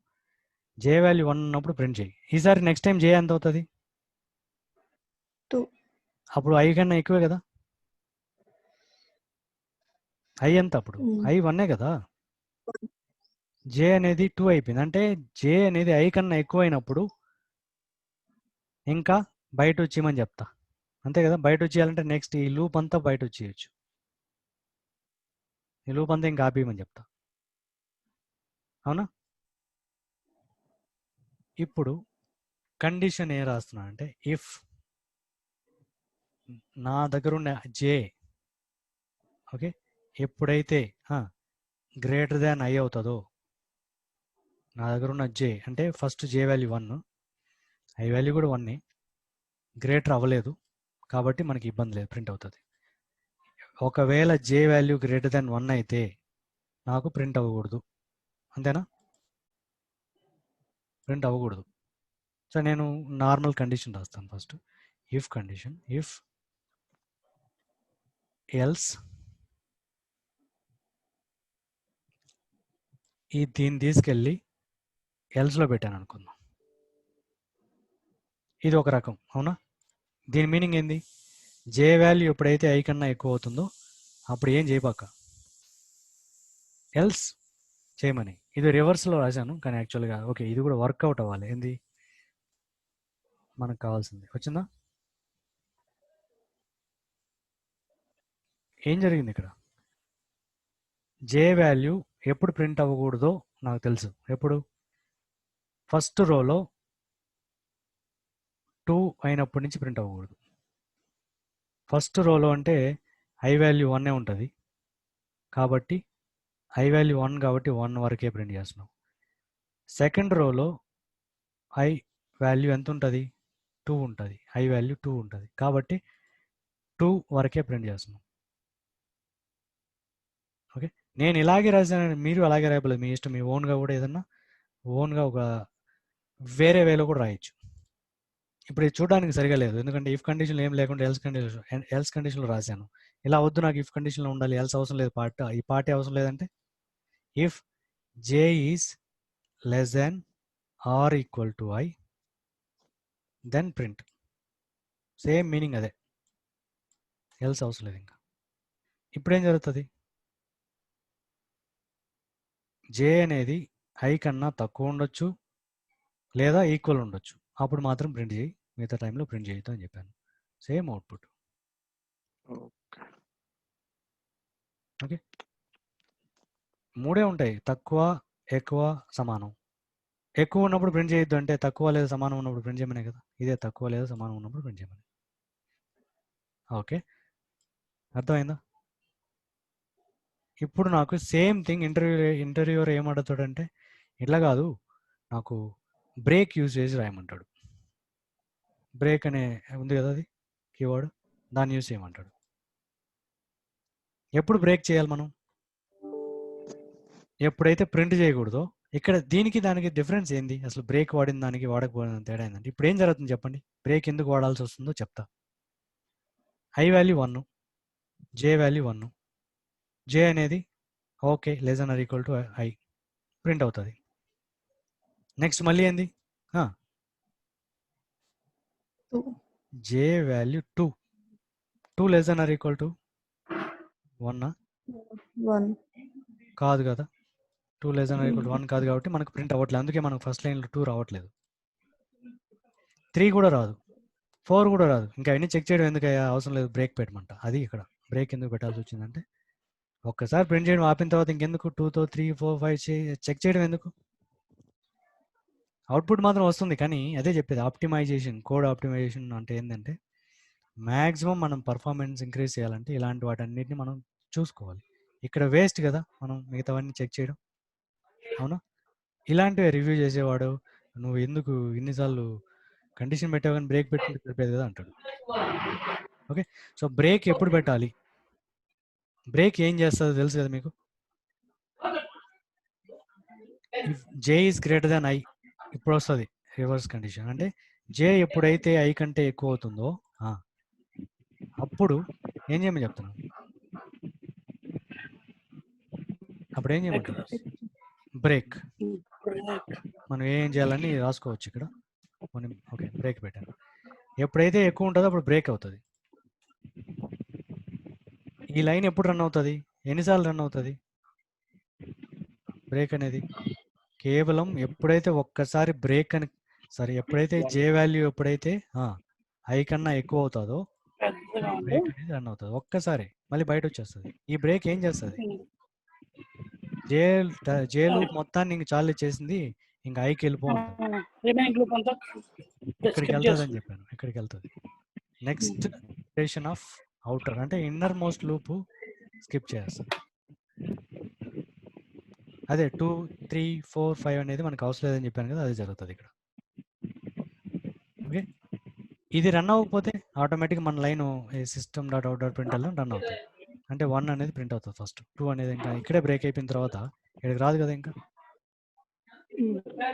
జే వాల్యూ 1 ఉన్నప్పుడు ప్రింట్ చేయి. ఈసారి నెక్స్ట్ టైం జే ఎంత అవుతుంది? 2. అప్పుడు ఐ కన్నా ఎక్కువే కదా? ఐ ఎంత అప్పుడు? ఐ 1 కదా? జే అనేది 2 అయిపోయింది, అంటే జే అనేది ఐ కన్నా ఎక్కువైనప్పుడు ఇంకా బయట వచ్చేయమని చెప్తా, అంతే కదా? బయట వచ్చేయాలంటే నెక్స్ట్ ఈ లూప్ అంతా బయట వచ్చేయచ్చు, ఈ లూప్ అంతా ఇంకా ఆపేయమని చెప్తా, అవునా? ఇప్పుడు కండిషన్ ఏం రాస్తున్నా అంటే, ఇఫ్ నా దగ్గర ఉన్న జే ఓకే ఎప్పుడైతే గ్రేటర్ దాన్ ఐ అవుతుందో, నా దగ్గర ఉన్న జే అంటే first J value 1, I value కూడా 1, గ్రేటర్ అవ్వలేదు కాబట్టి మనకి ఇబ్బంది లేదు, ప్రింట్ అవుతుంది. ఒకవేళ జే వాల్యూ గ్రేటర్ దాన్ 1 అయితే నాకు ప్రింట్ అవ్వకూడదు, అంతేనా? ప్రింట్ అవ్వకూడదు. సో నేను నార్మల్ కండిషన్ రాస్తాను first. If condition, if else, దీన్ని తీసుకెళ్ళి ఎల్స్లో పెట్టాను అనుకుందాం. ఇది ఒక రకం, అవునా? దీని మీనింగ్ ఏంది? జే వాల్యూ ఎప్పుడైతే ఐ కన్నా ఎక్కువ అవుతుందో అప్పుడు ఏం చేయబాక, ఎల్స్ చేయమని. ఇది రివర్స్లో రాశాను కానీ యాక్చువల్గా ఓకే ఇది కూడా వర్కౌట్ అవ్వాలి. ఏంది? మనకు కావాల్సింది. వచ్చిందా? ఏం జరిగింది ఇక్కడ? జే వాల్యూ ఎప్పుడు ప్రింట్ అవ్వకూడదో నాకు తెలుసు. ఎప్పుడు? ఫస్ట్ రోలో 2 అయినప్పటి నుంచి ప్రింట్ అవ్వకూడదు. ఫస్ట్ రోలో అంటే ఐ వాల్యూ 1 ఉంటుంది కాబట్టి ఐ వాల్యూ 1 కాబట్టి 1 వరకే ప్రింట్ చేస్తున్నాం. సెకండ్ రోలో ఐ వాల్యూ ఎంత ఉంటుంది? 2 ఉంటుంది. ఐ వాల్యూ 2 ఉంటుంది కాబట్టి 2 వరకే ప్రింట్ చేస్తున్నాం. ఓకే, నేను ఇలాగే రాసాను, మీరు అలాగే రాయబోలేదు, మీ ఇష్టం. మీ ఓన్గా కూడా ఏదన్నా ఓన్గా ఒక వేరే వేలో కూడా రాయొచ్చు. ఇప్పుడు ఇది చూడడానికి సరిగా లేదు, ఎందుకంటే ఇఫ్ కండిషన్ ఏం లేకుండా ఎల్స్ కండిషన్లో రాశాను. ఇలా వద్దు, నాకు ఇఫ్ కండిషన్లో ఉండాలి, ఎల్స్ అవసరం లేదు, ఈ పార్టీ అవసరం లేదంటే if J is less than or equal to I then print. Same meaning అదే, ఎల్స్ అవసరం లేదు. ఇంకా ఇప్పుడు ఏం జరుగుతుంది? జే అనేది ఐ కన్నా తక్కువ ఉండొచ్చు లేదా ఈక్వల్ ఉండొచ్చు, అప్పుడు మాత్రం ప్రింట్ చేయి, మిగతా టైంలో ప్రింట్ చేయొద్దు అని చెప్పాను. Same output. ఓకే, మూడే ఉంటాయి, తక్కువ, ఎక్కువ, సమానం. ఎక్కువ ఉన్నప్పుడు ప్రింట్ చేయొద్దు అంటే తక్కువ లేదా సమానం ఉన్నప్పుడు ప్రింట్ చేయమనే కదా. ఇదే తక్కువ లేదా సమానం ఉన్నప్పుడు ప్రింట్ చేయమని. ఓకే, అర్థమైందా? ఇప్పుడు నాకు సేమ్ థింగ్ ఇంటర్వ్యూర్ ఏమడుగుతాడంటే, ఇట్లా కాదు, నాకు బ్రేక్ యూజ్ చేసి రాయమంటాడు. బ్రేక్ అనే ఉంది కదా, అది కీవర్డ్, దాన్ని యూజ్ చేయమంటాడు. ఎప్పుడు బ్రేక్ చేయాలి మనం? ఎప్పుడైతే ప్రింట్ చేయకూడదో. ఇక్కడ దీనికి దానికి డిఫరెన్స్ ఏంది అసలు? బ్రేక్ వాడిన దానికి వాడకపోయిన తేడా ఏంటంటే, ఇప్పుడు ఏం జరుగుతుంది చెప్పండి? బ్రేక్ ఎందుకు వాడాల్సి వస్తుందో చెప్తా. I value 1, J value 1, J అనేది okay less than or equal to I, print అవుతుంది. నెక్స్ట్ మళ్ళీ ఏంది? J value 2 less than or equal to 1 1. కాదు కదా. 2 less than or equal to 1 కాదు కాబట్టి మనకు ప్రింట్ అవ్వట్లేదు. అందుకే మనకు ఫస్ట్ లైన్లో 2 రావట్లేదు, 3 కూడా రాదు, 4 కూడా రాదు. ఇంకా అన్ని చెక్ చేయడం ఎందుకు అవసరం లేదు, బ్రేక్ పెట్టమంట. అది ఇక్కడ బ్రేక్ ఎందుకు పెట్టాల్సి వచ్చిందంటే, ఒక్కసారి ప్రింట్ చేయడం ఆపిన తర్వాత ఇంకెందుకు 2తో 3, 4, 5 చెక్ చేయడం ఎందుకు? అవుట్పుట్ మాత్రం వస్తుంది. కానీ అదే చెప్పేది, ఆప్టిమైజేషన్, కోడ్ ఆప్టిమైజేషన్ అంటే ఏంటంటే, మ్యాక్సిమం మనం పర్ఫార్మెన్స్ ఇంక్రీజ్ చేయాలంటే ఇలాంటి వాటన్నిటిని మనం చూసుకోవాలి. ఇక్కడ వేస్ట్ కదా మనం మిగతావన్నీ చెక్ చేయడం, అవునా? ఇలాంటివి రివ్యూ చేసేవాడు, నువ్వు ఎందుకు ఇన్నిసార్లు కండిషన్ పెట్టావు కానీ బ్రేక్ పెట్టుకుంటే సరిపోయేది కదా అంటాడు. ఓకే, సో బ్రేక్ ఎప్పుడు పెట్టాలి? బ్రేక్ ఏం చేస్తుందో తెలుసు కదా మీకు. If J is greater than I, ఇప్పుడు వస్తుంది రివర్స్ కండిషన్. అంటే జే ఎప్పుడైతే ఐ కంటే ఎక్కువ అవుతుందో అప్పుడు ఏం చేయమని చెప్తున్నాను? అప్పుడు ఏం చేయమంటారు? బ్రేక్. మనం ఏం చేయాలని రాసుకోవచ్చు ఇక్కడ. ఓకే, బ్రేక్ పెట్టాను. ఎప్పుడైతే ఎక్కువ ఉంటుందో అప్పుడు బ్రేక్ అవుతుంది. ఈ లైన్ ఎప్పుడు రన్ అవుతుంది? ఎన్నిసార్లు రన్ అవుతుంది బ్రేక్ అనేది? కేవలం ఎప్పుడైతే ఒక్కసారి బ్రేక్ అని, సరే, ఎప్పుడైతే జే వాల్యూ ఎప్పుడైతే ఐ కన్నా ఎక్కువ అవుతుందో బ్రేక్ అనేది రన్ అవుతుంది. ఒక్కసారి మళ్ళీ బయట వచ్చేస్తుంది. ఈ బ్రేక్ ఏం చేస్తుంది? జే లూప్ మొత్తాన్ని ఇంక చాలు చేసింది, ఇంకా ఐకి వెళ్ళిపోతుంది, ఇక్కడికి వెళ్తుంది అని చెప్పాను. ఇక్కడికి వెళ్తుంది. నెక్స్ట్ ఇటరేషన్ ఆఫ్ అవుటర్ అంటే ఇన్నర్ మోస్ట్ లూప్ స్కిప్ చేస్తుంది. అదే 2, 3, 4, 5 అనేది మనకు అవసరం లేదని చెప్పాను కదా, అది జరుగుతుంది ఇక్కడ. ఓకే, ఇది రన్ అవ్వకపోతే ఆటోమేటిక్గా మన line system dot out dot print run అవుతుంది. అంటే 1 అనేది ప్రింట్ అవుతుంది ఫస్ట్, 2 అనేది ఇంకా ఇక్కడే బ్రేక్ అయిపోయిన తర్వాత ఇక్కడికి రాదు కదా ఇంకా.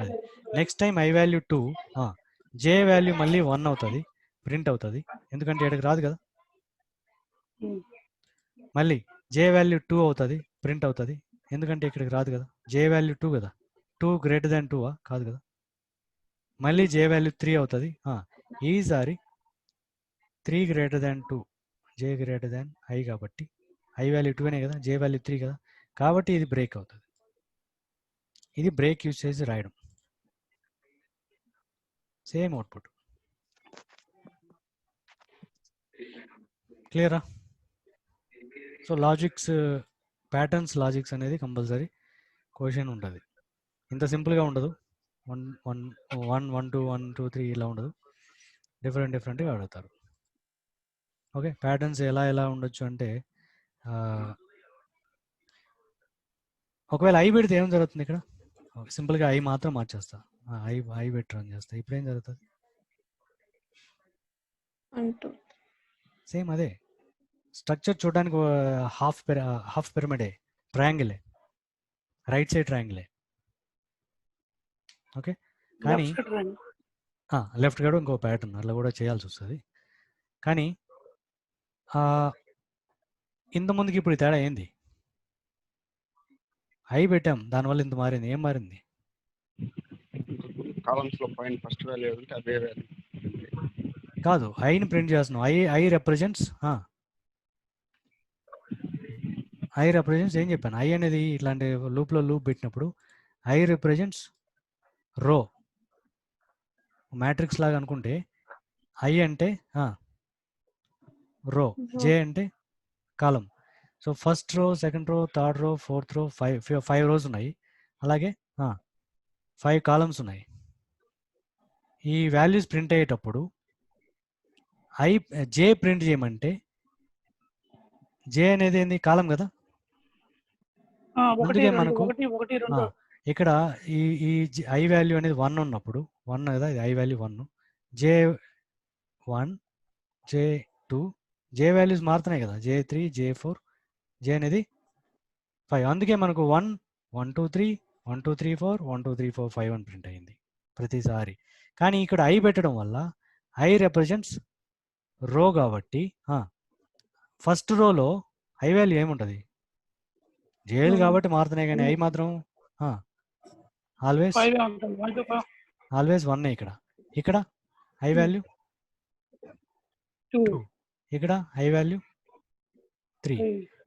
అది next time I value 2, J value మళ్ళీ 1 అవుతుంది, ప్రింట్ అవుతుంది, ఎందుకంటే ఇక్కడికి రాదు కదా. మళ్ళీ జే వాల్యూ 2 అవుతుంది, ప్రింట్ అవుతుంది, ఎందుకంటే ఇక్కడికి రాదు కదా. జే వాల్యూ 2 కదా, 2 గ్రేటర్ దాన్ 2 కాదు కదా. మళ్ళీ జే వాల్యూ 3 అవుతుంది, ఈసారి 3 greater than 2, J greater than I కాబట్టి ఐ వాల్యూ 2 కదా, జే వాల్యూ 3 కదా, కాబట్టి ఇది బ్రేక్ అవుతుంది. ఇది బ్రేక్ యూజ్ చేసి రాయడం, సేమ్ అవుట్పుట్. క్లియరా? సో లాజిక్స్, ప్యాటర్న్స్ లాజిక్స్ అనేది కంపల్సరీ క్వశ్చన్ ఉంటుంది. ఇంత సింపుల్గా ఉండదు. 1 1 1 1 2 1 2 3 ఇలా ఉండదు. డిఫరెంట్గా అడుగుతారు. ఓకే, ప్యాటర్న్స్ ఎలా ఉండొచ్చు అంటే ఒకవేళ ఐ పెడితే ఏం జరుగుతుంది ఇక్కడ? సింపుల్గా ఐ మాత్రం మార్చేస్తా. ఐ పెట్టి రన్ చేస్తా. ఇప్పుడు ఏం జరుగుతుంది? 1 2 సేమ్ అదే స్ట్రక్చర్ చూడడానికి హాఫ్ పిరమిడే, ట్రయాంగిలే, రైట్ సైడ్ ట్రయాంగిలే. ఓకే, కానీ లెఫ్ట్ కూడా ఇంకో ప్యాటర్న్ అట్లా కూడా చేయాల్సి వస్తుంది. కానీ ఇంతకుముందుకి ఇప్పుడు తేడా ఏంది? ఐ పెట్టాం, దానివల్ల ఇంత మారింది. ఏం మారింది? కాలమ్స్ లో పాయింట్ ఫస్ట్ వాల్యూ ఉంటే అదే వాల్యూ కాదు, ఐని ప్రింట్ చేస్తున్నాం. ఐ రిప్రజెంట్స్ ఏం చెప్పాను? ఐ అనేది ఇట్లాంటి లూప్లో లూప్ పెట్టినప్పుడు ఐ రిప్రజెంట్స్ రో, మ్యాట్రిక్స్ లాగా అనుకుంటే ఐ అంటే రో, జే అంటే column. So first row, second row, third row, fourth row, 5 rose ఉన్నాయి. అలాగే 5 కాలమ్స్ ఉన్నాయి. ఈ వాల్యూస్ ప్రింట్ అయ్యేటప్పుడు జే ప్రింట్ చేయమంటే, జే అనేది ఏంది? కాలం కదా. అందుకే మనకు ఇక్కడ ఈ ఐ వాల్యూ అనేది 1 ఉన్నప్పుడు 1 కదా, ఇది I value 1, J 1, J 2, J values మారుతున్నాయి కదా, జే 3, జే 4, జే అనేది 5. అందుకే మనకు 1 1 2 3 1 2 3 4 1 2 3 4 5 అని ప్రింట్ అయింది ప్రతిసారి. కానీ ఇక్కడ ఐ పెట్టడం వల్ల ఐ రిప్రజెంట్స్ రో కాబట్టి ఫస్ట్ రోలో ఐ వాల్యూ ఏముంటుంది? జేలు కాబట్టి మారుతున్నాయి, కానీ ఐ మాత్రం ఆల్వేస్ 1. ఇక్కడ ఐ వాల్యూ 2, ఇక్కడ ఐ వాల్యూ 3.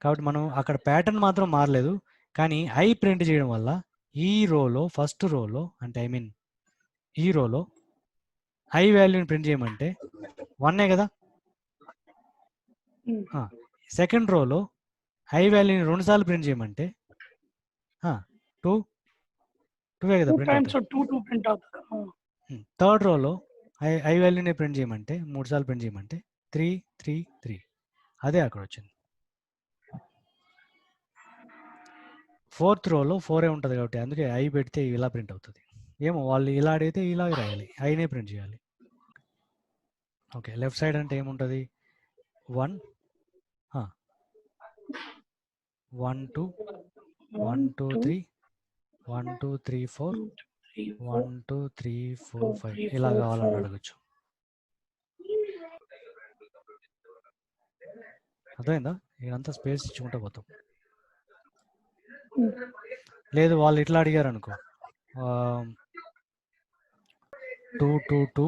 కాబట్టి మనం అక్కడ ప్యాటర్న్ మాత్రం మారలేదు, కానీ ఐ ప్రింట్ చేయడం వల్ల ఈ రోలో, ఫస్ట్ రోలో అంటే ఈ రోలో ఐ వాల్యూని ప్రింట్ చేయమంటే 1 కదా. సెకండ్ రోలో ఐ వాల్యూని 2 సార్లు ప్రింట్ చేయమంటే 2 కదా ప్రింట్ అవుతుంది. థర్డ్ రోలో ఐ వాల్యూని ప్రింట్ చేయమంటే 3 సార్లు ప్రింట్ చేయమంటే 3 3 3. అదే అక్కడ వచ్చింది. ఫోర్త్ రోలో 4 ఉంటుంది కాబట్టి అందుకే ఐ పెడితే ఇలా ప్రింట్ అవుతుంది. ఏమో వాళ్ళు ఇలా అడిగితే ఇలాగే రాయాలి, ఐనే ప్రింట్ చేయాలి. ఓకే, లెఫ్ట్ సైడ్ అంటే ఏముంటుంది? 1 1 2 1 2 3 1 2 3 4 1 2 3 4 5 ఇలా కావాలని అడగచ్చు. అర్థమైందా? ఇదంతా స్పేస్ ఇచ్చుకుంటూ పోతాం. లేదు వాళ్ళు ఇట్లా అడిగారు అనుకో, 2 2 2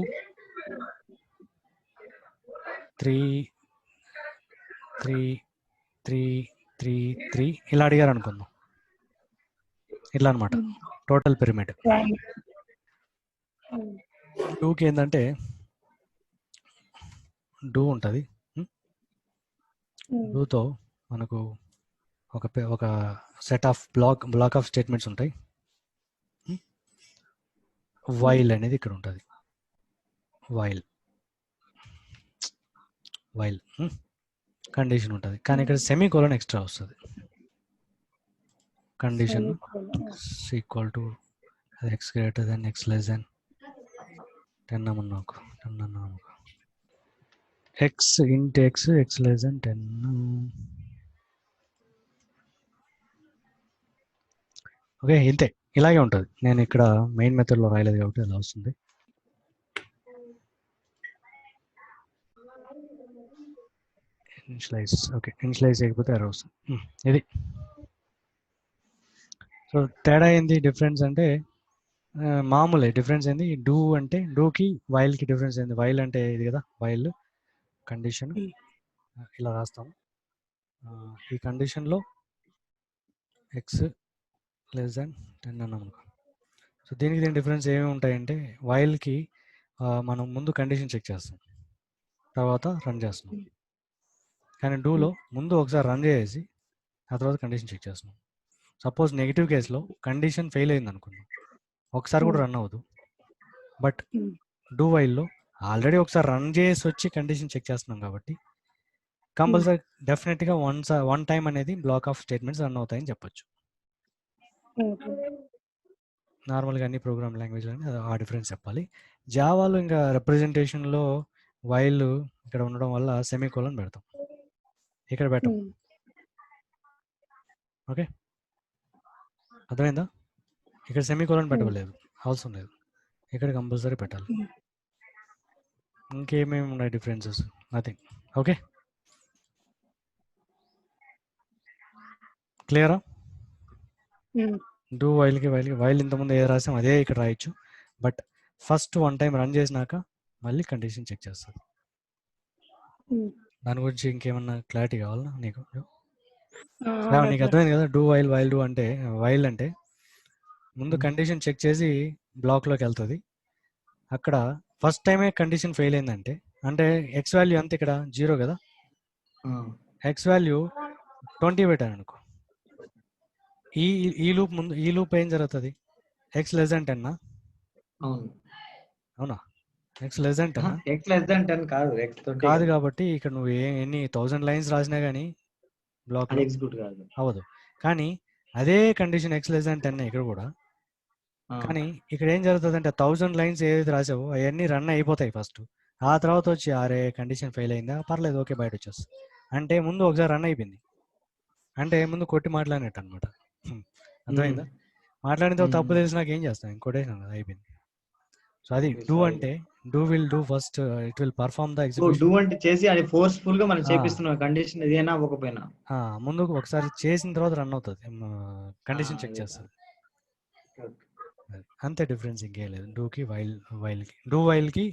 3 3 3 3 3 ఇలా అడిగారు అనుకుందాం. ఇట్లా అనమాట టోటల్ పిరమిడ్. 2కి ఏంటంటే డూ ఉంటుంది. డూతో మనకు ఒక set of black of statements ఉంటాయి. వైల్ అనేది ఇక్కడ ఉంటుంది. వైల్ కండిషన్ ఉంటుంది, కానీ ఇక్కడ సెమీకోలన్ ఎక్స్ట్రా వస్తుంది. Condition equal to X greater than X less than 10 అన్నాకు 10 అన్నాము. ఎక్స్ ఇంట్ X X less than 10. Okay, ఇంతే, ఇలాగే ఉంటుంది. నేను ఇక్కడ మెయిన్ మెథడ్లో రాయలేదు కాబట్టి అలా వస్తుంది. ఇన్షియలైజ్. ఓకే, ఇన్షియలైజ్ చేయకపోతే ఎర్రర్ వస్తుంది. ఇది సో తేడా ఏంది? డిఫరెన్స్ అంటే మామూలే. డిఫరెన్స్ ఏంది? డూ అంటే డూకి వైల్కి డిఫరెన్స్ ఏంది? వైల్ అంటే ఇది కదా, వైల్ కండిషన్ ఇలా రాస్తాము. ఈ కండిషన్లో ఎక్స్ లెస్ దాన్ 10 అన్నాం అనుకో. సో దీనికి డిఫరెన్స్ ఏమేమి ఉంటాయంటే, వైల్కి మనం ముందు కండిషన్ చెక్ చేస్తాం, తర్వాత రన్ చేస్తున్నాం. కానీ డూలో ముందు ఒకసారి రన్ చేసి ఆ తర్వాత కండిషన్ చెక్ చేస్తున్నాం. సపోజ్ నెగిటివ్ కేసులో కండిషన్ ఫెయిల్ అయింది అనుకున్నాం, ఒకసారి కూడా రన్ అవ్వదు. బట్ డూ వైల్లో ఆల్రెడీ ఒకసారి రన్ చేసి వచ్చి కండిషన్ చెక్ చేస్తున్నాం కాబట్టి కంపల్సరీ డెఫినెట్గా వన్ టైం అనేది బ్లాక్ ఆఫ్ స్టేట్మెంట్స్ రన్ అవుతాయని చెప్పొచ్చు. నార్మల్గా అన్ని ప్రోగ్రామ్ లాంగ్వేజ్ అని ఆ డిఫరెన్స్ చెప్పాలి. జావాలో ఇంకా రిప్రజెంటేషన్లో వైల్ ఇక్కడ ఉండడం వల్ల సెమీకోలన్ పెడతాం, ఇక్కడ పెట్టాం. ఓకే, అర్థమైందా? ఇక్కడ సెమీకోలన్ పెట్టలేదు, అవసరం లేదు, ఇక్కడ కంపల్సరీ పెట్టాలి. ఇంకేమేమి ఉన్నాయి డిఫరెన్సెస్? నథింగ్. ఓకే, క్లియరా? డూ వైల్కి వైల్ ఇంతకుముందు ఏది రాసాం అదే ఇక్కడ రాయొచ్చు. But first one time run చేసినాక మళ్ళీ కండిషన్ చెక్ చేస్తుంది. దాని గురించి ఇంకేమన్నా క్లారిటీ కావాలా నీకు? నీకు అర్థమైంది కదా? డూ వైల్ డూ అంటే వైల్ అంటే ముందు కండిషన్ చెక్ చేసి బ్లాక్లోకి వెళ్తుంది. అక్కడ ఫస్ట్ టైమే కండిషన్ ఫెయిల్ అయిందంటే అంటే ఎక్స్ వాల్యూ అంత ఇక్కడ 0 కదా, ఎక్స్ వాల్యూ 20 పెట్టాను అనుకో, ఈ లూప్ ముందు ఈ లూప్ ఏం జరుగుతుంది? ఎక్స్ లెస్ దాన్ 10 అవునా? ఎక్స్ లెస్ దాన్ 10 కాదు కాబట్టి ఇక్కడ నువ్వు ఎన్ని 1000 లైన్స్ రాసినా కానీ బ్లాక్ అవ్వదు. కానీ అదే కండిషన్ ఎక్స్ లెస్ దాన్ 10 ఇక్కడ కూడా. కానీ ఇక్కడ ఏం జరుగుతుంది అంటే 1000 లైన్స్ ఏదైతే రాసావో అవన్నీ రన్ అయిపోతాయి ఫస్ట్, ఆ తర్వాత వచ్చి అరే కండిషన్ ఫెయిల్ అయిందా, పర్లేదు ఓకే బయట వచ్చేస్తుంది. అంటే ముందు ఒకసారి రన్ అయిపోయింది, అంటే ముందు కొట్టి మాట్లాడినట్టు అనమాట. అర్థమైందా? మాట్లాడిన తర్వాత తప్పు తెలిసి నాకు ఏం చేస్తాను, ఇంకోటేసాను కదా, అయిపోయింది. సో అది డూ అంటే do will do first, it will perform the execution. Do అంటే చేసి అది ఫోర్స్ఫుల్ గా మనం చేపిస్తున్నాం, కండిషన్ ఏదైనా అవ్వకపోయినా ముందుకు ఒకసారి చేసిన తర్వాత రన్ అవుతుంది, కండిషన్ చెక్ చేస్తుంది. అంతే డిఫరెన్స్, ఇంకేం లేదు డూకి వైల్కి. డూ వైల్కి